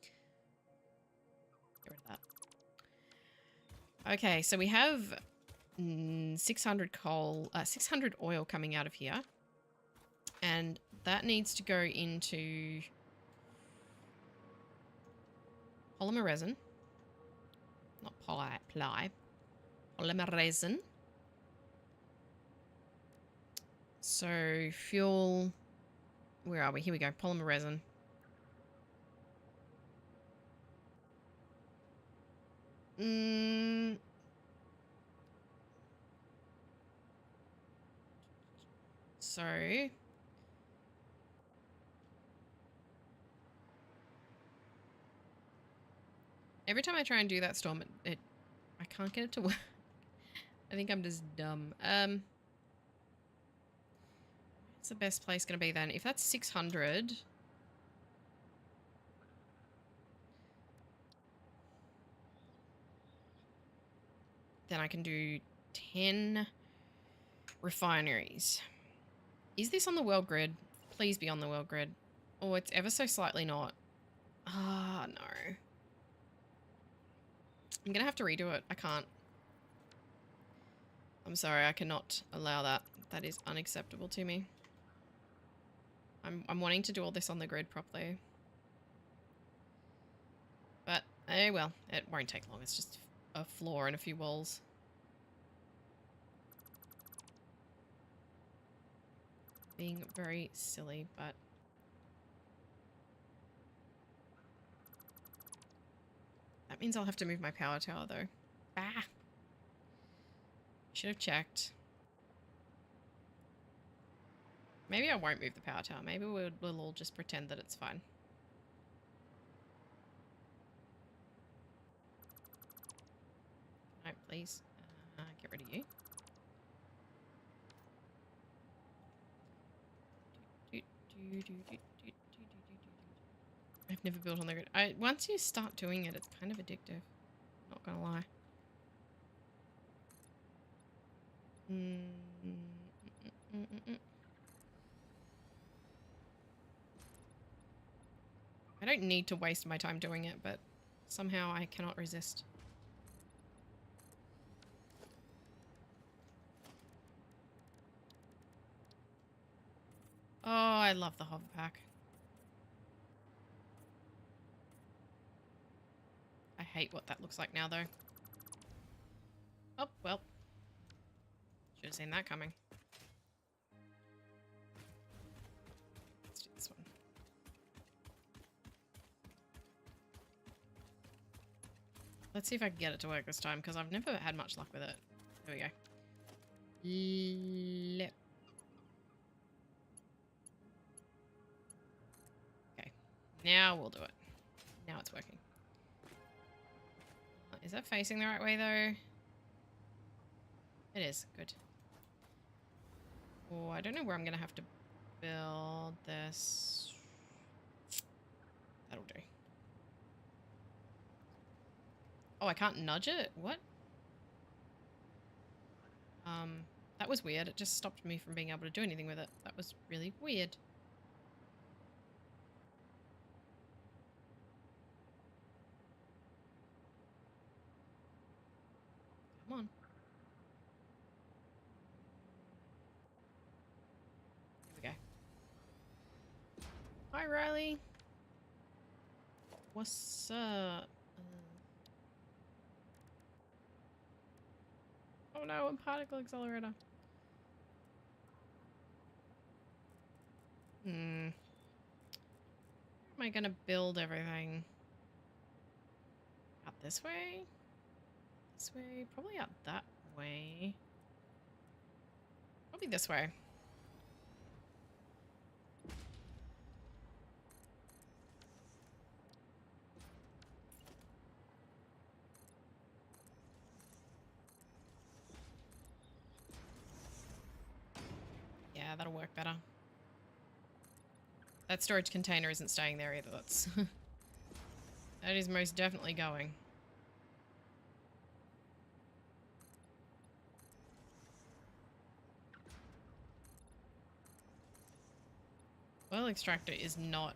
Get rid of that. Okay, so we have 600 coal, 600 oil coming out of here. And that needs to go into polymer resin. Not ply. Polymer resin. So fuel, where are we? Here we go. Polymer resin. So Every time I try and do that storm, I can't get it to work. I think I'm just dumb. What's the best place going to be then? If that's 600... then I can do 10 refineries. Is this on the world grid? Please be on the world grid. Oh, it's ever so slightly not. Ah, no. I'm going to have to redo it. I can't. I'm sorry, I cannot allow that. That is unacceptable to me. I'm wanting to do all this on the grid properly. But, eh, well, it won't take long. It's just a floor and a few walls. Being very silly, but... that means I'll have to move my power tower, though. Ah! Should have checked. Maybe I won't move the power tower. Maybe we'll all just pretend that it's fine. No, please. Get rid of you. I've never built on the grid. Once you start doing it, it's kind of addictive. Not gonna lie. I don't need to waste my time doing it, but somehow I cannot resist. Oh, I love the hover pack. I hate what that looks like now, though. Oh, well. Should have seen that coming. Let's do this one. Let's see if I can get it to work this time, because I've never had much luck with it. There we go. Okay. Now we'll do it. Now it's working. Is that facing the right way, though? It is. Good. Oh, I don't know where I'm going to have to build this. That'll do. Oh, I can't nudge it? What? That was weird. It just stopped me from being able to do anything with it. That was really weird. Come on. Here we go. Hi, Riley. What's up? Oh no, a particle accelerator. Am I gonna build everything? Out this way? This way? Probably out that way. Probably this way. Yeah, that'll work better. That storage container isn't staying there either. That's that is most definitely going. Oil extractor is not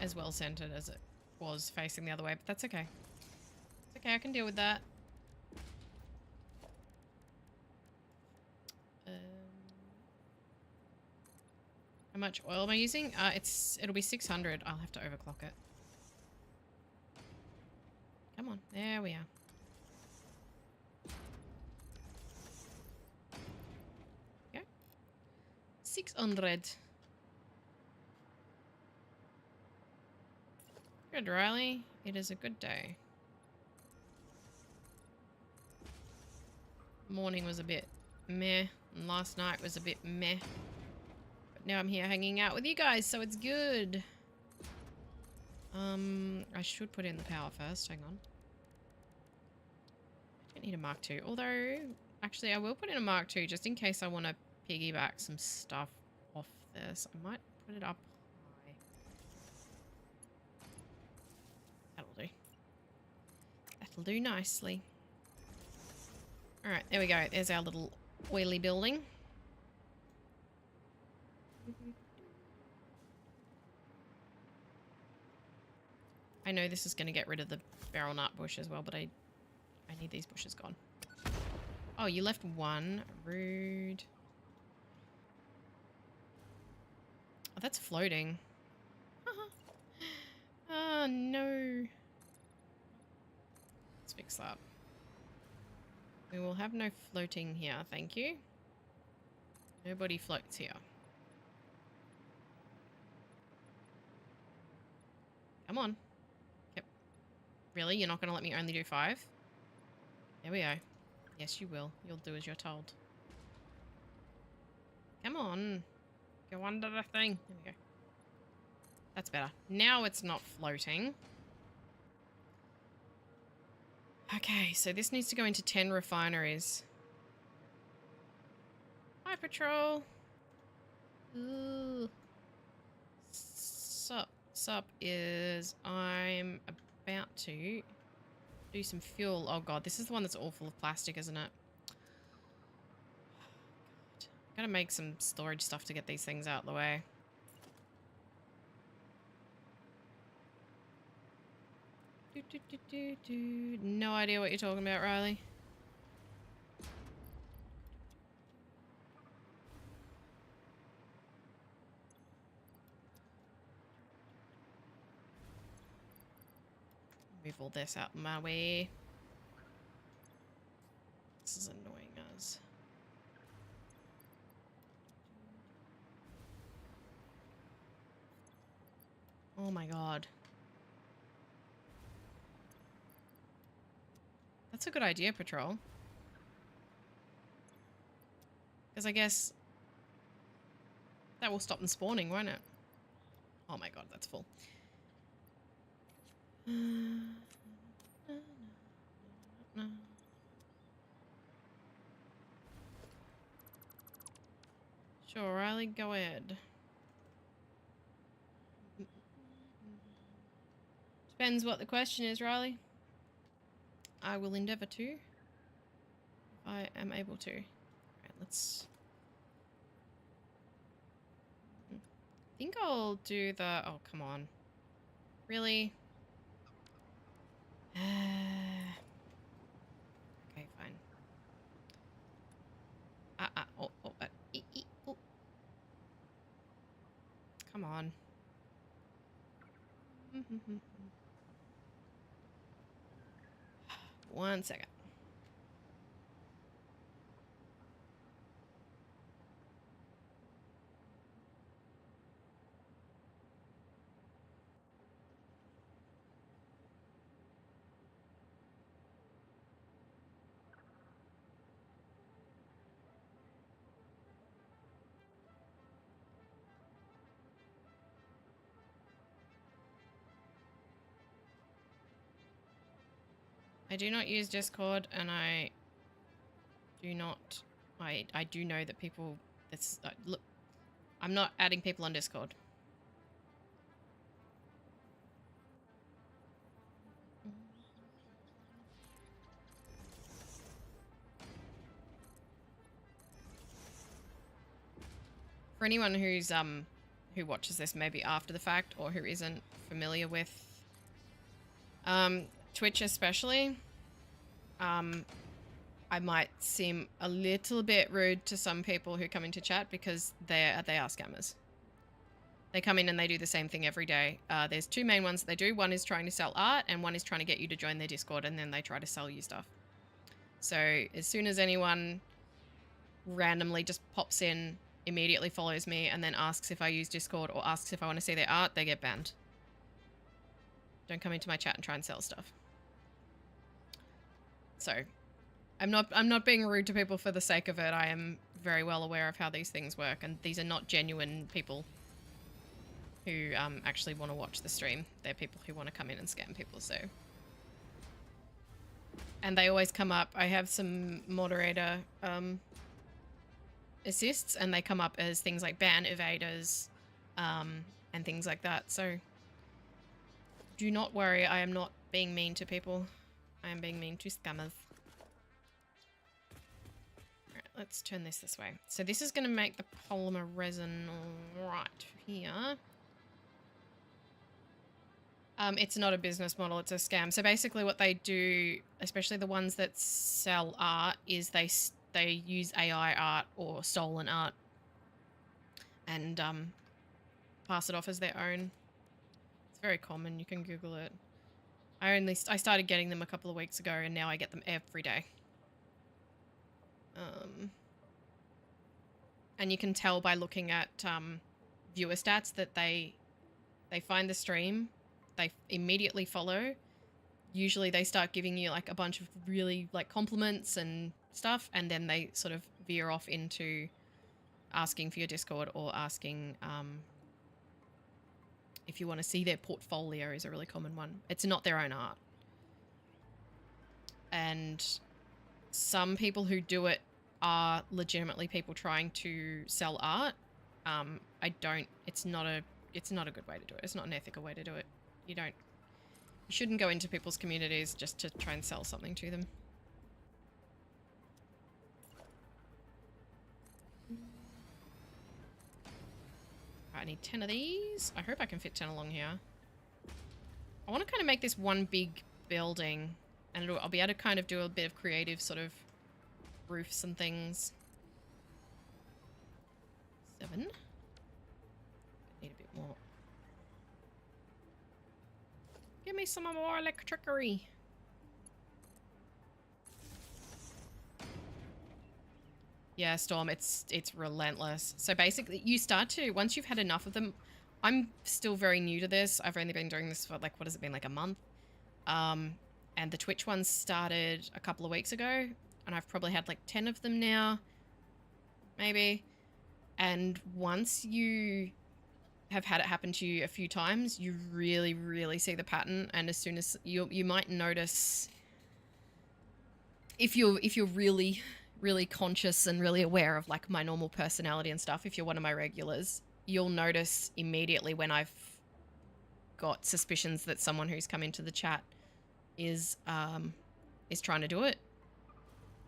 as well centered as it was facing the other way, but that's okay. It's okay, I can deal with that. How much oil am I using? It'll be 600. I'll have to overclock it. Come on, there we are. Yeah. 600. Good, Riley. It is a good day. Morning was a bit meh, and last night was a bit meh. But now I'm here hanging out with you guys, so it's good. I should put in the power first. Hang on. Don't need a Mark II. Although, actually, I will put in a Mark II just in case I want to piggyback some stuff off this. I might put it up high. That'll do. That'll do nicely. Alright, there we go. There's our little oily building. I know this is going to get rid of the barrel nut bush as well, but I need these bushes gone. Oh, you left one. Rude. Oh, that's floating. Oh, no. Let's fix that. We will have no floating here, thank you. Nobody floats here. Come on. Yep. Really? You're not going to let me only do 5? There we go. Yes, you will. You'll do as you're told. Come on. Go under the thing. There we go. That's better. Now it's not floating. Okay, so this needs to go into 10 refineries. Hi, Patrol. Ooh. Sup is I'm about to do some fuel. Oh god, this is the one that's all full of plastic, isn't it? God. Gotta make some storage stuff to get these things out of the way. No idea what you're talking about, Riley. Move all this out of my way. This is annoying us. Oh my god. That's a good idea, Patrol. Because I guess that will stop them spawning, won't it? Oh my god, that's full. Sure, Riley, go ahead. Depends what the question is, Riley. I will endeavour to. If I am able to. Alright, let's... I think I'll do the... Oh, come on. Really? Okay, fine. Oh. Come on. One second. I do not use Discord, and I do not... I do know that people... look, I'm not adding people on Discord. For anyone who's who watches this maybe after the fact or who isn't familiar with Twitch especially, I might seem a little bit rude to some people who come into chat because they are scammers. They come in and they do the same thing every day. There's two main ones that they do. One is trying to sell art and one is trying to get you to join their Discord, and then they try to sell you stuff. So as soon as anyone randomly just pops in, immediately follows me, and then asks if I use Discord or asks if I want to see their art, they get banned. Don't come into my chat and try and sell stuff. So I'm not being rude to people for the sake of it. I am very well aware of how these things work, and these are not genuine people who actually want to watch the stream. They're people who want to come in and scam people, so And they always come up. I have some moderator assists, and they come up as things like ban evaders and things like that. So do not worry, I am not being mean to people. I am being mean to scammers. Alright, let's turn this way. So this is going to make the polymer resin right here. It's not a business model, it's a scam. So basically what they do, especially the ones that sell art, is they use AI art or stolen art and pass it off as their own. It's very common, you can Google it. I started getting them a couple of weeks ago, and now I get them every day. And you can tell by looking at viewer stats that they find the stream, they immediately follow. Usually they start giving you like a bunch of really like compliments and stuff, and then they sort of veer off into asking for your Discord or asking if you want to see their portfolio is a really common one. It's not their own art. And some people who do it are legitimately people trying to sell art. It's not a good way to do it. It's not an ethical way to do it. You shouldn't go into people's communities just to try and sell something to them. I need 10 of these. I hope I can fit 10 along here. I want to kind of make this one big building, and I'll be able to kind of do a bit of creative sort of roofs and things. 7. Need a bit more. Give me some more electricity. Yeah, Storm, it's relentless. So basically, you start to, once you've had enough of them, I'm still very new to this. I've only been doing this for like, what has it been, like a month? And the Twitch ones started a couple of weeks ago, and I've probably had like 10 of them now, maybe. And once you have had it happen to you a few times, you really, really see the pattern. And as soon as you might notice, if you're really, really conscious and really aware of like my normal personality and stuff, if you're one of my regulars, you'll notice immediately when I've got suspicions that someone who's come into the chat is trying to do it,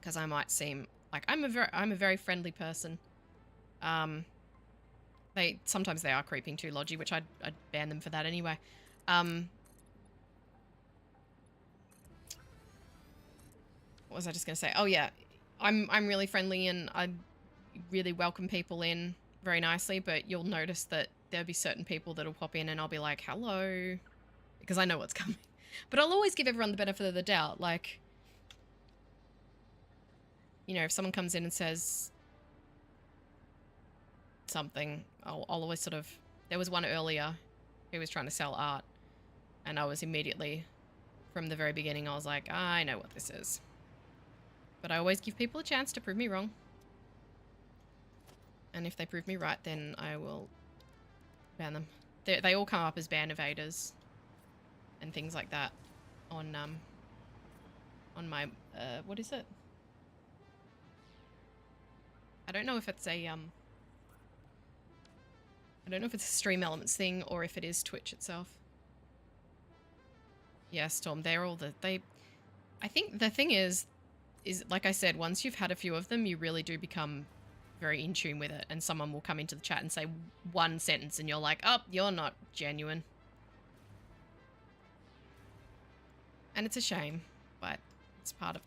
because I might seem like I'm a very friendly person. Sometimes they are creeping too lodgy, which I'd ban them for that anyway. What was I just gonna say? Oh yeah, I'm really friendly and I really welcome people in very nicely, but you'll notice that there'll be certain people that'll pop in and I'll be like, hello, because I know what's coming. But I'll always give everyone the benefit of the doubt. Like, you know, if someone comes in and says something, I'll always sort of... There was one earlier who was trying to sell art, and I was immediately, from the very beginning, I was like, I know what this is. But I always give people a chance to prove me wrong. And if they prove me right, then I will ban them. They all come up as ban evaders and things like that on my what is it? I don't know if it's a I don't know if it's a Stream Elements thing or if it is Twitch itself. Yeah, Storm, they're all I think the thing is like I said, once you've had a few of them, you really do become very in tune with it, and someone will come into the chat and say one sentence and you're like, oh, you're not genuine. And it's a shame, but it's part of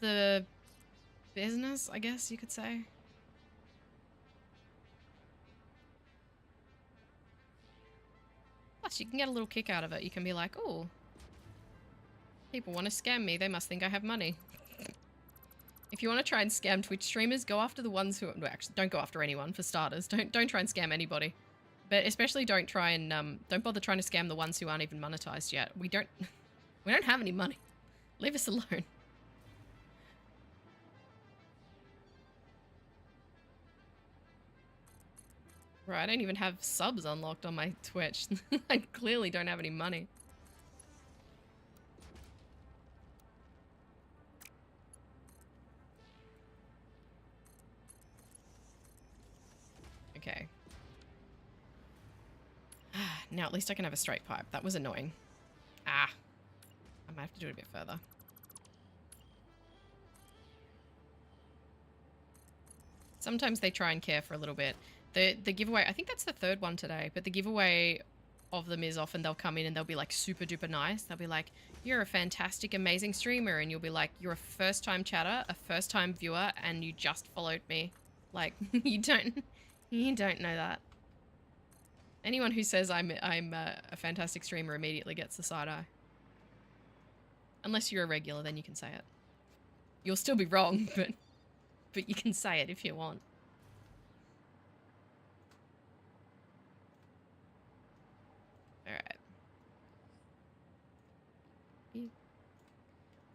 the business, I guess you could say. Plus, you can get a little kick out of it. You can be like, oh, people want to scam me. They must think I have money. If you want to try and scam Twitch streamers, go after the ones who... Well, actually, don't go after anyone, for starters. Don't try and scam anybody. But especially don't try and... don't bother trying to scam the ones who aren't even monetized yet. We don't have any money. Leave us alone. Right, I don't even have subs unlocked on my Twitch. I clearly don't have any money. Now at least I can have a straight pipe. That was annoying. Ah. I might have to do it a bit further. Sometimes they try and care for a little bit. The giveaway, I think that's the third one today, but the giveaway of them is often they'll come in and they'll be like super duper nice. They'll be like, you're a fantastic, amazing streamer. And you'll be like, you're a first time chatter, a first time viewer, and you just followed me. Like, you don't know that. Anyone who says I'm a fantastic streamer immediately gets the side eye. Unless you're a regular, then you can say it. You'll still be wrong, but you can say it if you want. Alright.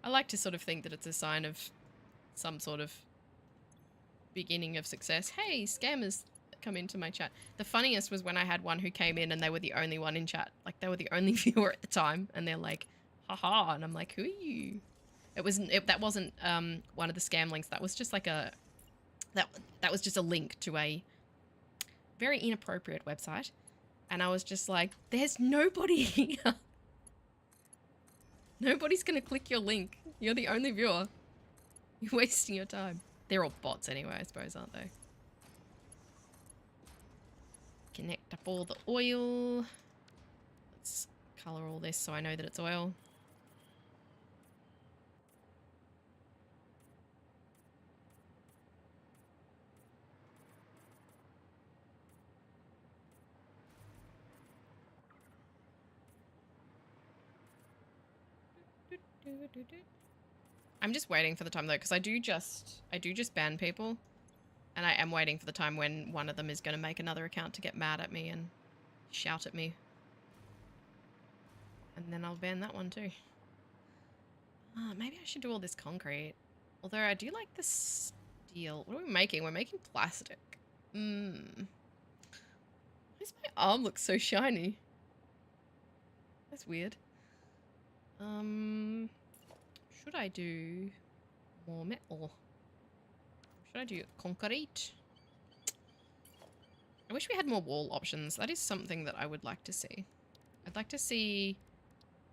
I like to sort of think that it's a sign of some sort of beginning of success. Hey, scammers come into my chat. The funniest was when I had one who came in and they were the only one in chat. Like, they were the only viewer at the time, and they're like, haha, and I'm like, who are you? That wasn't one of the scam links. That was just like that was just a link to a very inappropriate website. And I was just like, there's nobody here. Nobody's going to click your link. You're the only viewer. You're wasting your time. They're all bots anyway, I suppose, aren't they? Connect up all the oil. Let's color all this so I know that it's oil. I'm just waiting for the time though, because I do just ban people, and I am waiting for the time when one of them is going to make another account to get mad at me and shout at me, and then I'll ban that one too. Maybe I should do all this concrete, although I do like the steel. What are we making? We're making plastic. Why does my arm look so shiny? That's weird. Should I do more metal? Should I do concrete? I wish we had more wall options. That is something that I would like to see. I'd like to see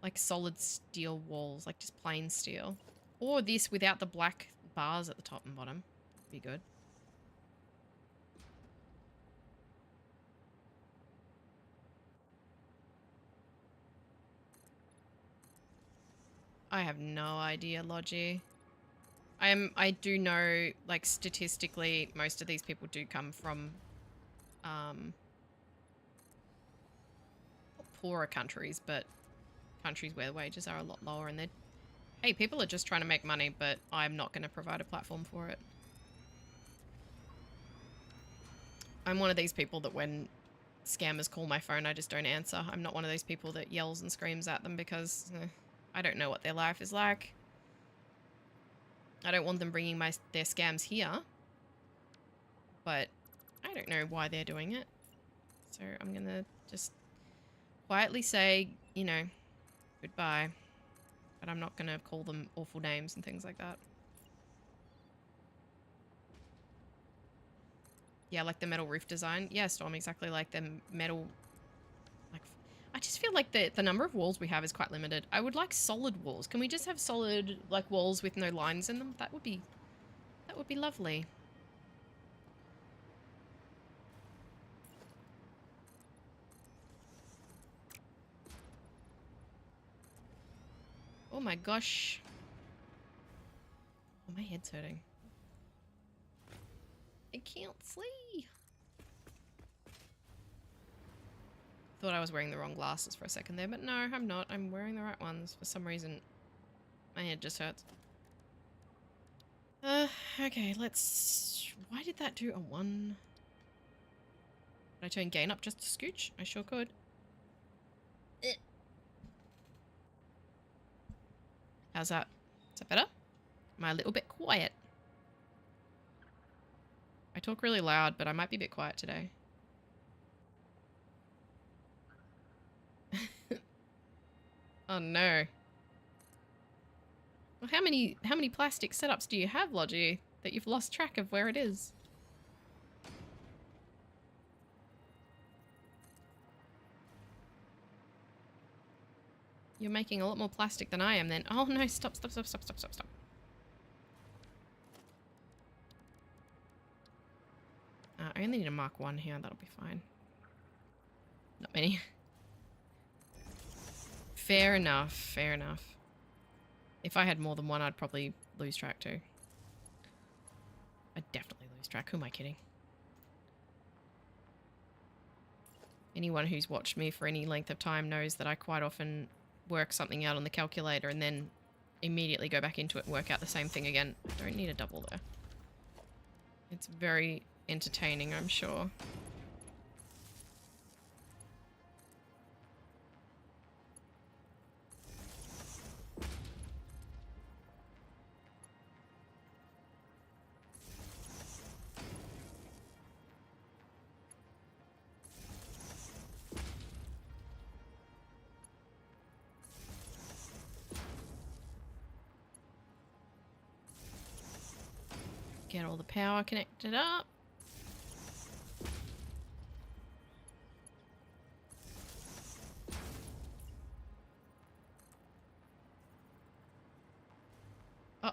like solid steel walls, like just plain steel. Or this without the black bars at the top and bottom. Be good. I have no idea, Logi. I do know, like, statistically, most of these people do come from, not poorer countries, but countries where wages are a lot lower, and they're, hey, people are just trying to make money, but I'm not going to provide a platform for it. I'm one of these people that when scammers call my phone, I just don't answer. I'm not one of those people that yells and screams at them because I don't know what their life is like. I don't want them bringing their scams here, but I don't know why they're doing it. So I'm going to just quietly say, you know, goodbye, but I'm not going to call them awful names and things like that. Yeah, like the metal roof design. Yeah, Storm, exactly like the metal. Like, I just feel like the number of walls we have is quite limited. I would like solid walls. Can we just have solid like walls with no lines in them? That would be lovely. Oh my gosh. Oh, my head's hurting. I can't see. Thought I was wearing the wrong glasses for a second there, but no, I'm not. I'm wearing the right ones. For some reason, my head just hurts. Okay, let's... Why did that do a 1? Did I turn gain up just a scooch? I sure could. How's that? Is that better? Am I a little bit quiet? I talk really loud, but I might be a bit quiet today. Oh no. Well, how many plastic setups do you have, Logi, that you've lost track of where it is? You're making a lot more plastic than I am then. Oh no, stop, stop, stop, stop, stop, stop, stop. I only need to mark 1 here, that'll be fine. Not many. Fair enough, fair enough. If I had more than 1, I'd probably lose track too. I'd definitely lose track, who am I kidding? Anyone who's watched me for any length of time knows that I quite often work something out on the calculator and then immediately go back into it and work out the same thing again. I don't need a double there. It's very entertaining, I'm sure. Get all the power connected up. Oh.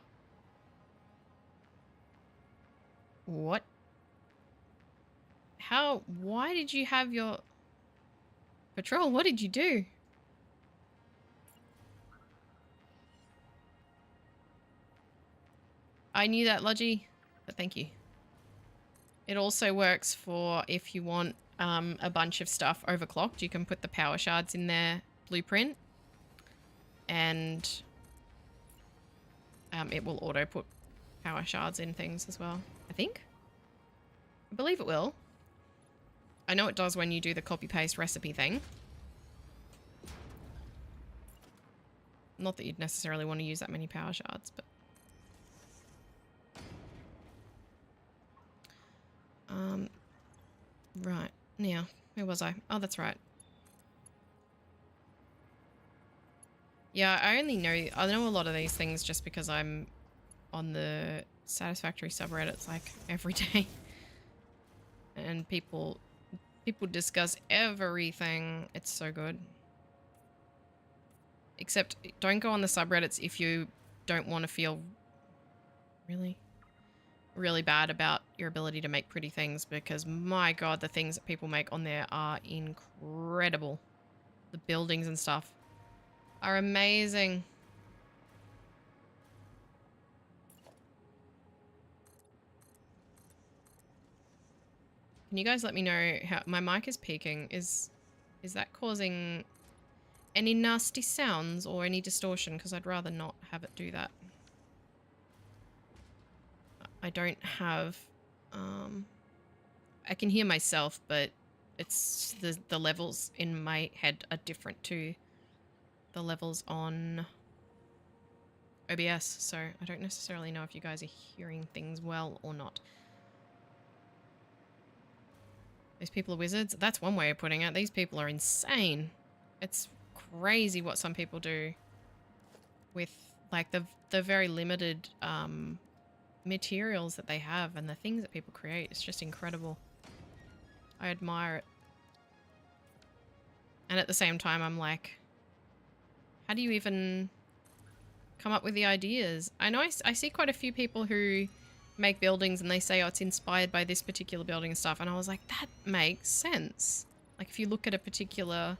What? How? Why did you have your... Patrol, what did you do? I knew that, Lodgy, but thank you. It also works for if you want a bunch of stuff overclocked. You can put the power shards in their blueprint and it will auto put power shards in things as well, I think. I believe it will. I know it does when you do the copy-paste recipe thing. Not that you'd necessarily want to use that many power shards, but... Right. Now, where was I? Oh, that's right. Yeah, I know a lot of these things just because I'm on the Satisfactory subreddits like every day. And people discuss everything. It's so good. Except don't go on the subreddits if you don't want to feel really bad about your ability to make pretty things, because my god, the things that people make on there are incredible. The buildings and stuff are amazing. Can you guys let me know how my mic is peaking? Is that causing any nasty sounds or any distortion? Because I'd rather not have it do that. I don't have, I can hear myself, but it's the levels in my head are different to the levels on OBS, so I don't necessarily know if you guys are hearing things well or not. These people are wizards? That's one way of putting it. These people are insane. It's crazy what some people do with like the very limited materials that they have and the things that people create. It's just incredible. I admire it. And at the same time, I'm like, how do you even come up with the ideas? I know I see quite a few people who make buildings and they say, oh, it's inspired by this particular building and stuff. And I was like, that makes sense. Like if you look at a particular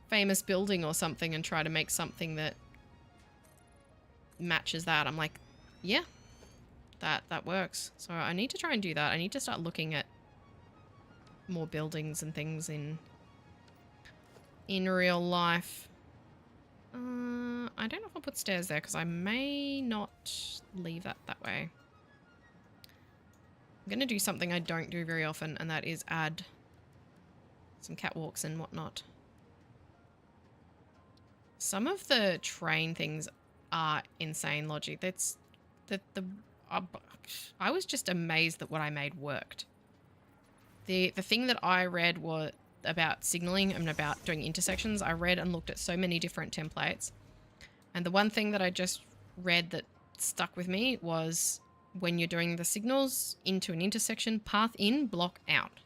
famous building or something and try to make something that matches that, I'm like, yeah, that works. So I need to try and do that. I need to start looking at more buildings and things in real life. I don't know if I'll put stairs there because I may not leave that way. I'm going to do something I don't do very often, and that is add some catwalks and whatnot. Some of the train things are insane logic. That's I was just amazed that what I made worked. The thing that I read was about signaling and about doing intersections. I read and looked at so many different templates. And the one thing that I just read that stuck with me was when you're doing the signals into an intersection, path in, block out.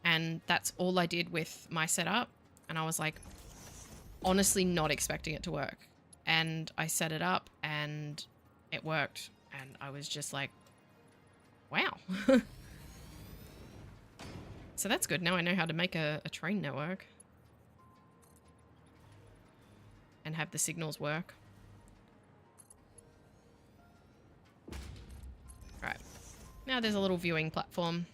And that's all I did with my setup. And I was like, honestly not expecting it to work. And I set it up and it worked. And I was just like, wow. So that's good. Now I know how to make a train network. And have the signals work. Right. Now there's a little viewing platform.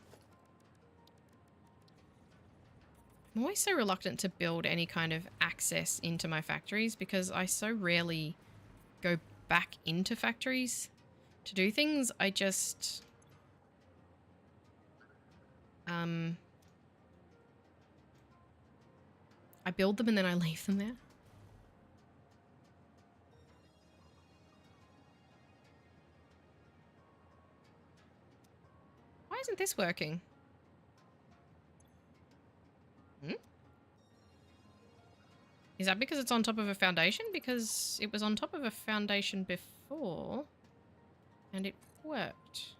I'm always so reluctant to build any kind of access into my factories because I so rarely go back into factories to do things. I just... I build them and then I leave them there. Why isn't this working? Is that because it's on top of a foundation? Because it was on top of a foundation before and it worked.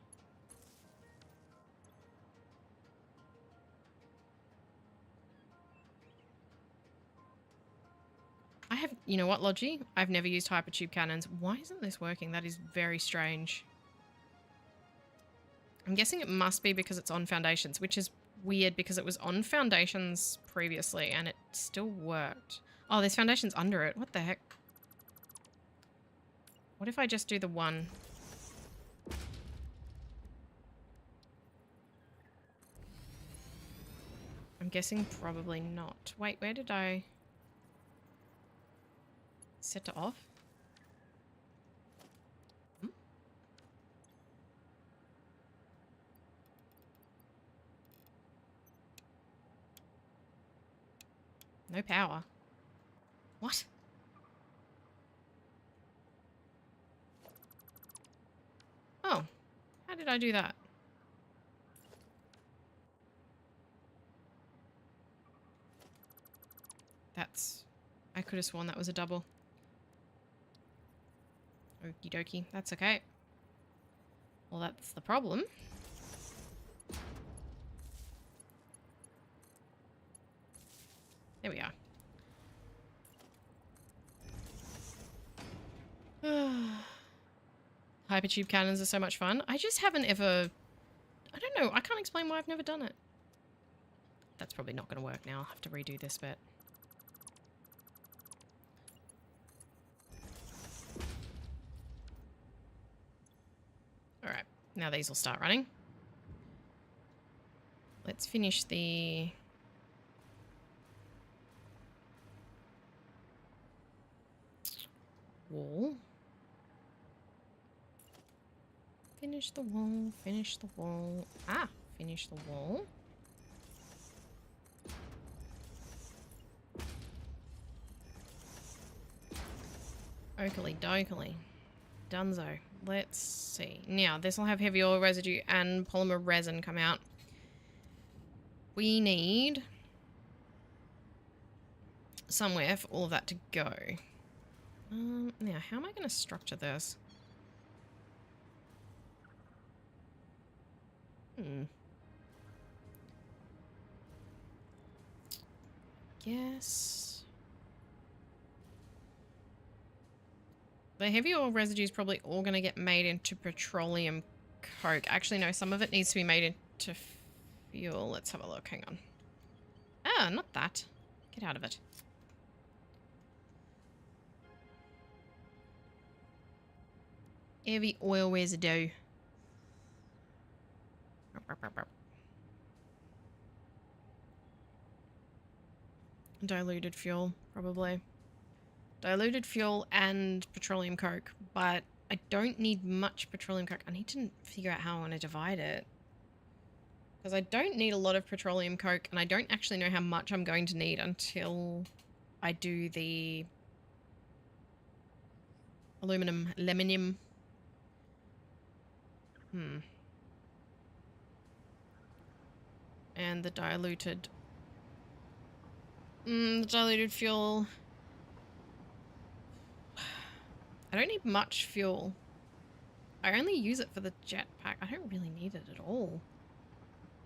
I have, you know what, Logi? I've never used hypertube cannons. Why isn't this working? That is very strange. I'm guessing it must be because it's on foundations, which is weird because it was on foundations previously and it still worked. Oh, there's foundations under it. What the heck? What if I just do the one? I'm guessing probably not. Wait, where did I set to off? No power. What? Oh, how did I do that? That's... I could have sworn that was a double. Okie dokie, that's okay. Well, that's the problem. There we are. Hypertube cannons are so much fun. I just haven't ever... I don't know. I can't explain why I've never done it. That's probably not going to work now. I'll have to redo this bit. Alright. Now these will start running. Let's finish the... wall. Finish the wall, finish the wall. Ah, finish the wall. Oakley dokley. Dunzo. Let's see. Now, this will have heavy oil residue and polymer resin come out. We need somewhere for all of that to go. Now, how am I going to structure this? Guess the heavy oil residue is probably all going to get made into petroleum coke. Actually, no, some of it needs to be made into fuel. Let's have a look. Hang on. Ah, not that. Get out of it. Heavy oil residue. Diluted fuel, probably. Diluted fuel and petroleum coke, but I don't need much petroleum coke. I need to figure out how I want to divide it. Because I don't need a lot of petroleum coke, and I don't actually know how much I'm going to need until I do the aluminium. And the diluted fuel. I don't need much fuel. I only use it for the jetpack. I don't really need it at all.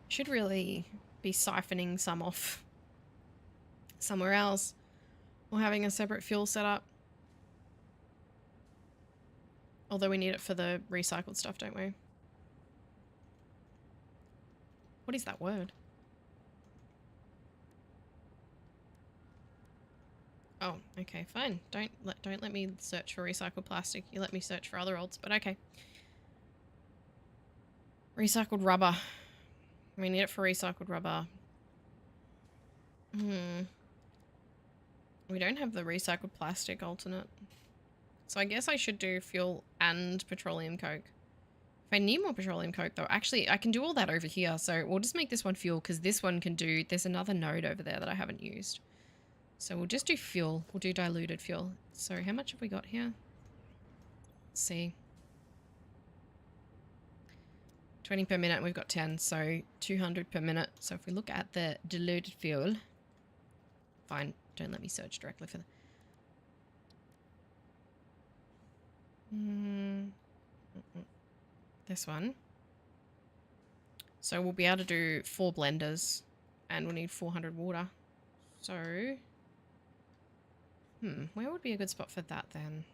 Should really be siphoning some off somewhere else. Or having a separate fuel setup. Although we need it for the recycled stuff, don't we? What is that word? Oh, okay, fine. Don't let me search for recycled plastic. You let me search for other olds, but okay. Recycled rubber. We need it for recycled rubber. We don't have the recycled plastic alternate. So I guess I should do fuel and petroleum coke. If I need more petroleum coke though, actually I can do all that over here. So we'll just make this one fuel because this one can do, there's another node over there that I haven't used. So we'll just do fuel. We'll do diluted fuel. So how much have we got here? Let's see. 20 per minute, we've got 10, so 200 per minute. So if we look at the diluted fuel, fine, don't let me search directly for this one. So we'll be able to do 4 blenders and we'll need 400 water. So, where would be a good spot for that then?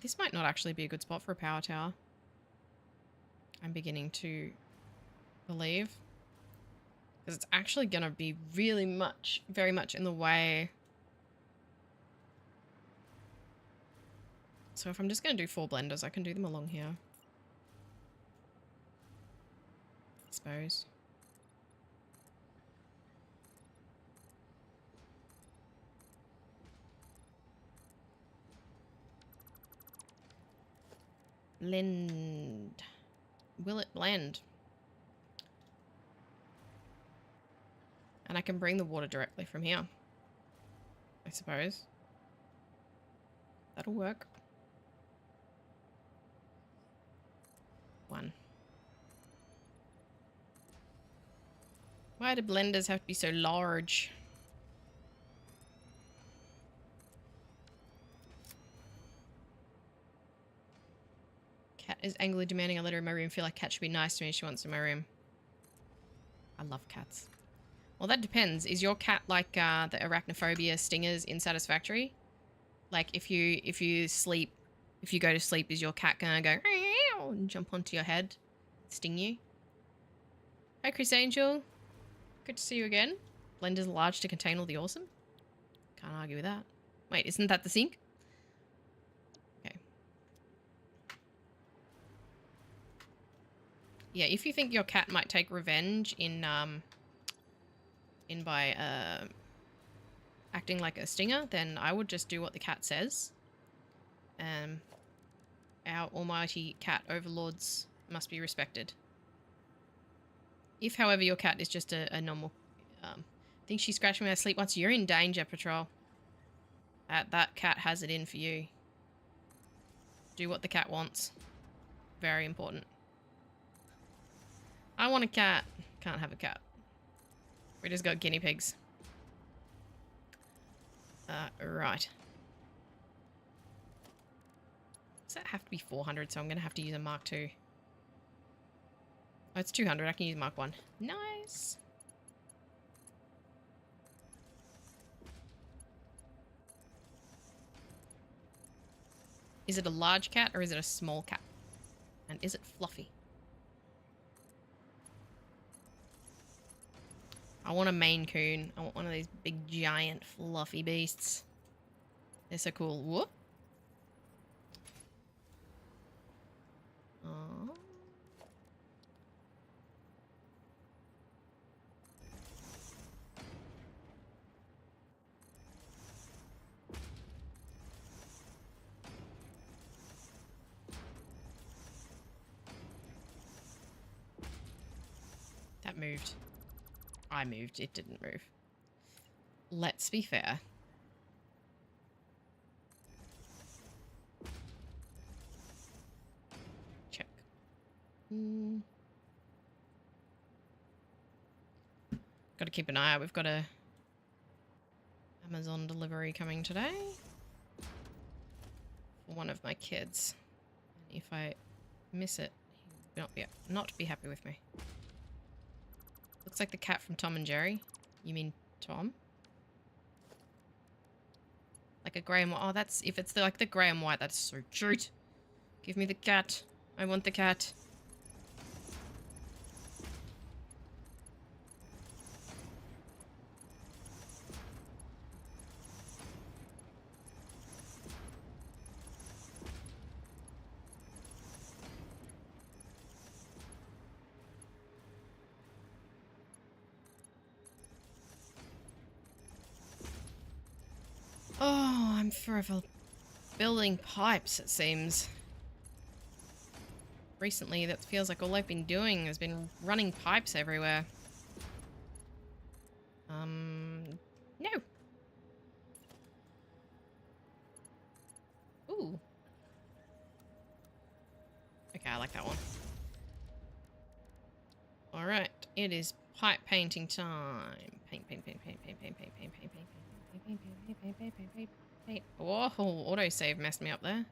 This might not actually be a good spot for a power tower. I'm beginning to believe. Because it's actually going to be really very much in the way. So if I'm just going to do 4 blenders, I can do them along here. I suppose. Blend. Will it blend? And I can bring the water directly from here. I suppose. That'll work. 1. Why do blenders have to be so large? Cat is angrily demanding I let her in my room. Feel like cat should be nice to me. She wants in my room. I love cats. Well, that depends. Is your cat like the arachnophobia stingers in Satisfactory? Like if you sleep, if you go to sleep, is your cat gonna go and jump onto your head, sting you? Hi, Chris Angel. Good to see you again. Blender's large to contain all the awesome. Can't argue with that. Wait, isn't that the sink? Okay. Yeah, if you think your cat might take revenge in by acting like a stinger, then I would just do what the cat says. Our almighty cat overlords must be respected. If, however, your cat is just a normal... I think she scratched me when I sleep once. You're in danger, Patrol. That cat has it in for you. Do what the cat wants. Very important. I want a cat. Can't have a cat. We just got guinea pigs. Right. Does that have to be 400? So I'm going to have to use a Mark II. Oh, it's 200. I can use Mark 1. Nice. Is it a large cat or is it a small cat? And is it fluffy? I want a Maine Coon. I want one of these big, giant, fluffy beasts. They're so cool. Whoop. Oh. That moved. I moved. It didn't move. Let's be fair. Check. Got to keep an eye out. We've got a Amazon delivery coming today for one of my kids. And if I miss it, he will not be happy with me. Looks like the cat from Tom and Jerry. You mean Tom? Like a grey and white. Oh, that's... If it's like the grey and white, that's so cute. Give me the cat. I want the cat. Oh, I'm forever building pipes, it seems. Recently, that feels like all I've been doing has been running pipes everywhere. No. Ooh. Okay, I like that one. Alright, it is pipe painting time. Paint, paint, paint, paint, paint, paint, paint, paint, paint, paint, paint, paint, paint, paint, paint, paint, paint, paint, paint. Whoa, autosave messed me up there.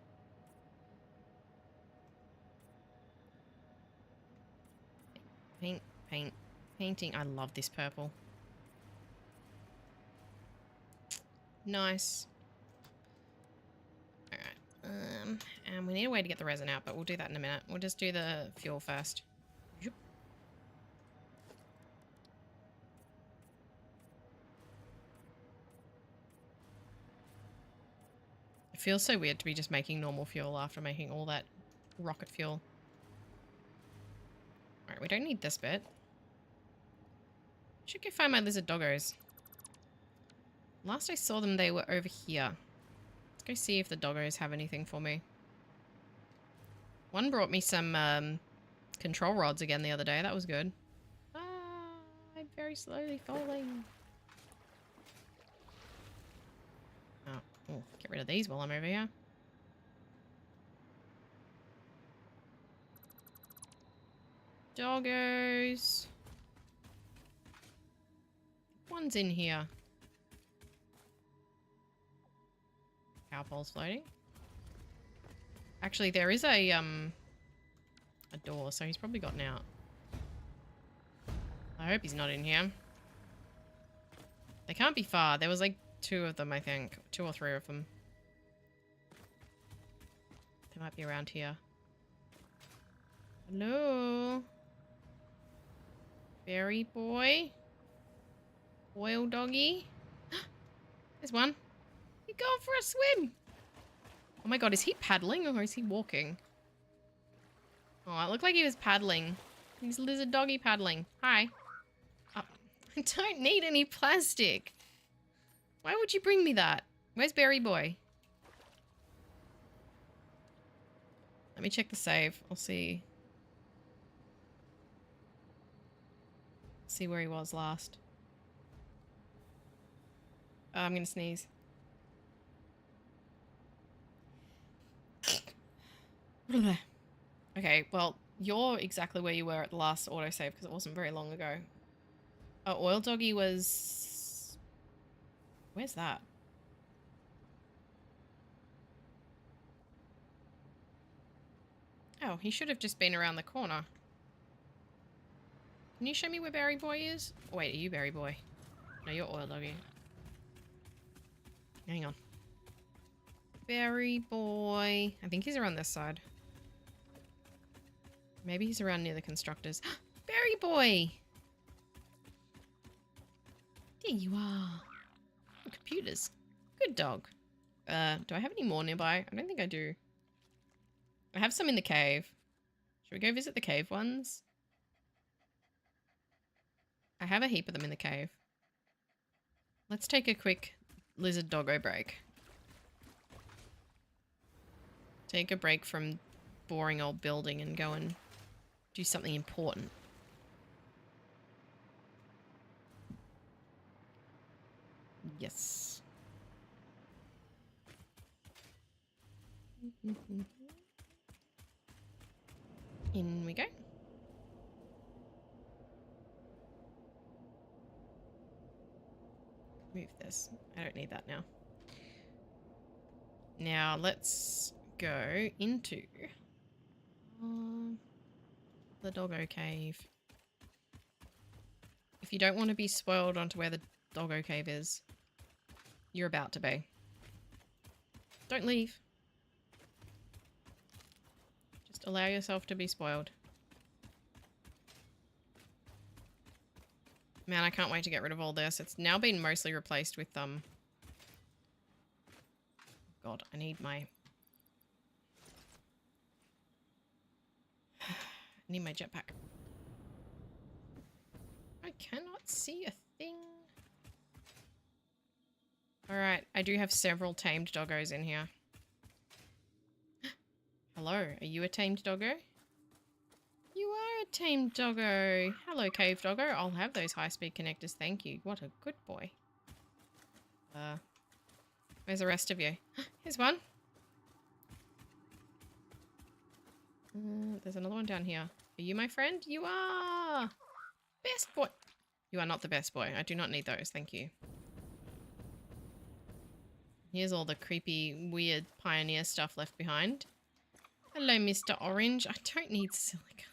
Paint, paint, painting. I love this purple. Nice. Alright. And we need a way to get the resin out, but we'll do that in a minute. We'll just do the fuel first. It feels so weird to be just making normal fuel after making all that rocket fuel. Alright, we don't need this bit. Should go find my lizard doggos. Last I saw them, they were over here. Let's go see if the doggos have anything for me. One brought me some control rods again the other day. That was good. Ah, I'm very slowly falling. Oh, get rid of these while I'm over here. Doggos. One's in here. Cowpole's floating. Actually, there is a door, so he's probably gotten out. I hope he's not in here. They can't be far. There was like 2 of them, I think. 2 or 3 of them. They might be around here. Hello? Berry boy? Oil doggy? There's one. He's going for a swim. Oh my god, is he paddling or is he walking? Oh, it looked like he was paddling. He's lizard doggy paddling. Hi. Oh, I don't need any plastic. Why would you bring me that? Where's Berry Boy? Let me check the save. I'll see. See where he was last. Oh, I'm gonna sneeze. Okay, well, you're exactly where you were at the last autosave because it wasn't very long ago. Oh, Oil Doggy was... Where's that? Oh, he should have just been around the corner. Can you show me where Berry Boy is? Oh, wait, are you Berry Boy? No, you're Oil Doggy. Hang on. Berry Boy. I think he's around this side. Maybe he's around near the constructors. Berry Boy! There you are. Oh, computers. Good dog. Do I have any more nearby? I don't think I do. I have some in the cave. Should we go visit the cave ones? I have a heap of them in the cave. Let's take a quick lizard doggo break. Take a break from boring old building and go and do something important. Yes. In we go. Move this. I don't need that now. Now let's go into the doggo cave. If you don't want to be spoiled onto where the doggo cave is, you're about to be. Don't leave. Just allow yourself to be spoiled. Man, I can't wait to get rid of all this. It's now been mostly replaced with, God, I need my... I need my jetpack. I cannot see a thing. Alright, I do have several tamed doggos in here. Hello, are you a tamed doggo? You are a tamed doggo. Hello, cave doggo. I'll have those high-speed connectors, thank you. What a good boy. Where's the rest of you? Here's one. There's another one down here. Are you my friend? You are! Best boy! You are not the best boy. I do not need those, thank you. Here's all the creepy, weird pioneer stuff left behind. Hello, Mr. Orange. I don't need silica.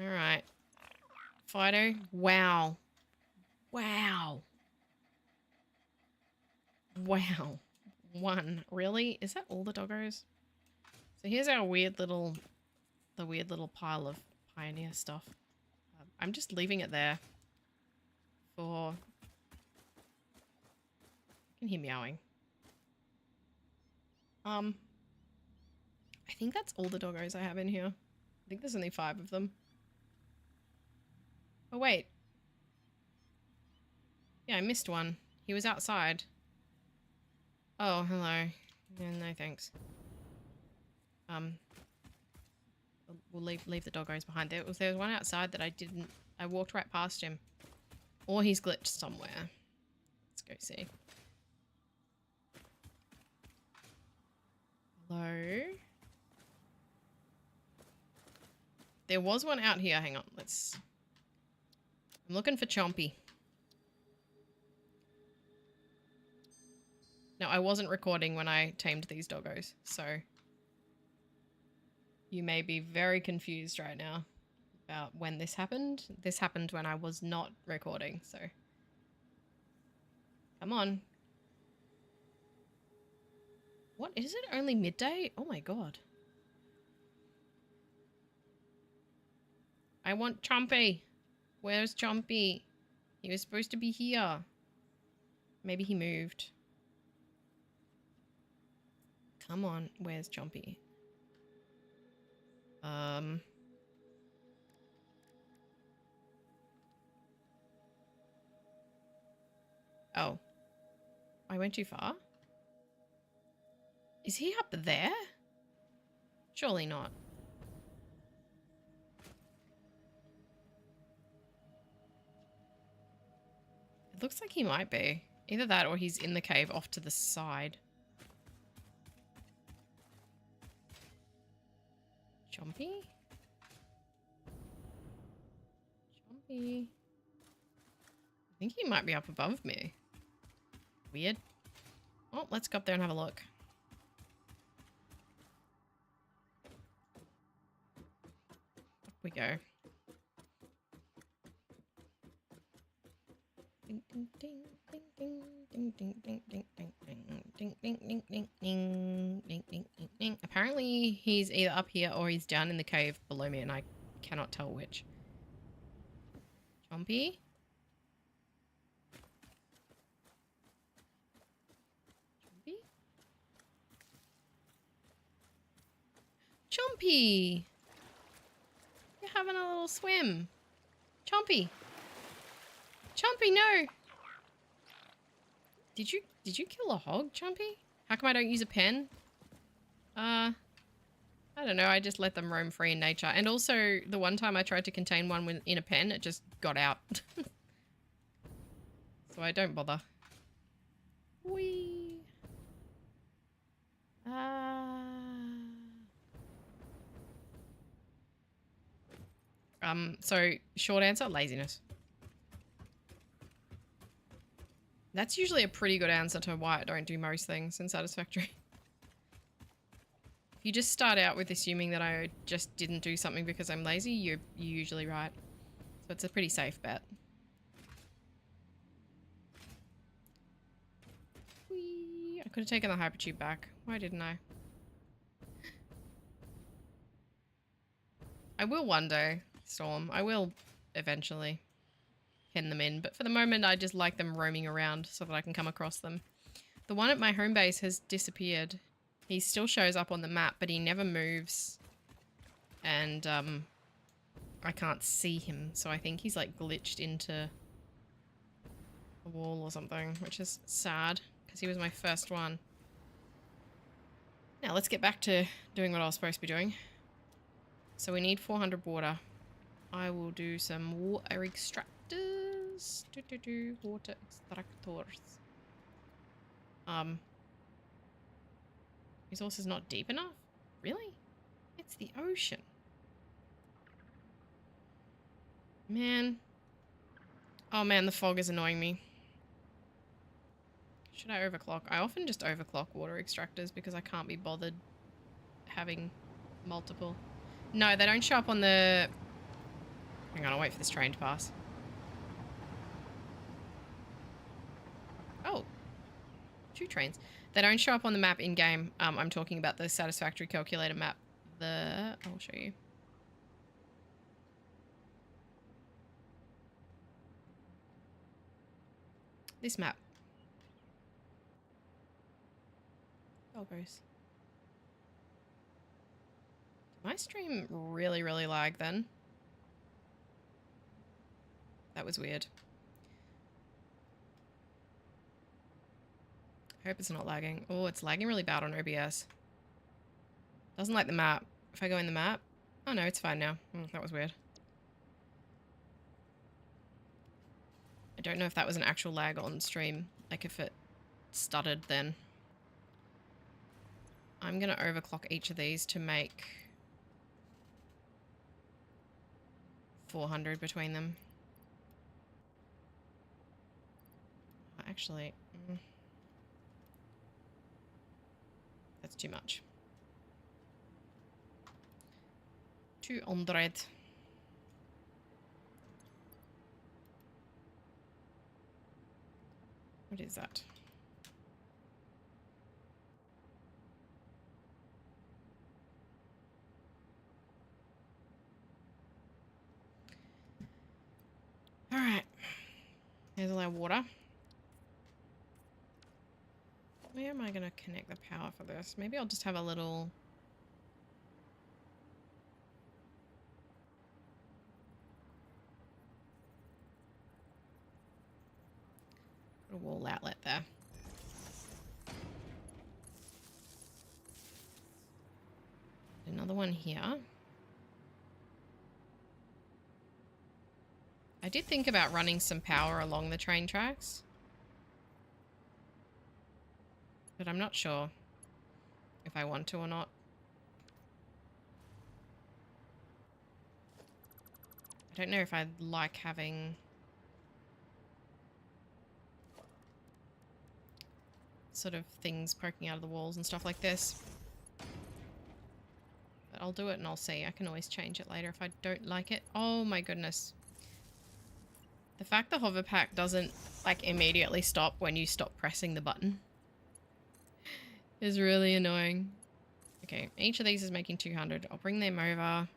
Alright. Fido. Wow. Wow. Wow. One. Really? Is that all the doggos? So here's our weird little... the weird little pile of pioneer stuff. I'm just leaving it there. For... I can hear meowing. I think that's all the doggos I have in here. I think there's only 5 of them. Oh, wait. Yeah, I missed one. He was outside. Oh, hello. Yeah, no, thanks. We'll leave the doggos behind. There was one outside that I walked right past him. Or he's glitched somewhere. Let's go see. Hello? There was one out here. Hang on. I'm looking for Chompy. Now, I wasn't recording when I tamed these doggos, so you may be very confused right now about when this happened. This happened when I was not recording, so come on. What is it? Only midday? Oh my god. I want Chompy. Where's Chompy? He was supposed to be here. Maybe he moved. Come on, where's Chompy? Oh. I went too far? Is he up there? Surely not. It looks like he might be. Either that or he's in the cave off to the side. Chompy? Chompy. I think he might be up above me. Weird. Oh, let's go up there and have a look. Up we go. Ding ding ding ding ding ding ding ding ding ding ding ding ding ding ding ding ding ding ding. Apparently he's either up here or he's down in the cave below me and I cannot tell which. Chompy? Chompy? Chompy! You're having a little swim. Chompy! Chompy, no! Did you kill a hog, Chompy? How come I don't use a pen? I don't know, I just let them roam free in nature. And also, the one time I tried to contain one in a pen, it just got out. So I don't bother. Whee! So, short answer, laziness. That's usually a pretty good answer to why I don't do most things in Satisfactory. If you just start out with assuming that I just didn't do something because I'm lazy, you're usually right. So it's a pretty safe bet. Whee! I could have taken the hypertube back. Why didn't I? I will one day, Storm. I will eventually pen them in. But for the moment, I just like them roaming around so that I can come across them. The one at my home base has disappeared. He still shows up on the map, but he never moves. And I can't see him. So I think he's like glitched into a wall or something, which is sad because he was my first one. Now let's get back to doing what I was supposed to be doing. So we need 400 water. I will do some water extractors. Water extractors. Resource is not deep enough? Really? It's the ocean. Man. Oh man, the fog is annoying me. Should I overclock? I often just overclock water extractors because I can't be bothered having multiple. No, they don't show up on the... Hang on, I'll wait for this train to pass. Oh. 2 trains. They don't show up on the map in-game. I'm talking about the Satisfactory calculator map. I'll show you. This map. Doggos. My stream really, really lag then. That was weird. I hope it's not lagging. Oh, it's lagging really bad on OBS. Doesn't like the map. If I go in the map... Oh no, it's fine now. That was weird. I don't know if that was an actual lag on stream. Like if it stuttered then. I'm going to overclock each of these to make 400 between them. Actually, that's too much. 200. What is that? All right. There's all our water. Where am I going to connect the power for this? Maybe I'll just have a little... Put a wall outlet there. Another one here. I did think about running some power along the train tracks. But I'm not sure if I want to or not. I don't know if I like having sort of things poking out of the walls and stuff like this. But I'll do it and I'll see. I can always change it later if I don't like it. Oh my goodness. The fact the hover pack doesn't like immediately stop when you stop pressing the button is really annoying. Okay, each of these is making 200. I'll bring them over.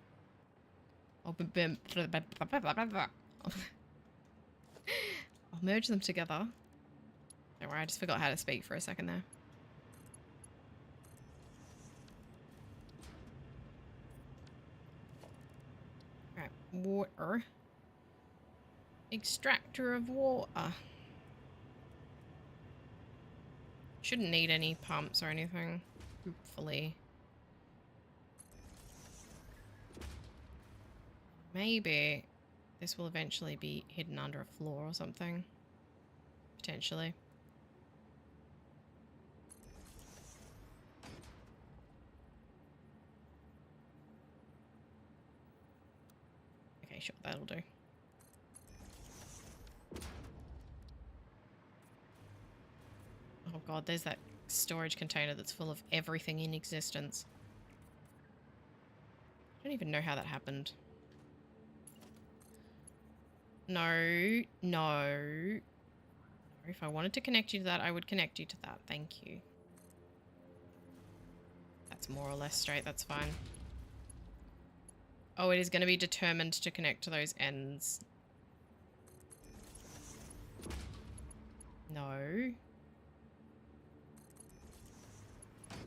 I'll merge them together. Don't worry, I just forgot how to speak for a second there. Right, water. Extractor of water. Shouldn't need any pumps or anything, hopefully. Maybe this will eventually be hidden under a floor or something. Potentially. Okay, sure, that'll do. Oh god, there's that storage container that's full of everything in existence. I don't even know how that happened. No, no. If I wanted to connect you to that, I would connect you to that. Thank you. That's more or less straight. That's fine. Oh, it is going to be determined to connect to those ends. No.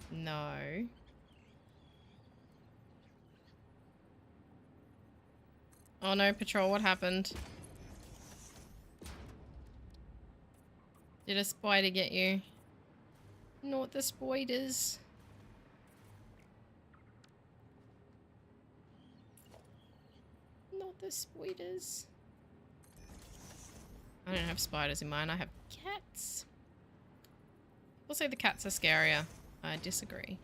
No. Oh no, Patrol, what happened? Did a spider get you? Not the spiders. Not the spiders. I don't have spiders in mine, I have cats. People say the cats are scarier. I disagree.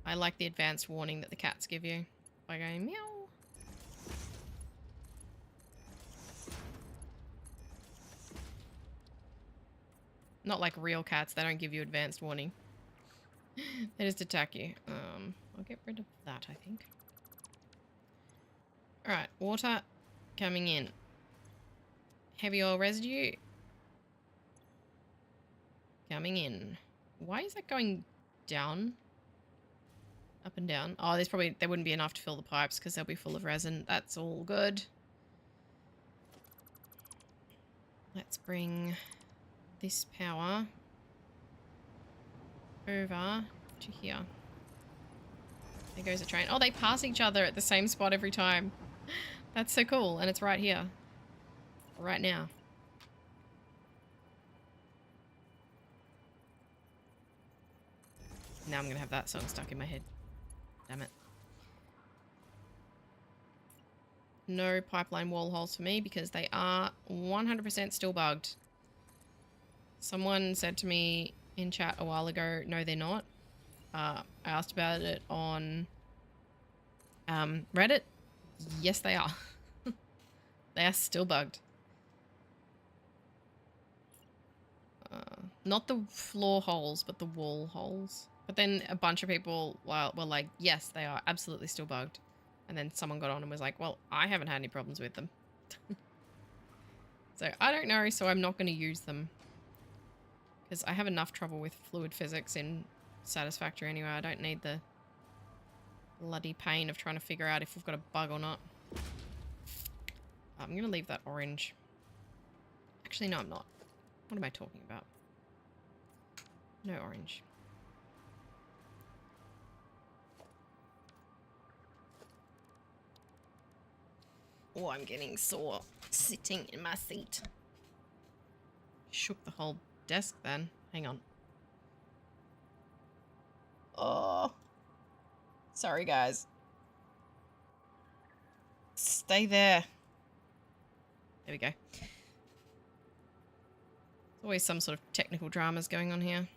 I like the advanced warning that the cats give you by going meow. Not like real cats, they don't give you advanced warning. They just attack you. I'll get rid of that, I think. Alright, water coming in. Heavy oil residue coming in. Why is that going down? Up and down. Oh, there wouldn't be enough to fill the pipes because they'll be full of resin. That's all good. Let's bring this power over to here. There goes a train. Oh, they pass each other at the same spot every time. That's so cool. And it's right here. Right now. Now I'm going to have that song stuck in my head. Damn it. No pipeline wall holes for me because they are 100% still bugged. Someone said to me in chat a while ago, no, they're not. I asked about it on Reddit. Yes, they are. They are still bugged. Not the floor holes, but the wall holes. But then a bunch of people were like, yes, they are absolutely still bugged. And then someone got on and was like, well, I haven't had any problems with them. So I don't know, so I'm not going to use them. Because I have enough trouble with fluid physics in Satisfactory anyway. I don't need the bloody pain of trying to figure out if we've got a bug or not. I'm going to leave that orange. Actually, no, I'm not. What am I talking about? No orange. Oh, I'm getting sore sitting in my seat. Shook the whole desk then. Hang on. Oh. Sorry, guys. Stay there. There we go. There's always some sort of technical dramas going on here.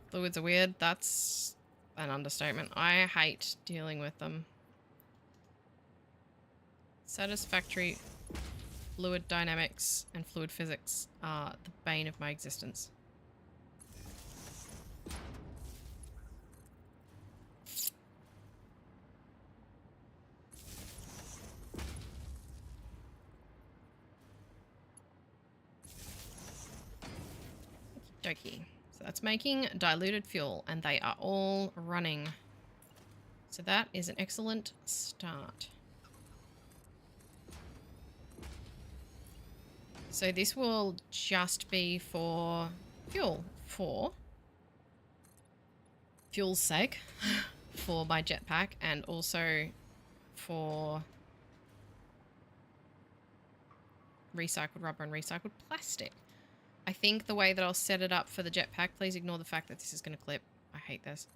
Fluids are weird. That's an understatement. I hate dealing with them. Satisfactory fluid dynamics and fluid physics are the bane of my existence. Okie. So that's making diluted fuel, and they are all running. So that is an excellent start. So this will just be for fuel, for fuel's sake, for my jetpack, and also for recycled rubber and recycled plastic. I think the way that I'll set it up for the jetpack, please ignore the fact that this is going to clip. I hate this.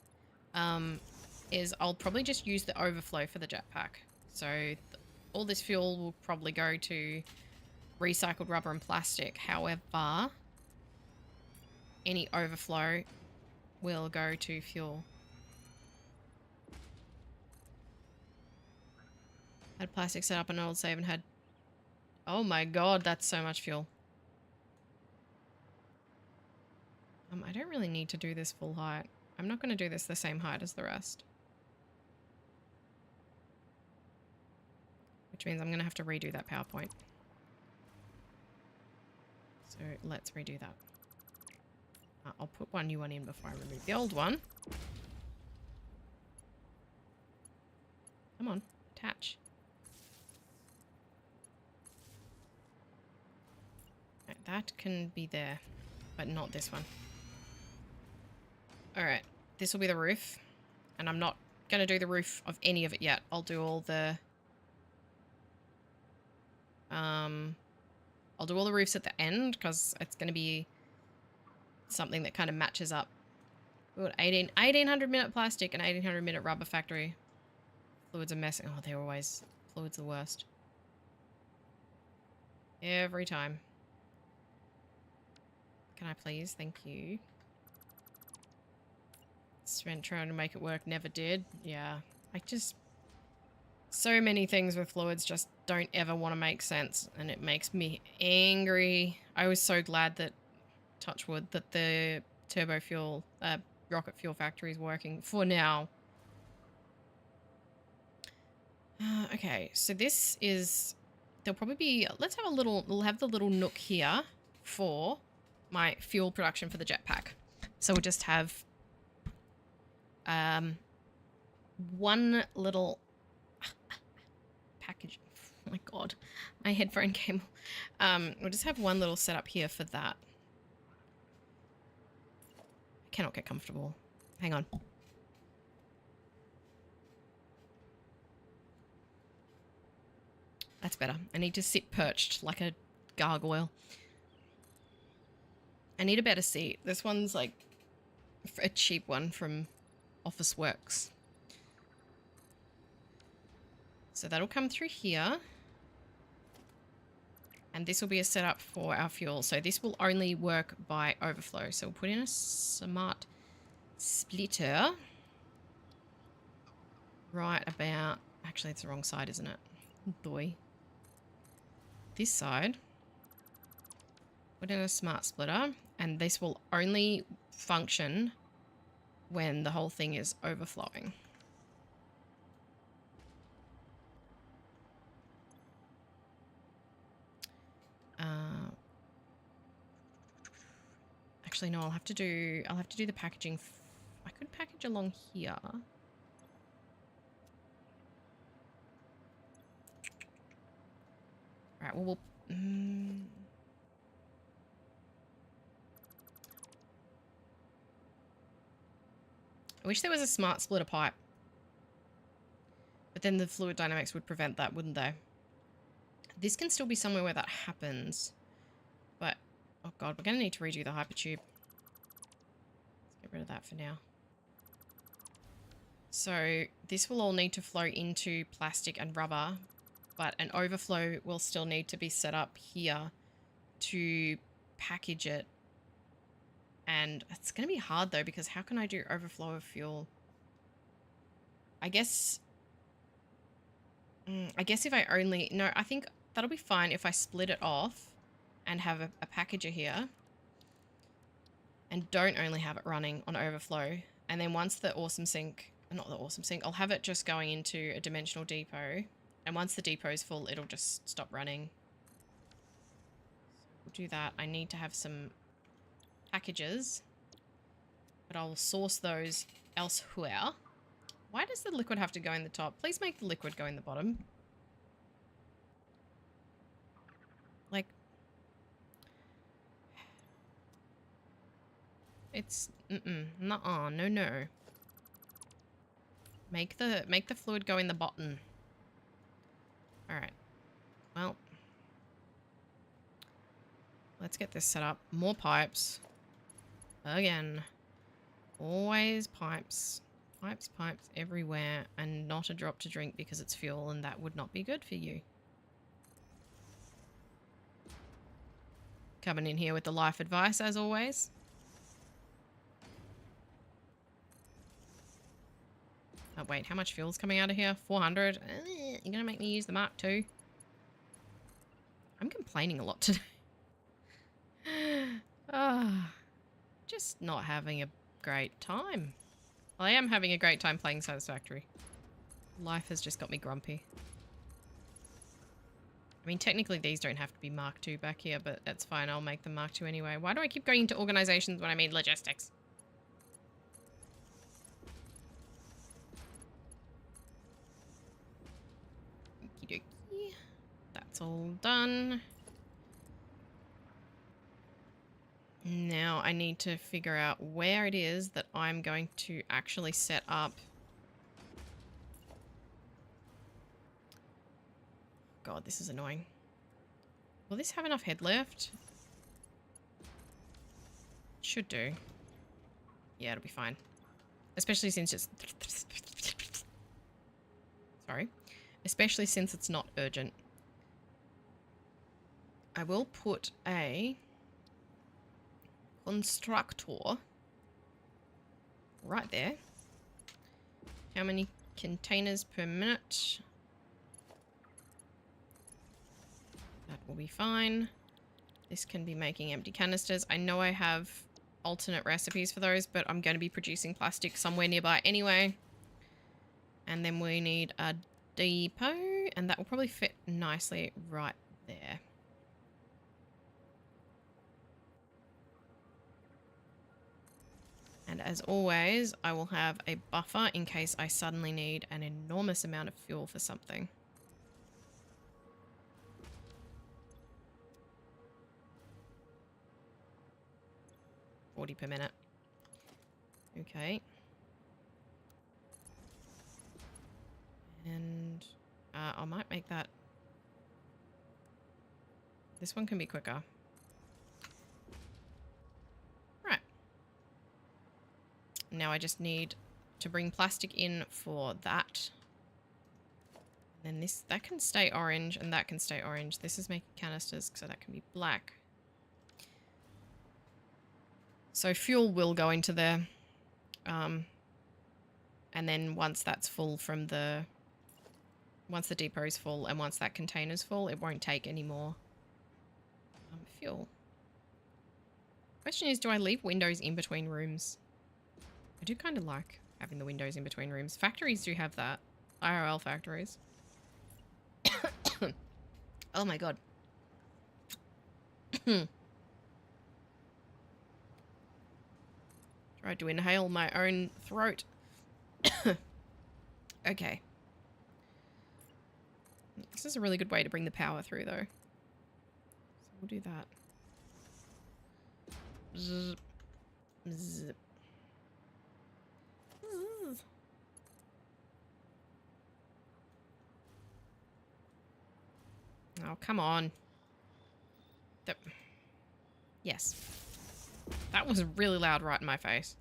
Is I'll probably just use the overflow for the jetpack. So all this fuel will probably go to recycled rubber and plastic. However, any overflow will go to fuel. Had plastic set up an old save and had... Oh my god, that's so much fuel. I don't really need to do this full height. I'm not going to do this the same height as the rest. which means I'm going to have to redo that PowerPoint. So let's redo that. I'll put one new one in before I remove the old one. Come on, attach. Right, that can be there, but not this one. Alright, this will be the roof. And I'm not going to do the roof of any of it yet. I'll do all the... I'll do all the roofs at the end, because it's going to be something that kind of matches up. We've got 1800 minute plastic and 1800 minute rubber factory. Fluids are messing. Oh, they're always... Fluids the worst. Every time. Can I please? Thank you. Spent trying to make it work, never did. Yeah. I just... So many things with fluids just don't ever want to make sense, and it makes me angry. I was so glad that, touch wood, that the turbo fuel, rocket fuel factory is working for now. Okay, so this is... There'll probably be... Let's have a little... We'll have the little nook here for my fuel production for the jetpack. So we'll just have... one little package. Oh my god, my headphone cable. We'll just have one little setup here for that. I cannot get comfortable. Hang on. That's better. I need to sit perched like a gargoyle. I need a better seat. This one's like a cheap one from Office Works. So that'll come through here. And this will be a setup for our fuel. So this will only work by overflow. So we'll put in a smart splitter. Right about... Actually, it's the wrong side, isn't it? Boy. This side. Put in a smart splitter. And this will only function when the whole thing is overflowing. Actually, no, I'll have to do the packaging. I could package along here. Right, well, I wish there was a smart splitter pipe. But then the fluid dynamics would prevent that, wouldn't they? This can still be somewhere where that happens. But, oh god, we're going to need to redo the hypertube. Let's get rid of that for now. So, this will all need to flow into plastic and rubber. But an overflow will still need to be set up here to package it. And it's going to be hard though, because how can I do overflow of fuel? I guess if I only... No, I think that'll be fine if I split it off and have a packager here. And don't only have it running on overflow. And then once the awesome sink... Not the awesome sink. I'll have it just going into a dimensional depot. And once the depot's full, it'll just stop running. We'll do that. I need to have some packages. But I'll source those elsewhere. Why does the liquid have to go in the top? Please make the liquid go in the bottom. Like... It's... Nuh-uh. No, no. Make the fluid go in the bottom. Alright. Well. Let's get this set up. More pipes. Again. Always pipes. Pipes, pipes everywhere. And not a drop to drink because it's fuel, and that would not be good for you. Coming in here with the life advice, as always. Oh, wait, how much fuel's coming out of here? 400? You're gonna make me use the Mark II? I'm complaining a lot today. Just not having a great time. Well, I am having a great time playing Satisfactory. Life has just got me grumpy. I mean, technically these don't have to be Mark II back here, but that's fine. I'll make them Mark II anyway. Why do I keep going into organizations when I mean logistics? Okie dokie. That's all done. Now I need to figure out where it is that I'm going to actually set up. God, this is annoying. Will this have enough head lift? Should do. Yeah, it'll be fine. Especially since it's... Sorry. Especially since it's not urgent. I will put a constructor right there. How many containers per minute? That will be fine. This can be making empty canisters. I know I have alternate recipes for those, but I'm going to be producing plastic somewhere nearby anyway. And then we need a depot, and that will probably fit nicely right there. And as always, I will have a buffer in case I suddenly need an enormous amount of fuel for something. $40 per minute. Okay. And I might make that... This one can be quicker. Right. Now I just need to bring plastic in for that. And then that can stay orange and that can stay orange. This is making canisters, so that can be black. So fuel will go into there. And then once that's full from the... Once the depot is full and once that container's full, it won't take any more fuel. Question is, do I leave windows in between rooms? I do kind of like having the windows in between rooms. Factories do have that. IRL factories. Oh my god. Tried to inhale my own throat. Okay. This is a really good way to bring the power through, though. So we'll do that. Zip. Zip. Oh, come on. Yes. That was really loud right in my face.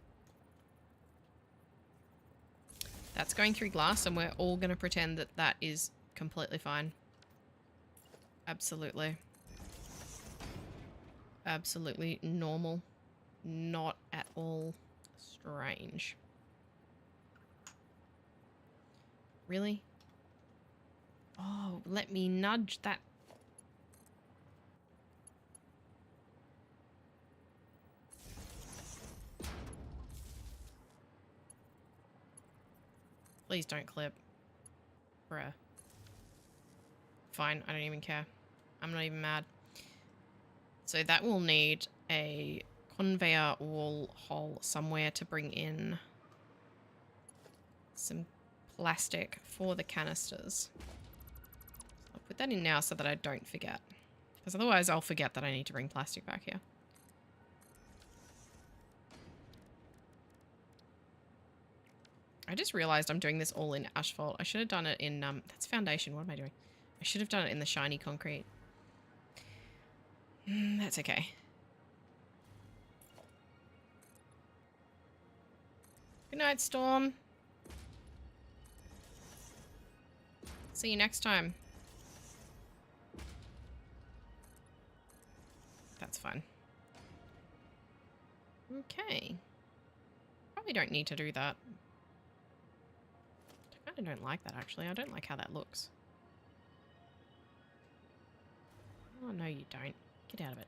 That's going through glass, and we're all going to pretend that that is completely fine. Absolutely. Absolutely normal. Not at all strange. Really? Oh, let me nudge that. Please don't clip. Bruh. Fine, I don't even care. I'm not even mad. So that will need a conveyor wall hole somewhere to bring in some plastic for the canisters. I'll put that in now so that I don't forget. Because otherwise I'll forget that I need to bring plastic back here. I just realized I'm doing this all in asphalt. I should have done it in, that's foundation. What am I doing? I should have done it in the shiny concrete. That's okay. Good night, Storm. See you next time. That's fun. Okay. Probably don't need to do that. I kind of don't like that, actually. I don't like how that looks. Oh, no, you don't. Get out of it.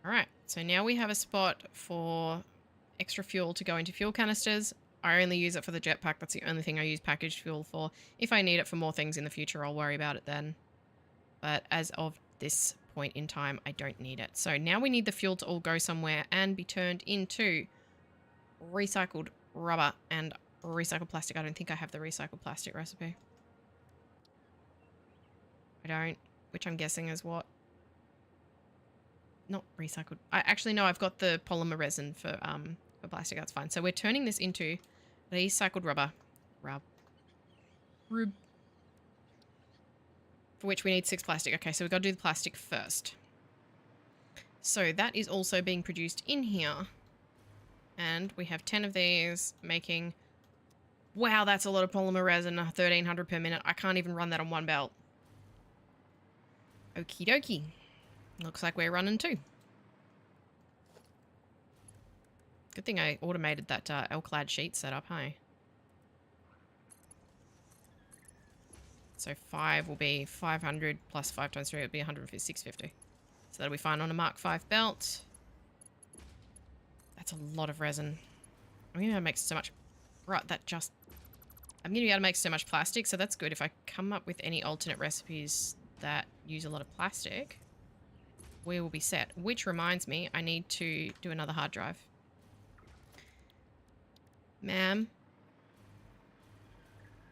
Alright, so now we have a spot for extra fuel to go into fuel canisters. I only use it for the jetpack. That's the only thing I use packaged fuel for. If I need it for more things in the future, I'll worry about it then. But as of this point in time, I don't need it. So now we need the fuel to all go somewhere and be turned into recycled rubber and recycled plastic. I don't think I have the recycled plastic recipe. I don't, which I'm guessing is what? Not recycled. I actually know I've got the polymer resin for plastic. That's fine. So we're turning this into recycled rubber. For which we need 6 plastic. Okay, so we've got to do the plastic first. So that is also being produced in here. And we have 10 of these making... Wow, that's a lot of polymer resin. 1,300 per minute. I can't even run that on one belt. Okie dokie. Looks like we're running 2. Good thing I automated that L-clad sheet setup, hey? So 5 will be 500 plus 5 times 3 would be 650. So that'll be fine on a Mark 5 belt. That's a lot of resin. I'm going to make so much... Right, that just... I'm going to be able to make so much plastic, so that's good. If I come up with any alternate recipes that use a lot of plastic, we will be set. Which reminds me, I need to do another hard drive. Ma'am?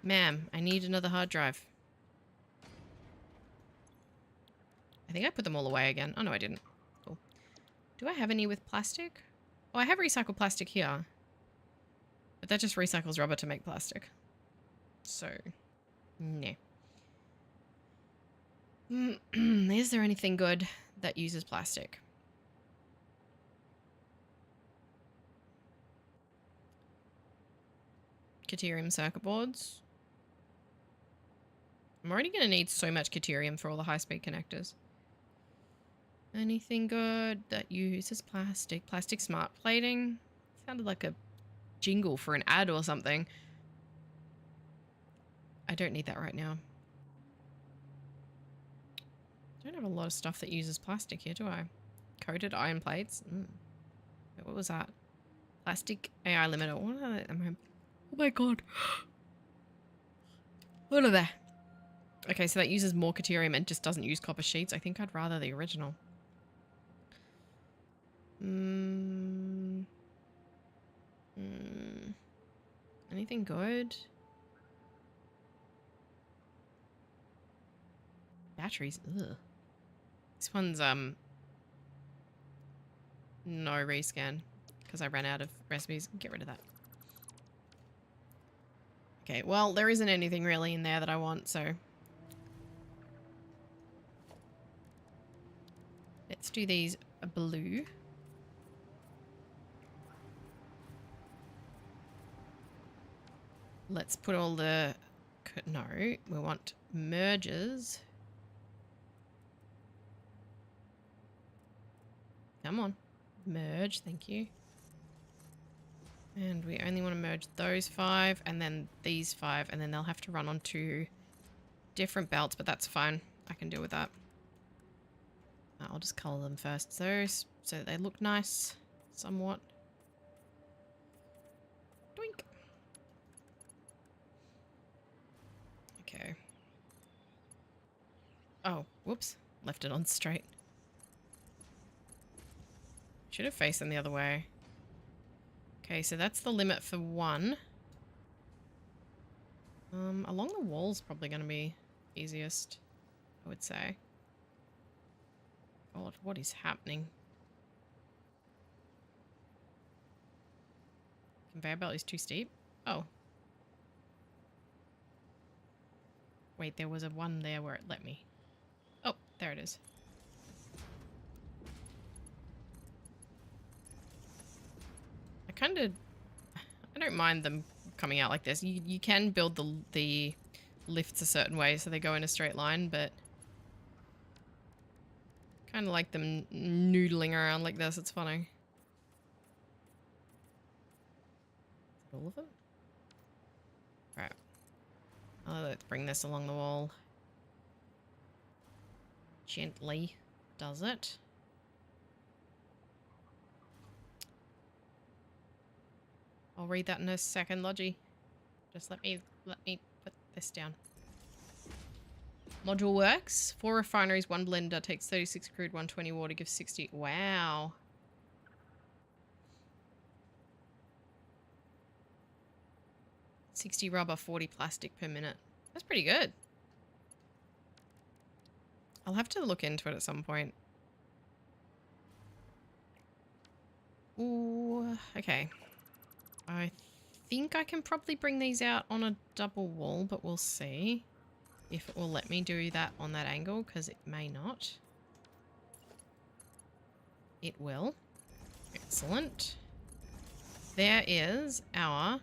Ma'am, I need another hard drive. I think I put them all away again. Oh, no, I didn't. Cool. Do I have any with plastic? Oh, I have recycled plastic here. But that just recycles rubber to make plastic. So, no. Is there anything good that uses plastic? Caterium circuit boards. I'm already going to need so much caterium for all the high-speed connectors. Anything good that uses plastic? Plastic smart plating? Sounded like a jingle for an ad or something. I don't need that right now. I don't have a lot of stuff that uses plastic here, do I? Coated iron plates? What was that? Plastic AI limiter. What are they? Oh my god. What are they? Okay, so that uses more caterium and just doesn't use copper sheets. I think I'd rather the original. Anything good? Batteries. Ugh. This one's no rescan because I ran out of recipes. Get rid of that. Okay, well, there isn't anything really in there that I want, so let's do these blue. Let's put all the... No, we want merges. Come on. Merge, thank you. And we only want to merge those 5 and then these 5, and then they'll have to run on 2 different belts, but that's fine. I can deal with that. I'll just colour them first, so they look nice, somewhat. Doink. Okay. Oh, whoops. Left it on straight. Should have faced them the other way. Okay, so that's the limit for 1. Along the wall's probably going to be easiest, I would say. God, what is happening? Conveyor belt is too steep? Oh. Wait, there was a one there where it let me. Oh, there it is. I don't mind them coming out like this. You can build the lifts a certain way so they go in a straight line, but kind of like them noodling around like this. It's funny. Is that all of it? Right. Let's bring this along the wall. Gently does it. I'll read that in a second, Logie. Just let me put this down. Module works. 4 refineries, 1 blender, takes 36 crude, 120 water, gives 60. Wow. $60 rubber, 40 plastic per minute. That's pretty good. I'll have to look into it at some point. Ooh, okay. I think I can probably bring these out on a double wall, but we'll see if it will let me do that on that angle, because it may not. It will. Excellent. There is our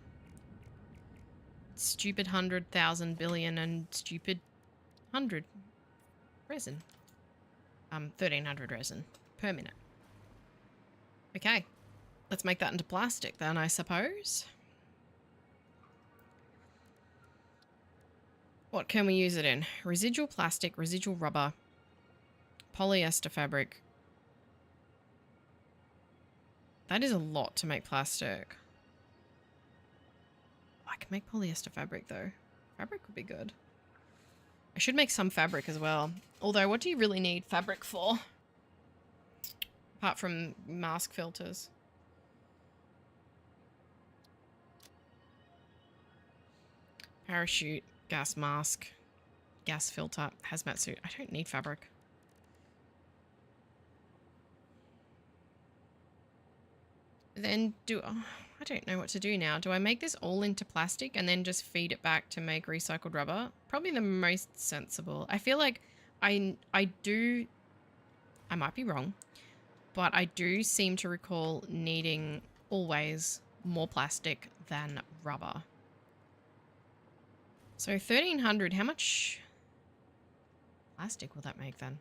stupid 100,000 billion and stupid 100 resin. 1,300 resin per minute. Okay. Let's make that into plastic then, I suppose. What can we use it in? Residual plastic, residual rubber, polyester fabric. That is a lot to make plastic. I can make polyester fabric though. Fabric would be good. I should make some fabric as well. Although, what do you really need fabric for? Apart from mask filters. Parachute, gas mask, gas filter, hazmat suit. I don't need fabric. Then I don't know what to do now. Do I make this all into plastic and then just feed it back to make recycled rubber? Probably the most sensible. I feel like I might be wrong, but I do seem to recall needing always more plastic than rubber. So 1,300, how much plastic will that make then?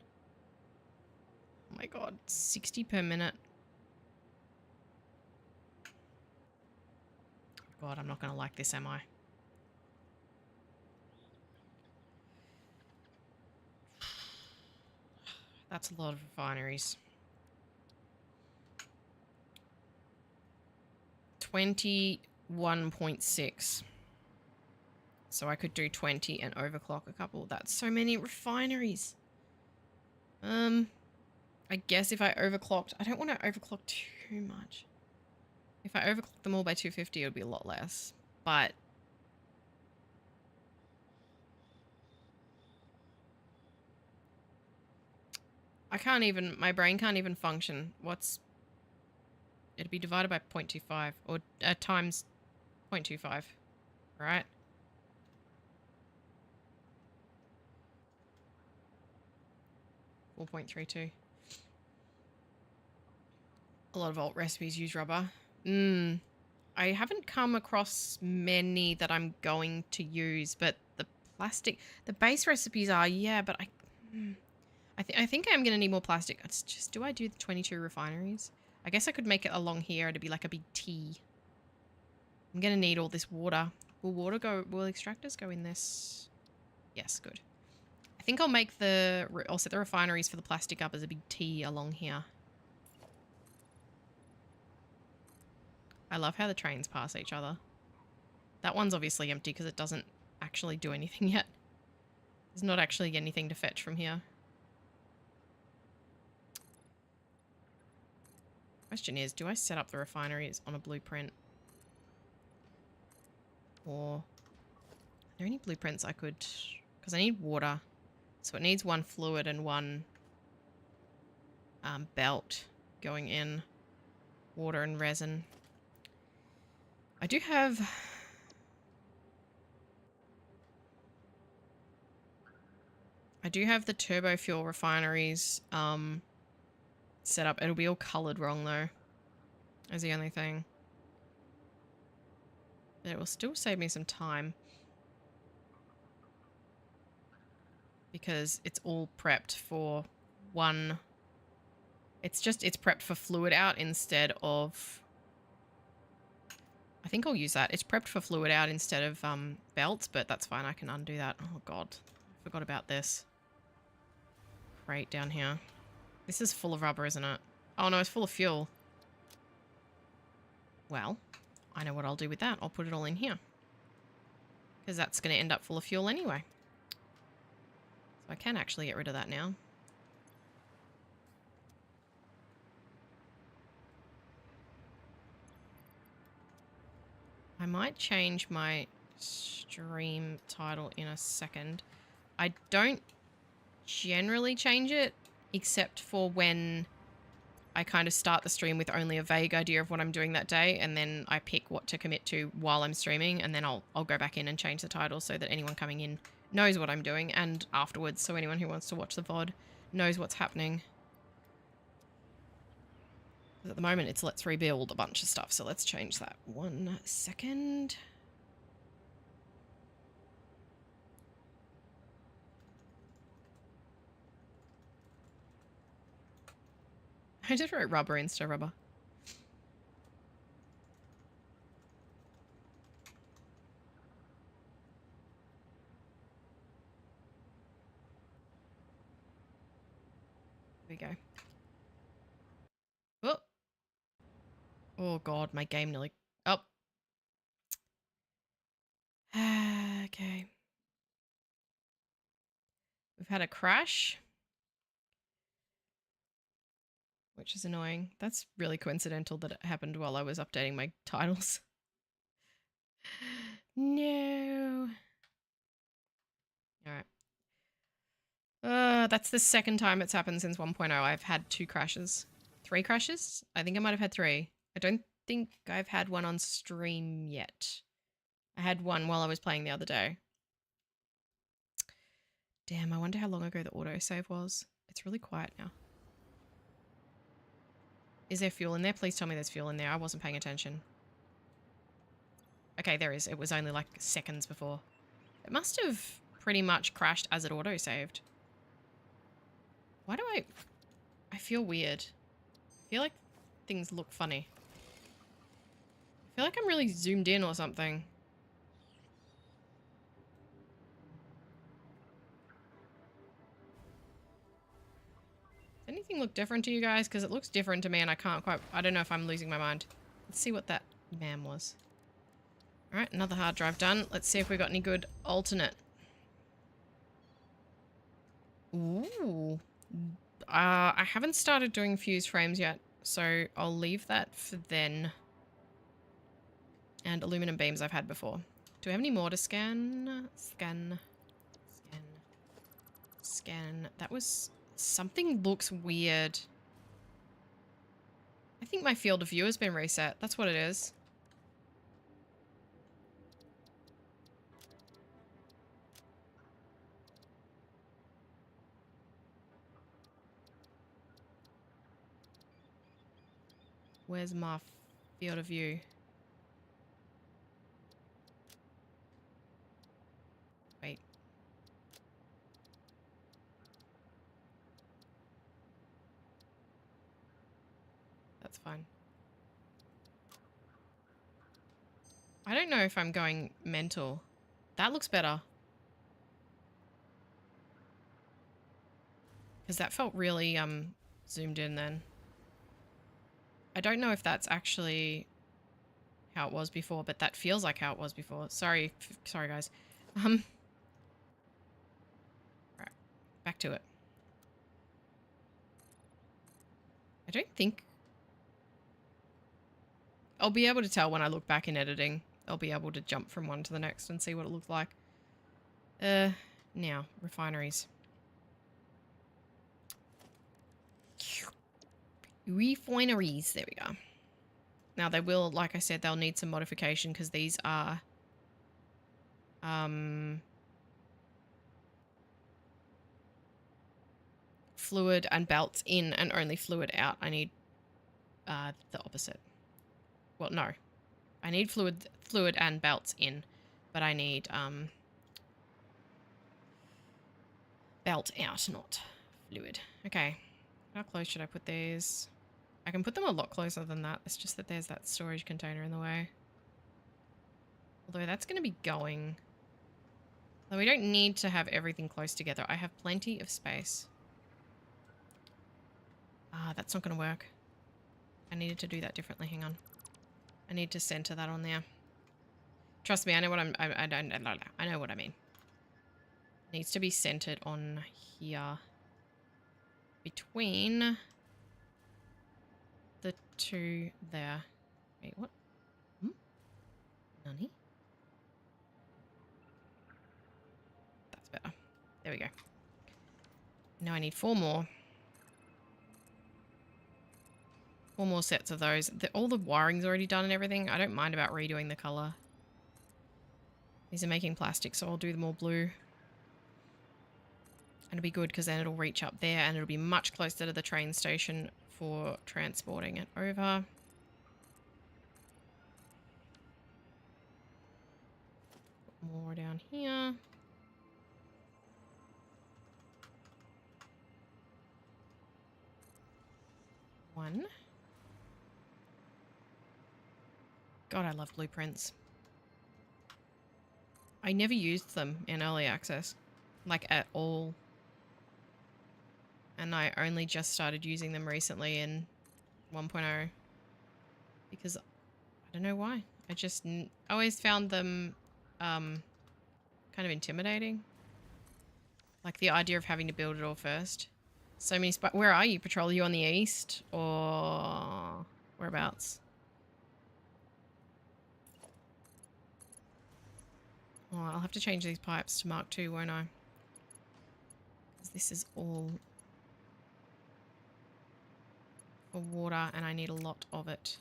Oh my god, 60 per minute. God, I'm not going to like this, am I? That's a lot of refineries. 21.6. So I could do 20 and overclock a couple. That's so many refineries. I guess if I overclocked... I don't want to overclock too much. If I overclock them all by 250, it would be a lot less. But... I can't even... My brain can't even function. What's... It'd be divided by 0.25. Or times 0.25. Right? $4.32. A lot of alt recipes use rubber. I haven't come across many that I'm going to use, but the plastic, the base recipes are, yeah, but I think I'm going to need more plastic. It's just, do I do the 22 refineries? I guess I could make it along here to be like a big T. I'm going to need all this water. Will extractors go in this? Yes, good. I think I'll set the refineries for the plastic up as a big T along here. I love how the trains pass each other. That one's obviously empty because it doesn't actually do anything yet. There's not actually anything to fetch from here. Question is, do I set up the refineries on a blueprint? Or are there any blueprints I could... Because I need water. So it needs one fluid and one belt going in. Water and resin. I do have... the turbo fuel refineries set up. It'll be all coloured wrong though. Is the only thing. But it will still save me some time. Because it's all prepped for one... It's prepped for fluid out instead of... I think I'll use that. It's prepped for fluid out instead of belts, but that's fine. I can undo that. Oh god. I forgot about this. Crate down here. This is full of rubber, isn't it? Oh no, it's full of fuel. Well, I know what I'll do with that. I'll put it all in here. Because that's going to end up full of fuel anyway. I can actually get rid of that now. I might change my stream title in a second. I don't generally change it, except for when I kind of start the stream with only a vague idea of what I'm doing that day, and then I pick what to commit to while I'm streaming, and then I'll go back in and change the title so that anyone coming in knows what I'm doing, and afterwards, so anyone who wants to watch the VOD knows what's happening. At the moment, it's let's rebuild a bunch of stuff, so let's change that. 1 second. I just wrote rubber instead of rubber. There we go. Oh. Oh god, my game nearly... Oh. Okay. We've had a crash, which is annoying. That's really coincidental that it happened while I was updating my titles. No. Alright. That's the second time it's happened since 1.0. I've had 2 crashes. 3 crashes? I think I might have had 3. I don't think I've had one on stream yet. I had one while I was playing the other day. Damn, I wonder how long ago the autosave was. It's really quiet now. Is there fuel in there? Please tell me there's fuel in there. I wasn't paying attention. Okay, there is. It was only like seconds before. It must have pretty much crashed as it autosaved. Why do I feel weird. I feel like things look funny. I feel like I'm really zoomed in or something. Does anything look different to you guys? Because it looks different to me and I can't quite... I don't know if I'm losing my mind. Let's see what that man was. Alright, another hard drive done. Let's see if we got any good alternate. Ooh. I haven't started doing fuse frames yet, so I'll leave that for then. And aluminum beams I've had before. Do we have any more to scan? Scan. Scan. Scan. That was... Something looks weird. I think my field of view has been reset. That's what it is. Where's my field of view? Wait. That's fine. I don't know if I'm going mental. That looks better. Because that felt really zoomed in then. I don't know if that's actually how it was before, but that feels like how it was before. Sorry guys. Right, back to it. I don't think I'll be able to tell when I look back in editing. I'll be able to jump from one to the next and see what it looked like. Now, refineries. Refineries, there we go. Now they will, like I said, they'll need some modification because these are fluid and belts in and only fluid out. I need the opposite. Well, no. I need fluid and belts in, but I need belt out, not fluid. Okay. How close should I put these? I can put them a lot closer than that. It's just that there's that storage container in the way. Although that's going to be going. Though we don't need to have everything close together. I have plenty of space. Ah, that's not going to work. I needed to do that differently. Hang on. I need to center that on there. Trust me, I know what I know what I mean. Needs to be centered on here. Between the two there. Wait, what? Nani? That's better. There we go. Now I need 4 more. 4 more sets of those. All the wiring's already done and everything. I don't mind about redoing the color. These are making plastic, so I'll do them all blue. And it'll be good because then it'll reach up there and it'll be much closer to the train station for transporting it over. Put more down here. One. God, I love blueprints. I never used them in early access, like at all. And I only just started using them recently in 1.0 because I don't know why. I just always found them kind of intimidating. Like the idea of having to build it all first. So many where are you, Patrol? Are you on the east or whereabouts? Oh, I'll have to change these pipes to Mark 2, won't I? Because this is all for water and I need a lot of it.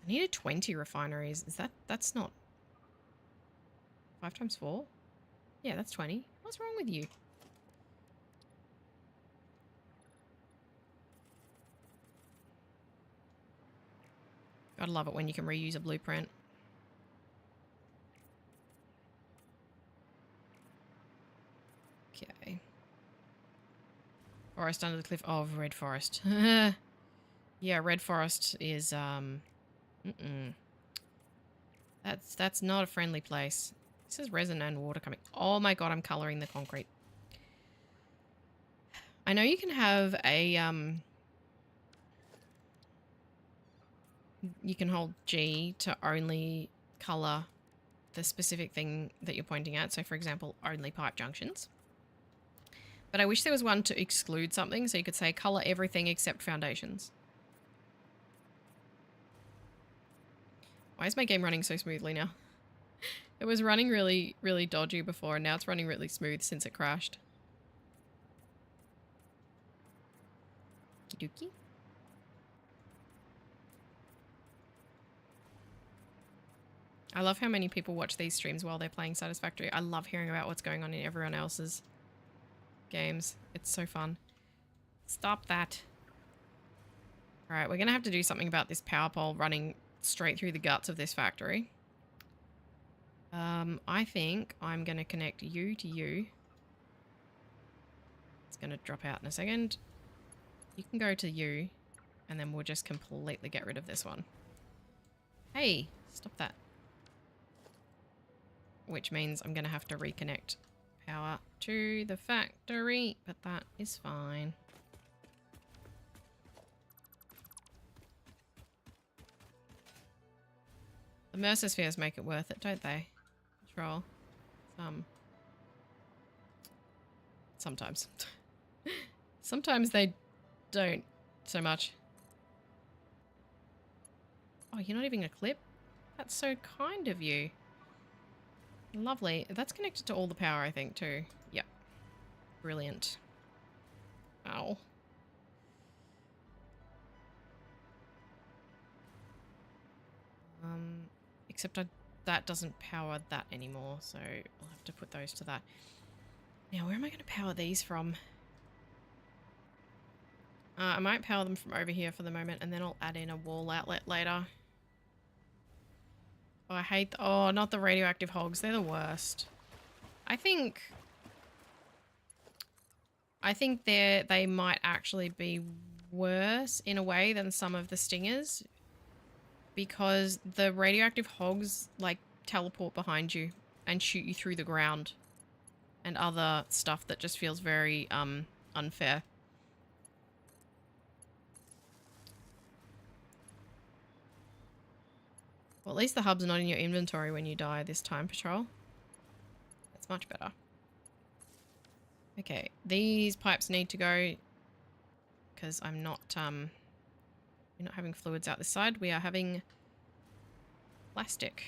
I needed 20 refineries. That's not 5 times 4? Yeah, that's 20. What's wrong with you? Gotta love it when you can reuse a blueprint. Okay. Forest under the cliff. Oh, red forest. Yeah, red forest is That's not a friendly place. This is resin and water coming. Oh my god, I'm coloring the concrete. I know you can have a you can hold G to only color the specific thing that you're pointing at. So for example, only pipe junctions. But I wish there was one to exclude something, so you could say color everything except foundations. Why is my game running so smoothly now? It was running really, really dodgy before, and now it's running really smooth since it crashed. Okey-dokey. I love how many people watch these streams while they're playing Satisfactory. I love hearing about what's going on in everyone else's games. It's so fun. Stop that. Alright, we're going to have to do something about this power pole running straight through the guts of this factory. I think I'm going to connect you to you. It's going to drop out in a second. You can go to you, and then we'll just completely get rid of this one. Hey, stop that. Which means I'm going to have to reconnect power to the factory, but that is fine. The Mercer spheres make it worth it, don't they? Control. Sometimes. Sometimes they don't so much. Oh, you're not even a clip? That's so kind of you. Lovely. That's connected to all the power, I think, too. Yep. Brilliant. Ow. Except that doesn't power that anymore, so I'll have to put those to that. Now, where am I going to power these from? I might power them from over here for the moment, and then I'll add in a wall outlet later. Oh, I hate... oh, not the radioactive hogs. They're the worst. I think they might actually be worse in a way than some of the stingers, because the radioactive hogs like teleport behind you and shoot you through the ground and other stuff that just feels very unfair. Well, at least the hub's not in your inventory when you die this time, Patrol. That's much better. Okay, these pipes need to go because I'm not, we're not having fluids out this side. We are having plastic.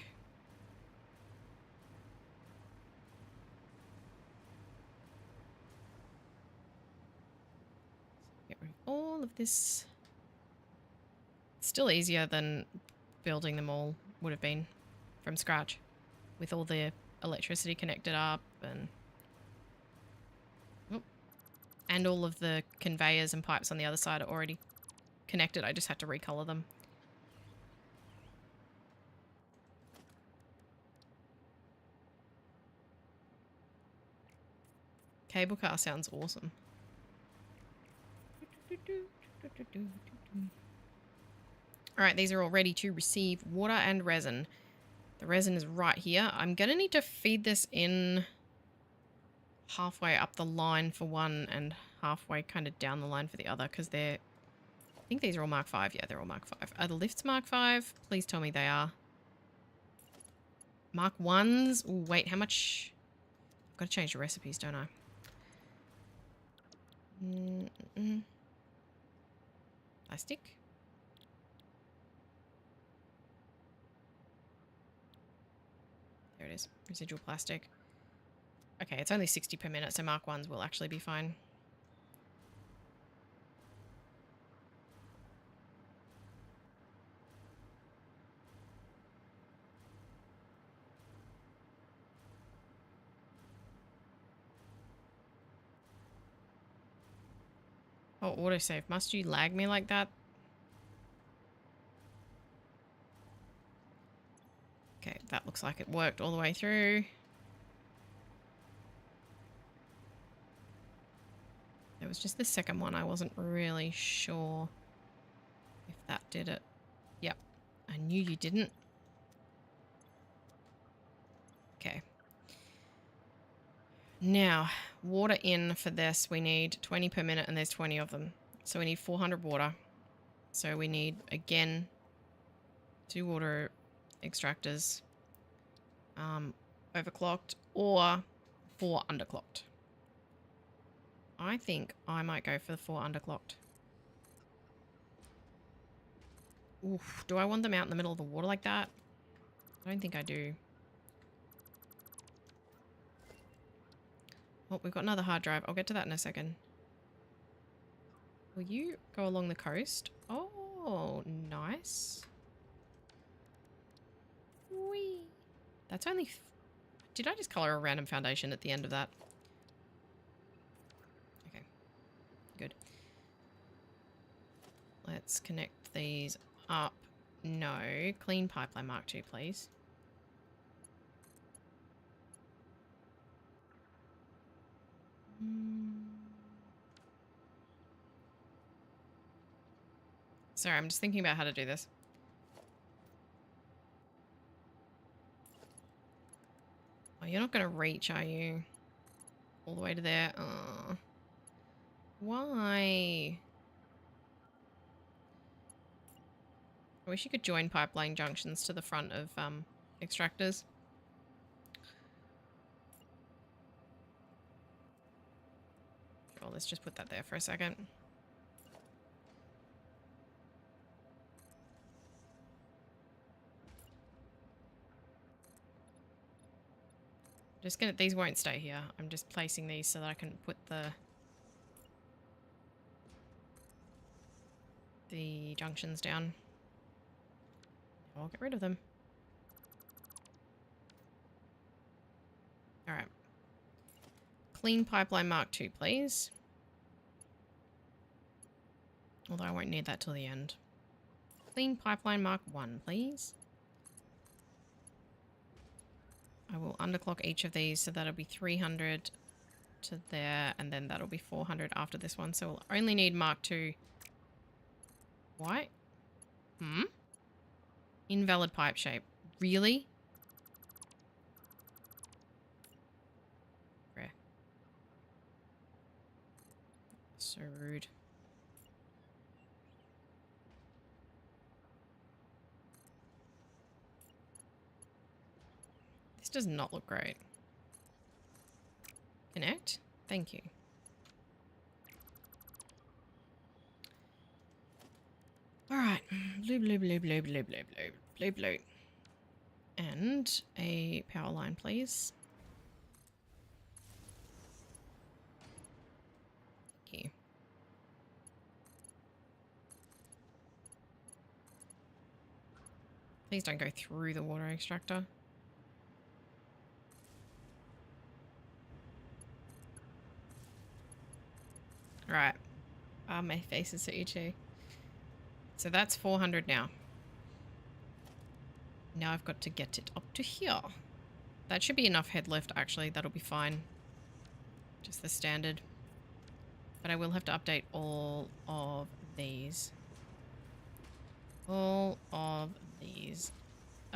Get rid of all of this. Still easier than building them all would have been from scratch with all the electricity connected up and all of the conveyors and pipes on the other side are already connected. I just had to recolor them. Cable car sounds awesome. Alright, these are all ready to receive water and resin. The resin is right here. I'm going to need to feed this in halfway up the line for one and halfway kind of down the line for the other because they're... I think these are all Mark 5. Yeah, they're all Mark 5. Are the lifts Mark 5? Please tell me they are. Mark 1s? Ooh, wait, how much... I've got to change the recipes, don't I? Plastic. There it is. Residual plastic. Okay, it's only 60 per minute, so Mark 1s will actually be fine. Oh, autosave. Must you lag me like that? Okay, that looks like it worked all the way through. It was just the second one. I wasn't really sure if that did it. Yep. I knew you didn't. Okay. Now, water in for this, we need 20 per minute and there's 20 of them. So we need 400 water. So we need, again, 2 water extractors, overclocked or 4 underclocked. I think I might go for the 4 underclocked. Oof, do I want them out in the middle of the water like that? I don't think I do. Oh, we've got another hard drive. I'll get to that in a second. Will you go along the coast? Oh, nice. Whee. That's only... Did I just color a random foundation at the end of that? Okay, good. Let's connect these up. No, clean pipeline Mark II, please. Sorry, I'm just thinking about how to do this. Oh, you're not going to reach, are you? All the way to there? Why? I wish you could join pipeline junctions to the front of extractors. Sure, let's just put that there for a second. Just gonna, these won't stay here. I'm just placing these so that I can put the junctions down. I'll get rid of them. Alright. Clean pipeline Mark II, please. Although I won't need that till the end. Clean pipeline Mark I, please. I will underclock each of these, so that'll be 300 to there, and then that'll be 400 after this one. So we'll only need Mark II. Why? Invalid pipe shape. Really? Rare. So rude. This does not look great. Connect? Thank you. Blue, blue, blue, blue, blue, blue, blue, blue, blue. And a power line, please. Here. Please don't go through the water extractor. Right. My face is so itchy. So that's 400 now. Now I've got to get it up to here. That should be enough head lift, actually. That'll be fine. Just the standard. But I will have to update all of these. All of these.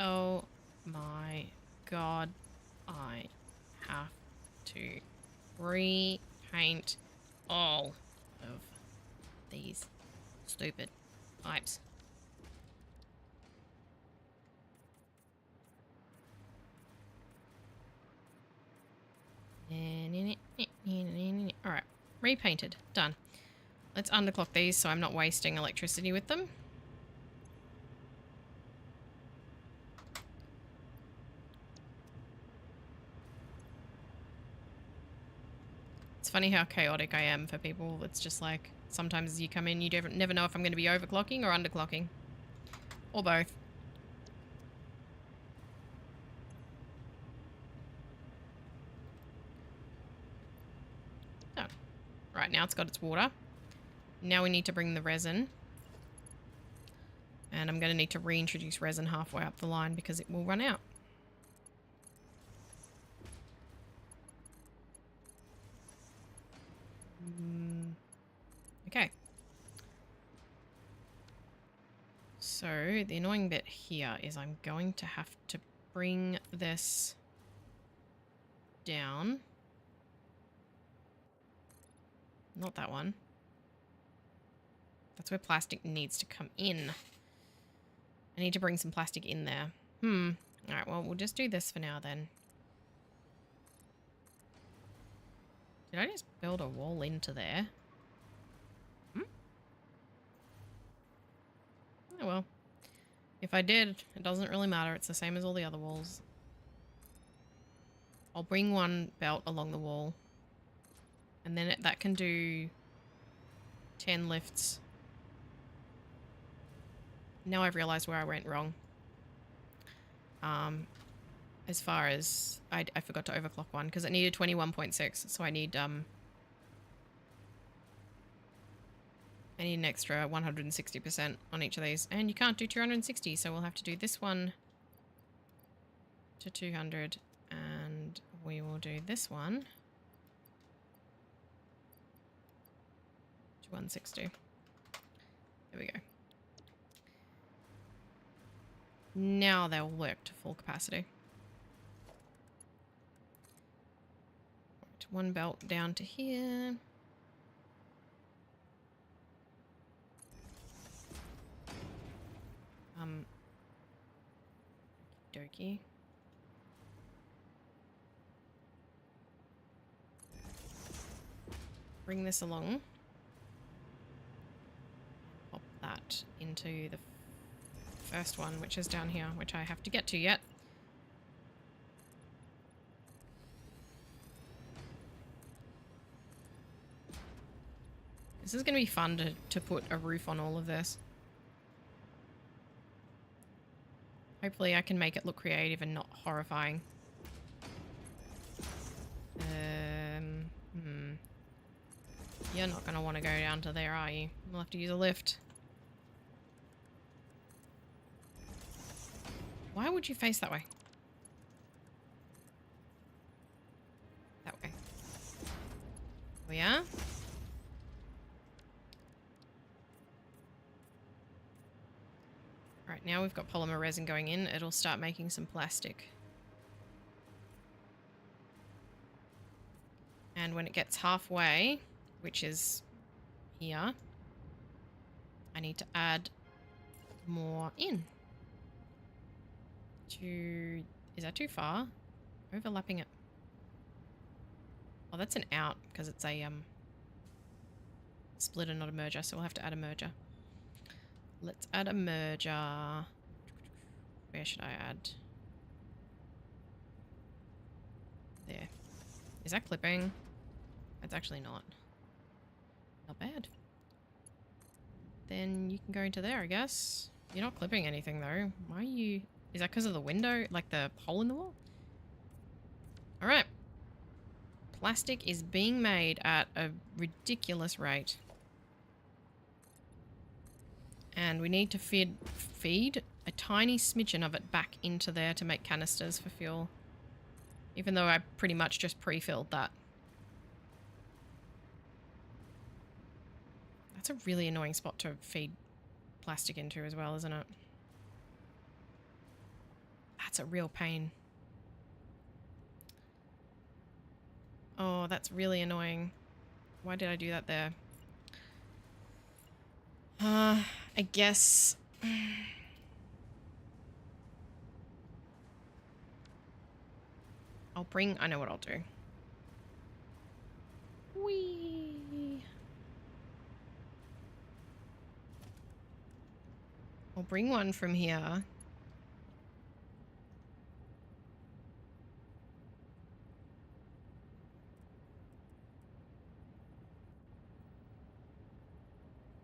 Oh my god. I have to repaint all of these stupid pipes. Alright, repainted. Done. Let's underclock these so I'm not wasting electricity with them. It's funny how chaotic I am for people. It's just like, sometimes you come in, you never know if I'm going to be overclocking or underclocking. Or both. Oh. Right, now it's got its water. Now we need to bring the resin. And I'm going to need to reintroduce resin halfway up the line because it will run out. Okay. So the annoying bit here is I'm going to have to bring this down. Not that one. That's where plastic needs to come in. I need to bring some plastic in there. Alright, well, we'll just do this for now then. Did I just build a wall into there? Oh well. If I did, it doesn't really matter. It's the same as all the other walls. I'll bring one belt along the wall. And then that can do 10 lifts. Now I've realized where I went wrong. As far as... I forgot to overclock one because it needed 21.6. So I need an extra 160% on each of these. And you can't do 260, so we'll have to do this one to 200. And we will do this one to 160. There we go. Now they'll work to full capacity. Right, one belt down to here. Dokey. Bring this along. Pop that into the first one, which is down here, which I have to get to yet. This is going to be fun to put a roof on all of this. Hopefully I can make it look creative and not horrifying. You're not going to want to go down to there, are you? We'll have to use a lift. Why would you face that way? That way. We are. Right, now we've got polymer resin going in. It'll start making some plastic. And when it gets halfway, which is here, I need to add more in. Is that too far? Overlapping it. Oh, that's an out because it's a splitter, not a merger, so we'll have to add a merger. Let's add a merger. Where should I add? There. Is that clipping? It's actually not. Not bad. Then you can go into there, I guess. You're not clipping anything though. Why are you... Is that because of the window? Like the hole in the wall? Alright. Plastic is being made at a ridiculous rate. And we need to feed a tiny smidgen of it back into there to make canisters for fuel. Even though I pretty much just pre-filled that. That's a really annoying spot to feed plastic into as well, isn't it? That's a real pain. Oh, that's really annoying. Why did I do that there? I guess... I'll bring... I know what I'll do. Whee! I'll bring one from here.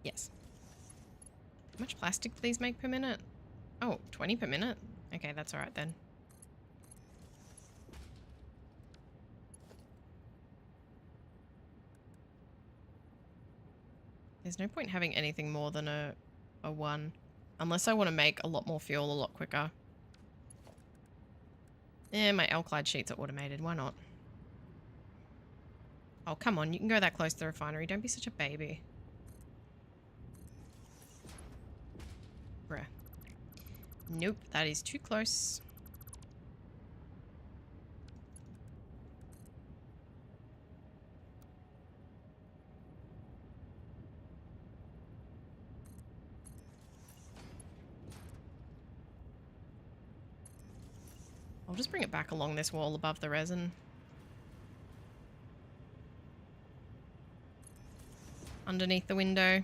Yes. How much plastic do these make per minute? Oh, 20 per minute? Okay, that's alright then. There's no point having anything more than a 1. Unless I want to make a lot more fuel a lot quicker. Yeah, my alkylide sheets are automated. Why not? Oh, come on. You can go that close to the refinery. Don't be such a baby. Bruh. Nope, that is too close. I'll just bring it back along this wall above the resin. Underneath the window.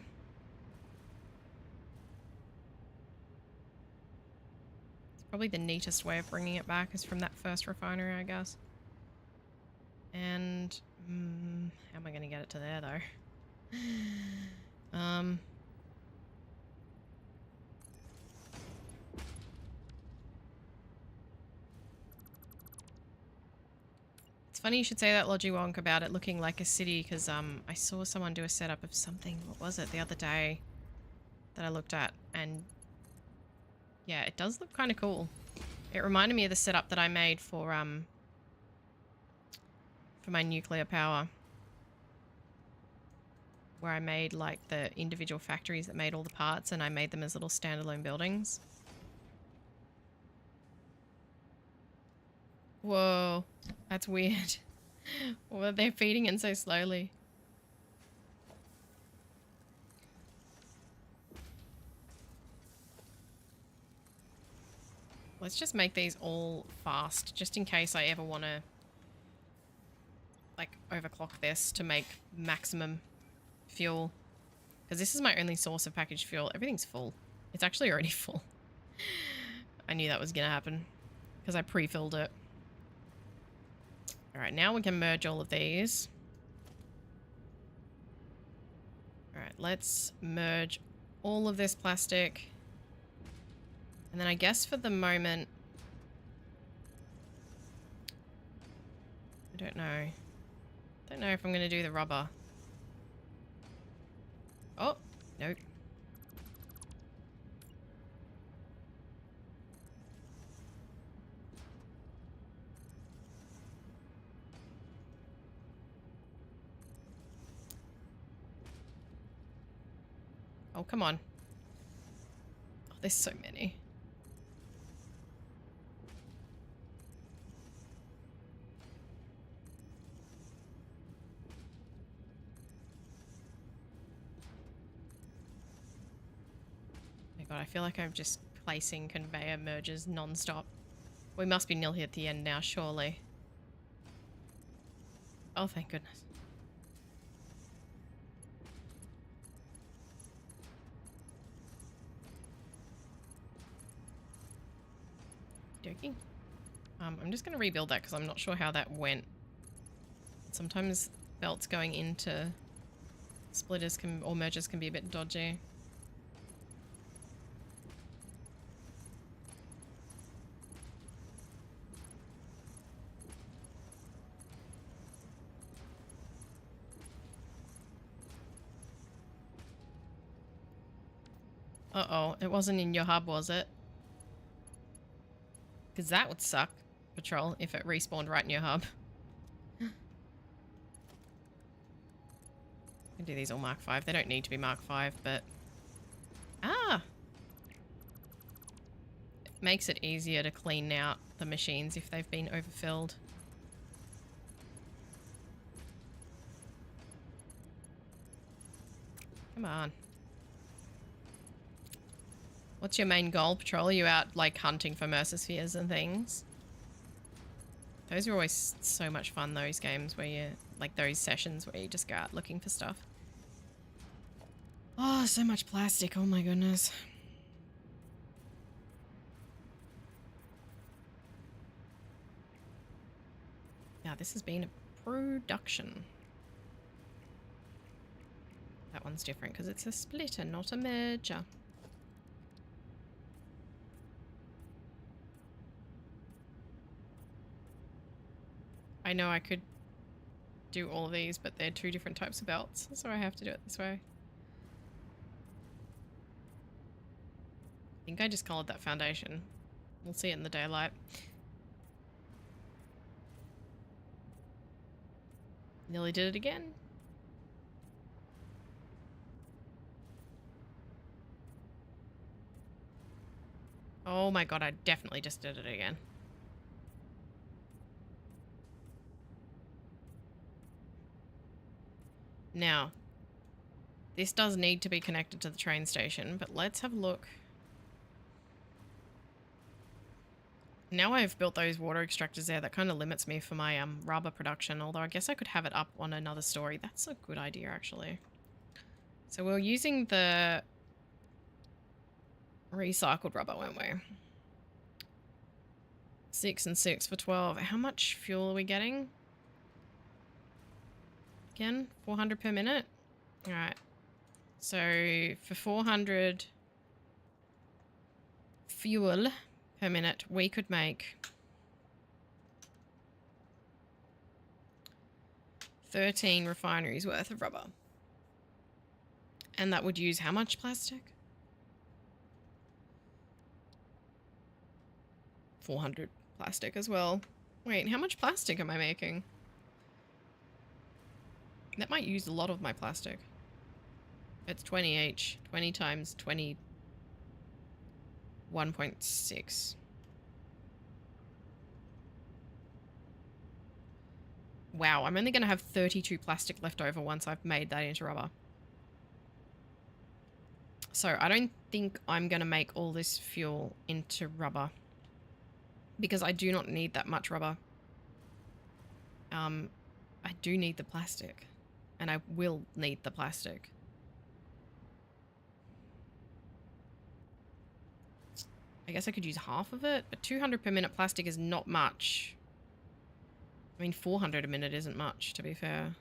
Probably the neatest way of bringing it back is from that first refinery, I guess. And how am I going to get it to there, though? It's funny you should say that, Logi Wonk, about it looking like a city, because I saw someone do a setup of something. What was it? The other day that I looked at, and yeah, it does look kind of cool. It reminded me of the setup that I made for my nuclear power, where I made like the individual factories that made all the parts, and I made them as little standalone buildings. Whoa, that's weird. Well, they're feeding in so slowly. Let's just make these all fast, just in case I ever want to, like, overclock this to make maximum fuel. Because this is my only source of packaged fuel. Everything's full. It's actually already full. I knew that was going to happen because I pre-filled it. Alright, now we can merge all of these. Alright, let's merge all of this plastic. And then I guess for the moment... I don't know. Don't know if I'm going to do the rubber. Oh, nope. Oh, come on. Oh, there's so many. God, I feel like I'm just placing conveyor merges non-stop. We must be nearly at the end now, surely. Oh, thank goodness. Okey-dokey. I'm just going to rebuild that because I'm not sure how that went. Sometimes belts going into splitters or mergers can be a bit dodgy. Uh-oh, it wasn't in your hub, was it? Because that would suck, Patrol, if it respawned right in your hub. I can do these all Mark 5. They don't need to be Mark 5, but... Ah! It makes it easier to clean out the machines if they've been overfilled. Come on. What's your main goal, Patrol? Are you out, like, hunting for Mercer-spheres and things? Those are always so much fun, those games where you... Like, those sessions where you just go out looking for stuff. Oh, so much plastic. Oh, my goodness. Now, this has been a production. That one's different because it's a splitter, not a merger. I know I could do all of these, but they're two different types of belts, so I have to do it this way. I think I just colored that foundation. We'll see it in the daylight. Nearly did it again. Oh my god, I definitely just did it again. Now, this does need to be connected to the train station, but let's have a look. Now I've built those water extractors there, that kind of limits me for my rubber production, although I guess I could have it up on another story. That's a good idea, actually. So we're using the recycled rubber, weren't we? 6 and 6 for 12. How much fuel are we getting? Again, 400 per minute? Alright. So for 400 fuel per minute, we could make 13 refineries worth of rubber. And that would use how much plastic? 400 plastic as well. Wait, how much plastic am I making? That might use a lot of my plastic. It's 20 each. 20 times 20. 1.6. Wow, I'm only going to have 32 plastic left over once I've made that into rubber. So I don't think I'm going to make all this fuel into rubber, because I do not need that much rubber. I do need the plastic, and I will need the plastic. I guess I could use half of it, but 200 per minute plastic is not much. I mean, 400 a minute isn't much, to be fair.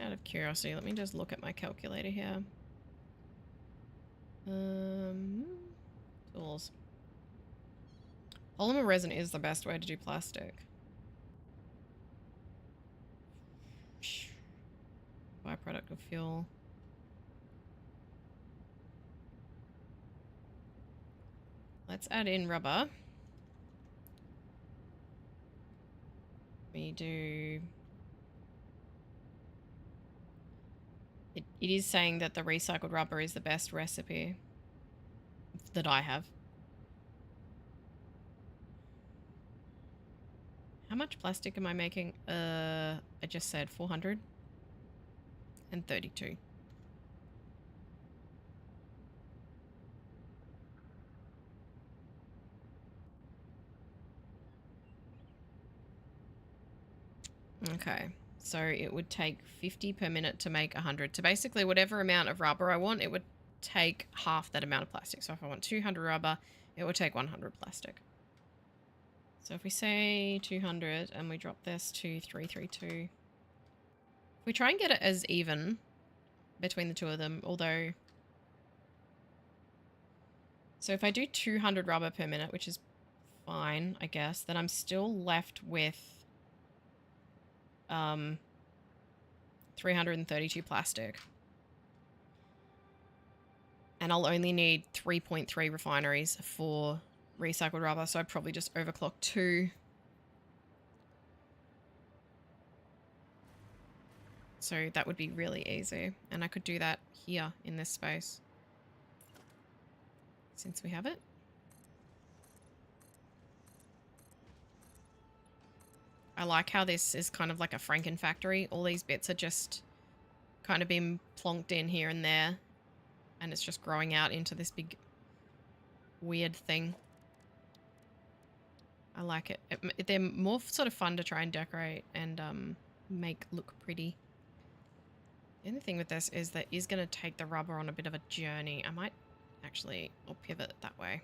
Out of curiosity, let me just look at my calculator here. Tools. Polymer resin is the best way to do plastic. Byproduct of fuel. Let's add in rubber. We do... It is saying that the recycled rubber is the best recipe that I have. How much plastic am I making? I just said 400 and 32. Okay. So it would take 50 per minute to make 100. So basically whatever amount of rubber I want, it would take half that amount of plastic. So if I want 200 rubber, it would take 100 plastic. So if we say 200 and we drop this to 332, if we try and get it as even between the two of them, although... So if I do 200 rubber per minute, which is fine, I guess, then I'm still left with 332 plastic. And I'll only need 3.3 refineries for recycled rubber, so I'd probably just overclock 2. So that would be really easy. And I could do that here in this space, since we have it. I like how this is kind of like a Frankenfactory. All these bits are just kind of been plonked in here and there. And it's just growing out into this big weird thing. I like it. They're more sort of fun to try and decorate and make look pretty. The only thing with this is that is going to take the rubber on a bit of a journey. I might actually, I'll pivot it that way.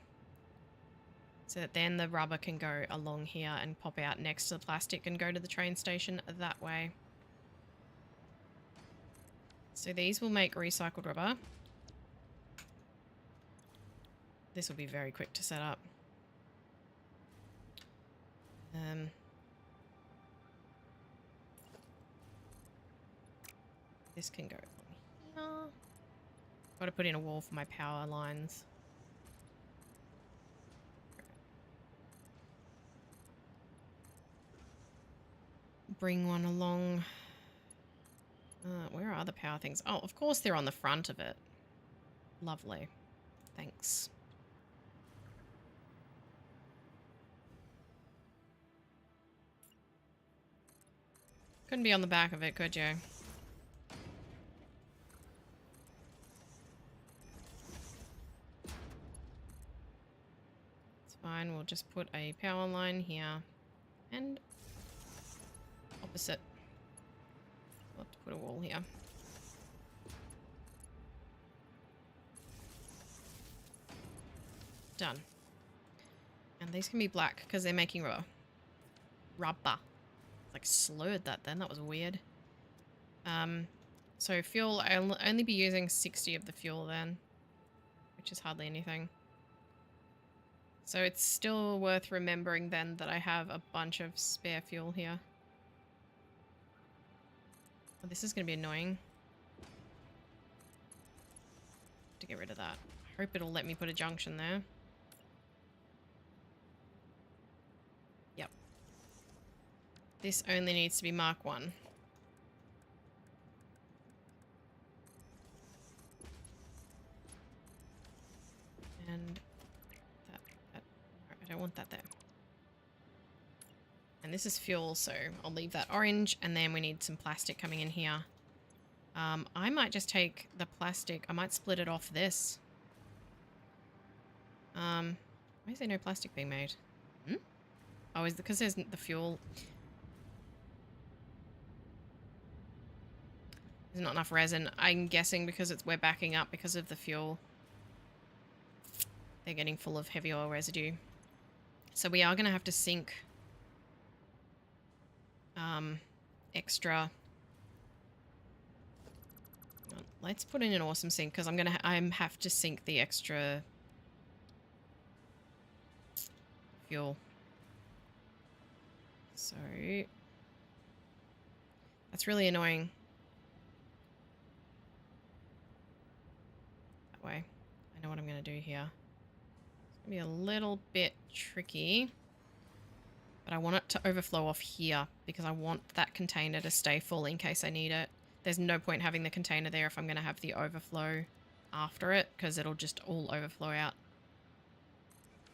So that then the rubber can go along here and pop out next to the plastic and go to the train station that way. So these will make recycled rubber. This will be very quick to set up. This can go along here. Got to put in a wall for my power lines. Bring one along. Where are the power things? Oh, of course they're on the front of it. Lovely. Thanks. Couldn't be on the back of it, could you? It's fine. We'll just put a power line here. And opposite. We'll have to put a wall here. Done. And these can be black because they're making rubber. Rubber. Like slurred that then. That was weird. So fuel, I'll only be using 60 of the fuel then, which is hardly anything. So it's still worth remembering then that I have a bunch of spare fuel here. Oh, this is going to be annoying. To get rid of that. I hope it'll let me put a junction there. Yep. This only needs to be Mark 1. And that, I don't want that there. And this is fuel, so I'll leave that orange, and then we need some plastic coming in here. I might just take the plastic, I might split it off this. Why is there no plastic being made? Hmm? Oh, is it because there's the fuel? There's not enough resin. I'm guessing because we're backing up because of the fuel. They're getting full of heavy oil residue. So we are going to have to sink extra. Let's put in an awesome sink because I have to sink the extra fuel. So that's really annoying. That way. I know what I'm going to do here. It's going to be a little bit tricky. But I want it to overflow off here because I want that container to stay full in case I need it. There's no point having the container there if I'm going to have the overflow after it because it'll just all overflow out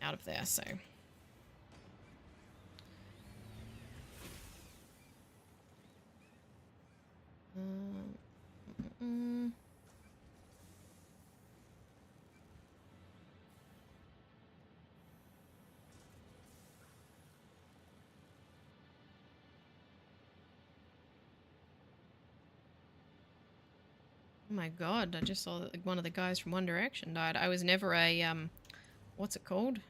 of there. So Oh my god, I just saw that one of the guys from One Direction died. I was never a, what's it called?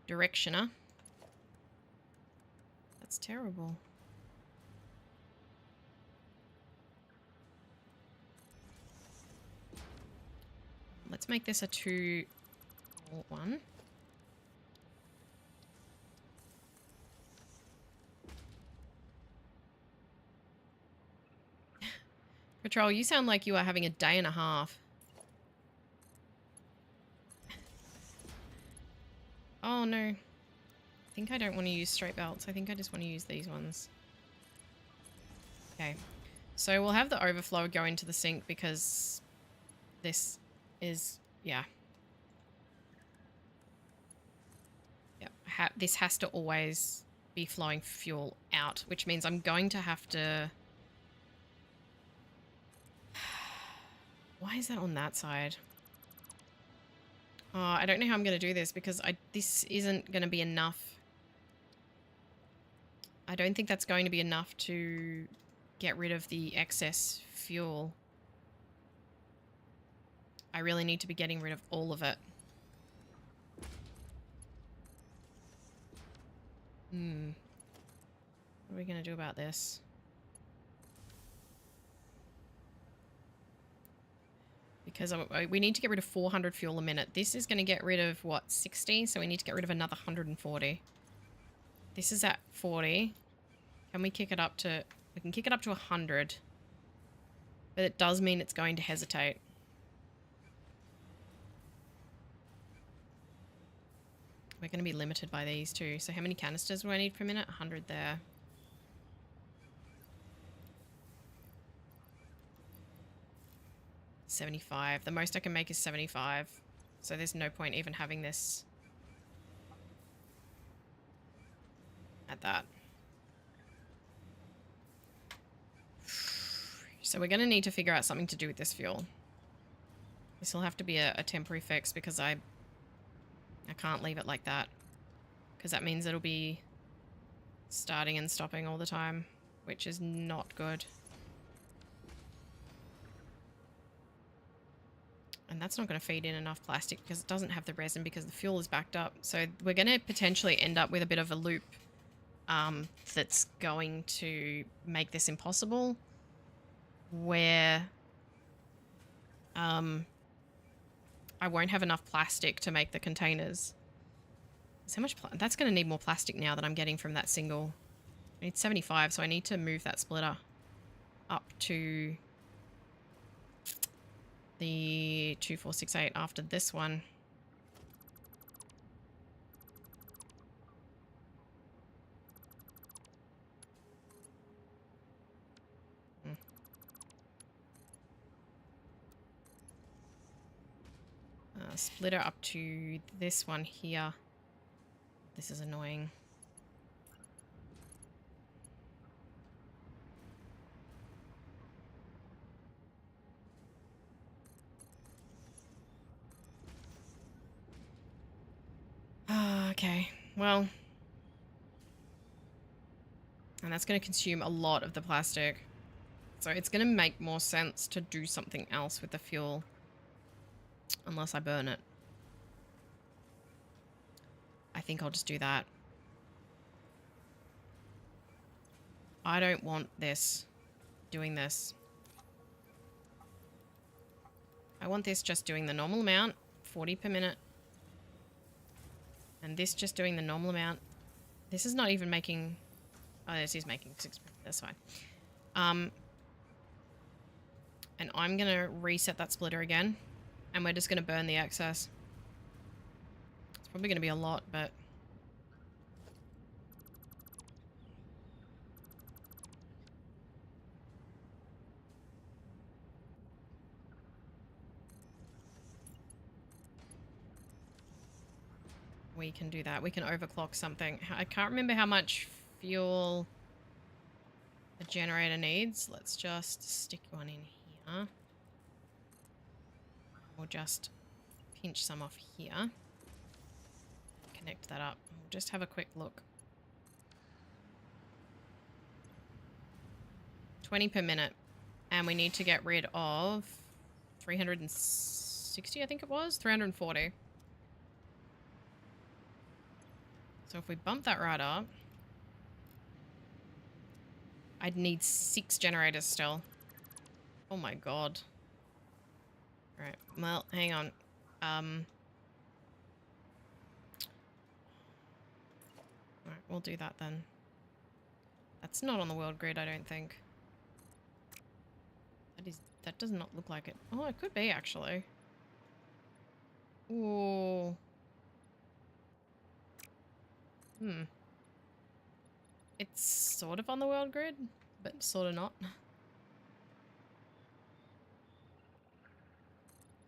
Directioner. That's terrible. Let's make this a 2-1. Patrol, you sound like you are having a day and a half. Oh no. I think I don't want to use straight belts. I think I just want to use these ones. Okay. So we'll have the overflow go into the sink because this is, yeah. Yep. This has to always be flowing fuel out, which means I'm going to have to... Why is that on that side? Oh, I don't know how I'm going to do this because this isn't going to be enough. I don't think that's going to be enough to get rid of the excess fuel. I really need to be getting rid of all of it. What are we going to do about this? Because we need to get rid of 400 fuel a minute. This is going to get rid of, what, 60? So we need to get rid of another 140. This is at 40. Can we kick it up to... We can kick it up to 100. But it does mean it's going to hesitate. We're going to be limited by these too. So how many canisters do I need per minute? 100 there. $75. The most I can make is 75. So there's no point even having this at that. So we're going to need to figure out something to do with this fuel. This will have to be a temporary fix because I can't leave it like that. Because that means it'll be starting and stopping all the time, which is not good. And that's not going to feed in enough plastic because it doesn't have the resin because the fuel is backed up. So we're going to potentially end up with a bit of a loop that's going to make this impossible. Where I won't have enough plastic to make the containers. So much that's going to need more plastic now that I'm getting from that single. I need 75, so I need to move that splitter up to the 2468 after this one. Splitter up to this one here. This is annoying. Okay, well, and that's going to consume a lot of the plastic. So it's going to make more sense to do something else with the fuel. Unless I burn it. I think I'll just do that. I don't want this doing this. I want this just doing the normal amount, 40 per minute. And this just doing the normal amount. This is not even making... Oh, this is making 6. That's fine. And I'm going to reset that splitter again. And we're just going to burn the excess. It's probably going to be a lot, but... we can do that. We can overclock something. I can't remember how much fuel a generator needs. Let's just stick one in here. We'll just pinch some off here. Connect that up. We'll just have a quick look. 20 per minute. And we need to get rid of 360, I think it was? 340. So if we bump that right up, I'd need 6 generators still. Oh my god. Alright, well, hang on. Alright, we'll do that then. That's not on the world grid, I don't think. That does not look like it. Oh, it could be, actually. Ooh. It's sort of on the world grid, but sort of not.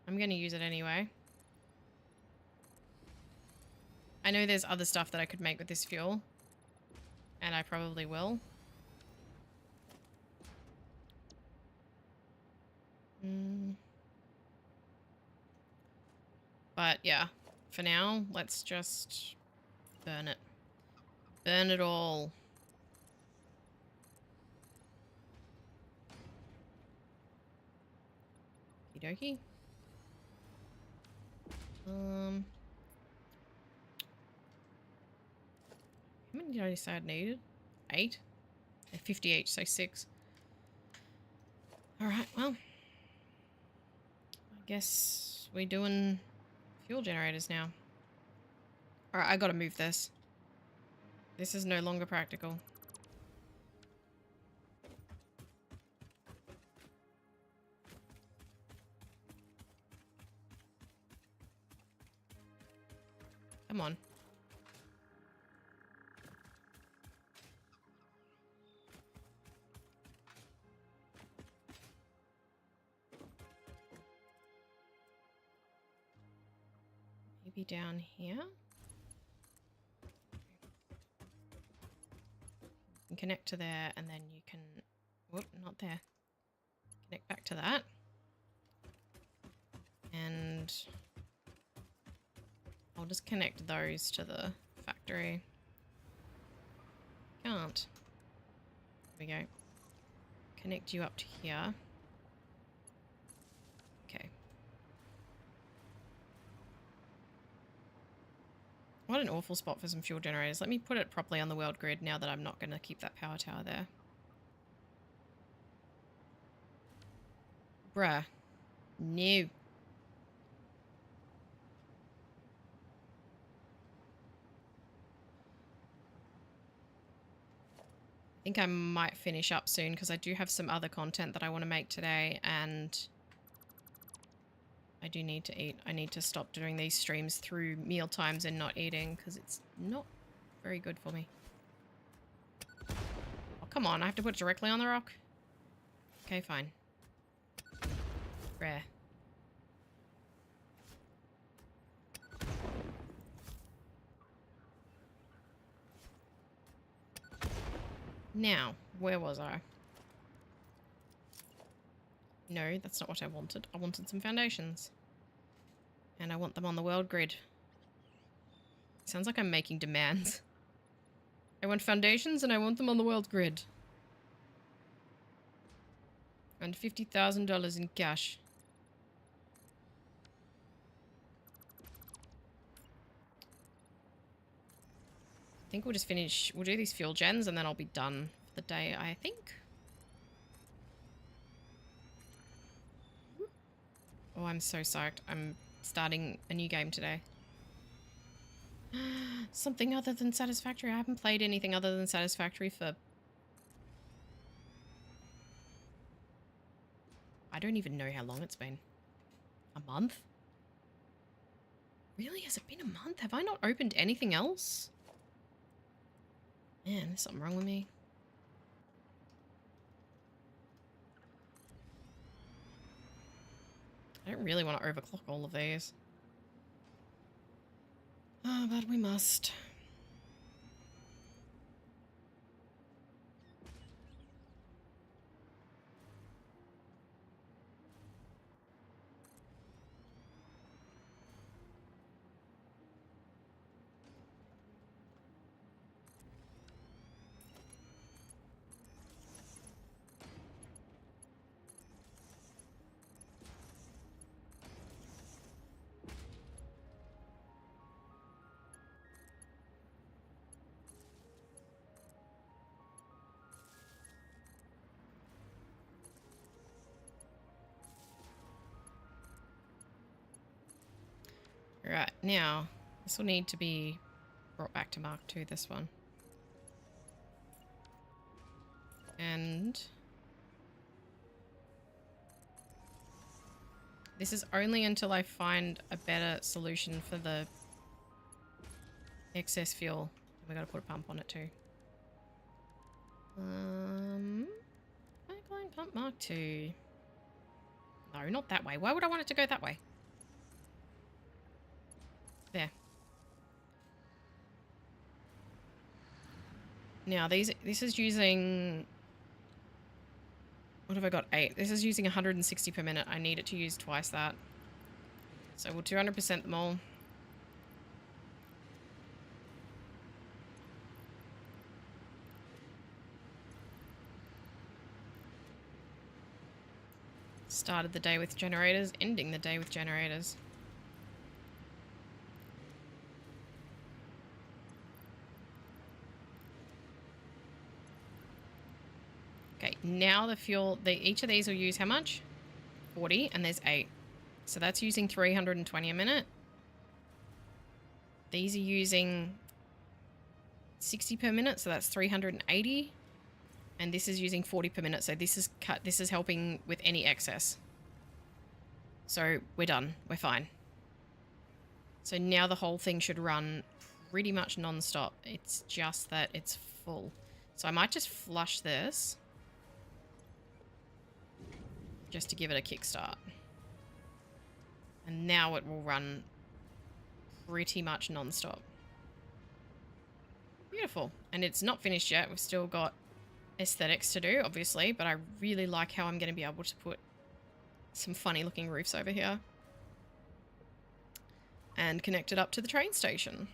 I'm gonna use it anyway. I know there's other stuff that I could make with this fuel. And I probably will. But yeah, for now, let's just burn it. Burn it all. Okie dokie. How many did I say I needed? 8? 50 each, so 6. Alright, well. I guess we're doing fuel generators now. Alright, I gotta move this. This is no longer practical. Come on. Maybe down here? You can connect to there and then you can... Whoop, not there. Connect back to that. And... I'll just connect those to the factory. Can't. There we go. Connect you up to here. Okay. What an awful spot for some fuel generators. Let me put it properly on the world grid now that I'm not going to keep that power tower there. Bruh. No. I think I might finish up soon because I do have some other content that I want to make today and I do need to eat. I need to stop doing these streams through meal times and not eating because it's not very good for me. Oh, come on. I have to put it directly on the rock? Okay, fine. Rare. Now, where was I? No, that's not what I wanted. I wanted some foundations. And I want them on the world grid. Sounds like I'm making demands. I want foundations and I want them on the world grid. And $50,000 in cash. I think we'll just finish. We'll do these fuel gens and then I'll be done for the day, I think. Oh, I'm so psyched. I'm starting a new game today. Something other than Satisfactory. I haven't played anything other than Satisfactory for... I don't even know how long it's been. A month? Really? Has it been a month? Have I not opened anything else? Man, there's something wrong with me. I don't really want to overclock all of these. Oh, but we must. Right, now, this will need to be brought back to Mark II, this one. And this is only until I find a better solution for the excess fuel. We gotta put a pump on it too. Pipeline pump Mark II. No, not that way. Why would I want it to go that way? There. Now, this is using... What have I got? 8. This is using 160 per minute. I need it to use twice that. So we'll 200% them all. Started the day with generators, ending the day with generators. Okay, now the fuel, each of these will use how much? 40, and there's 8. So that's using 320 a minute. These are using 60 per minute, so that's 380. And this is using 40 per minute, so this is helping with any excess. So we're done. We're fine. So now the whole thing should run pretty much non-stop. It's just that it's full. So I might just flush this just to give it a kickstart. And now it will run pretty much non-stop. Beautiful. And it's not finished yet. We've still got aesthetics to do, obviously, but I really like how I'm going to be able to put some funny looking roofs over here and connect it up to the train station.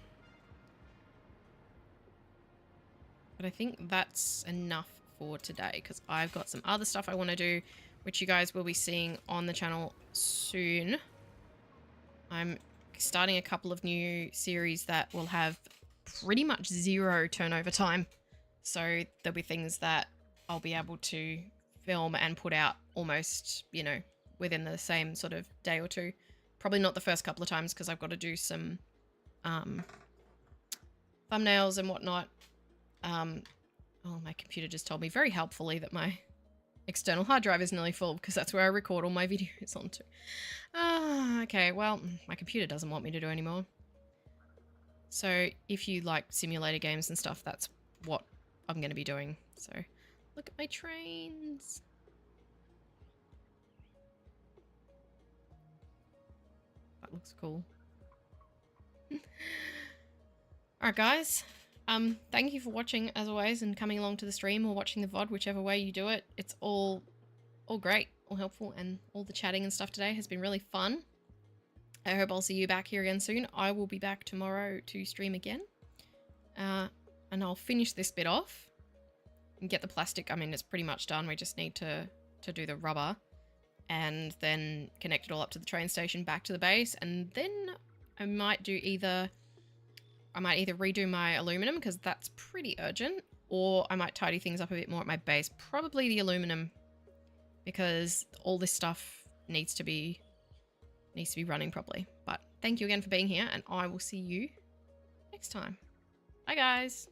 But I think that's enough for today because I've got some other stuff I want to do, which you guys will be seeing on the channel soon. I'm starting a couple of new series that will have pretty much 0 turnover time. So there'll be things that I'll be able to film and put out almost, you know, within the same sort of day or two. Probably not the first couple of times because I've got to do some thumbnails and whatnot. Oh, my computer just told me very helpfully that my external hard drive is nearly full because that's where I record all my videos onto. Okay, well, my computer doesn't want me to do anymore. So if you like simulator games and stuff, that's what I'm going to be doing. So look at my trains. That looks cool. Alright guys, thank you for watching as always and coming along to the stream or watching the VOD, whichever way you do it. It's all great, all helpful, and all the chatting and stuff today has been really fun. I hope I'll see you back here again soon. I will be back tomorrow to stream again. And I'll finish this bit off and get the plastic. I mean, it's pretty much done. We just need to do the rubber and then connect it all up to the train station back to the base. And then I might either redo my aluminum because that's pretty urgent, or I might tidy things up a bit more at my base. Probably the aluminum because all this stuff needs to be running properly. But thank you again for being here, and I will see you next time. Bye guys.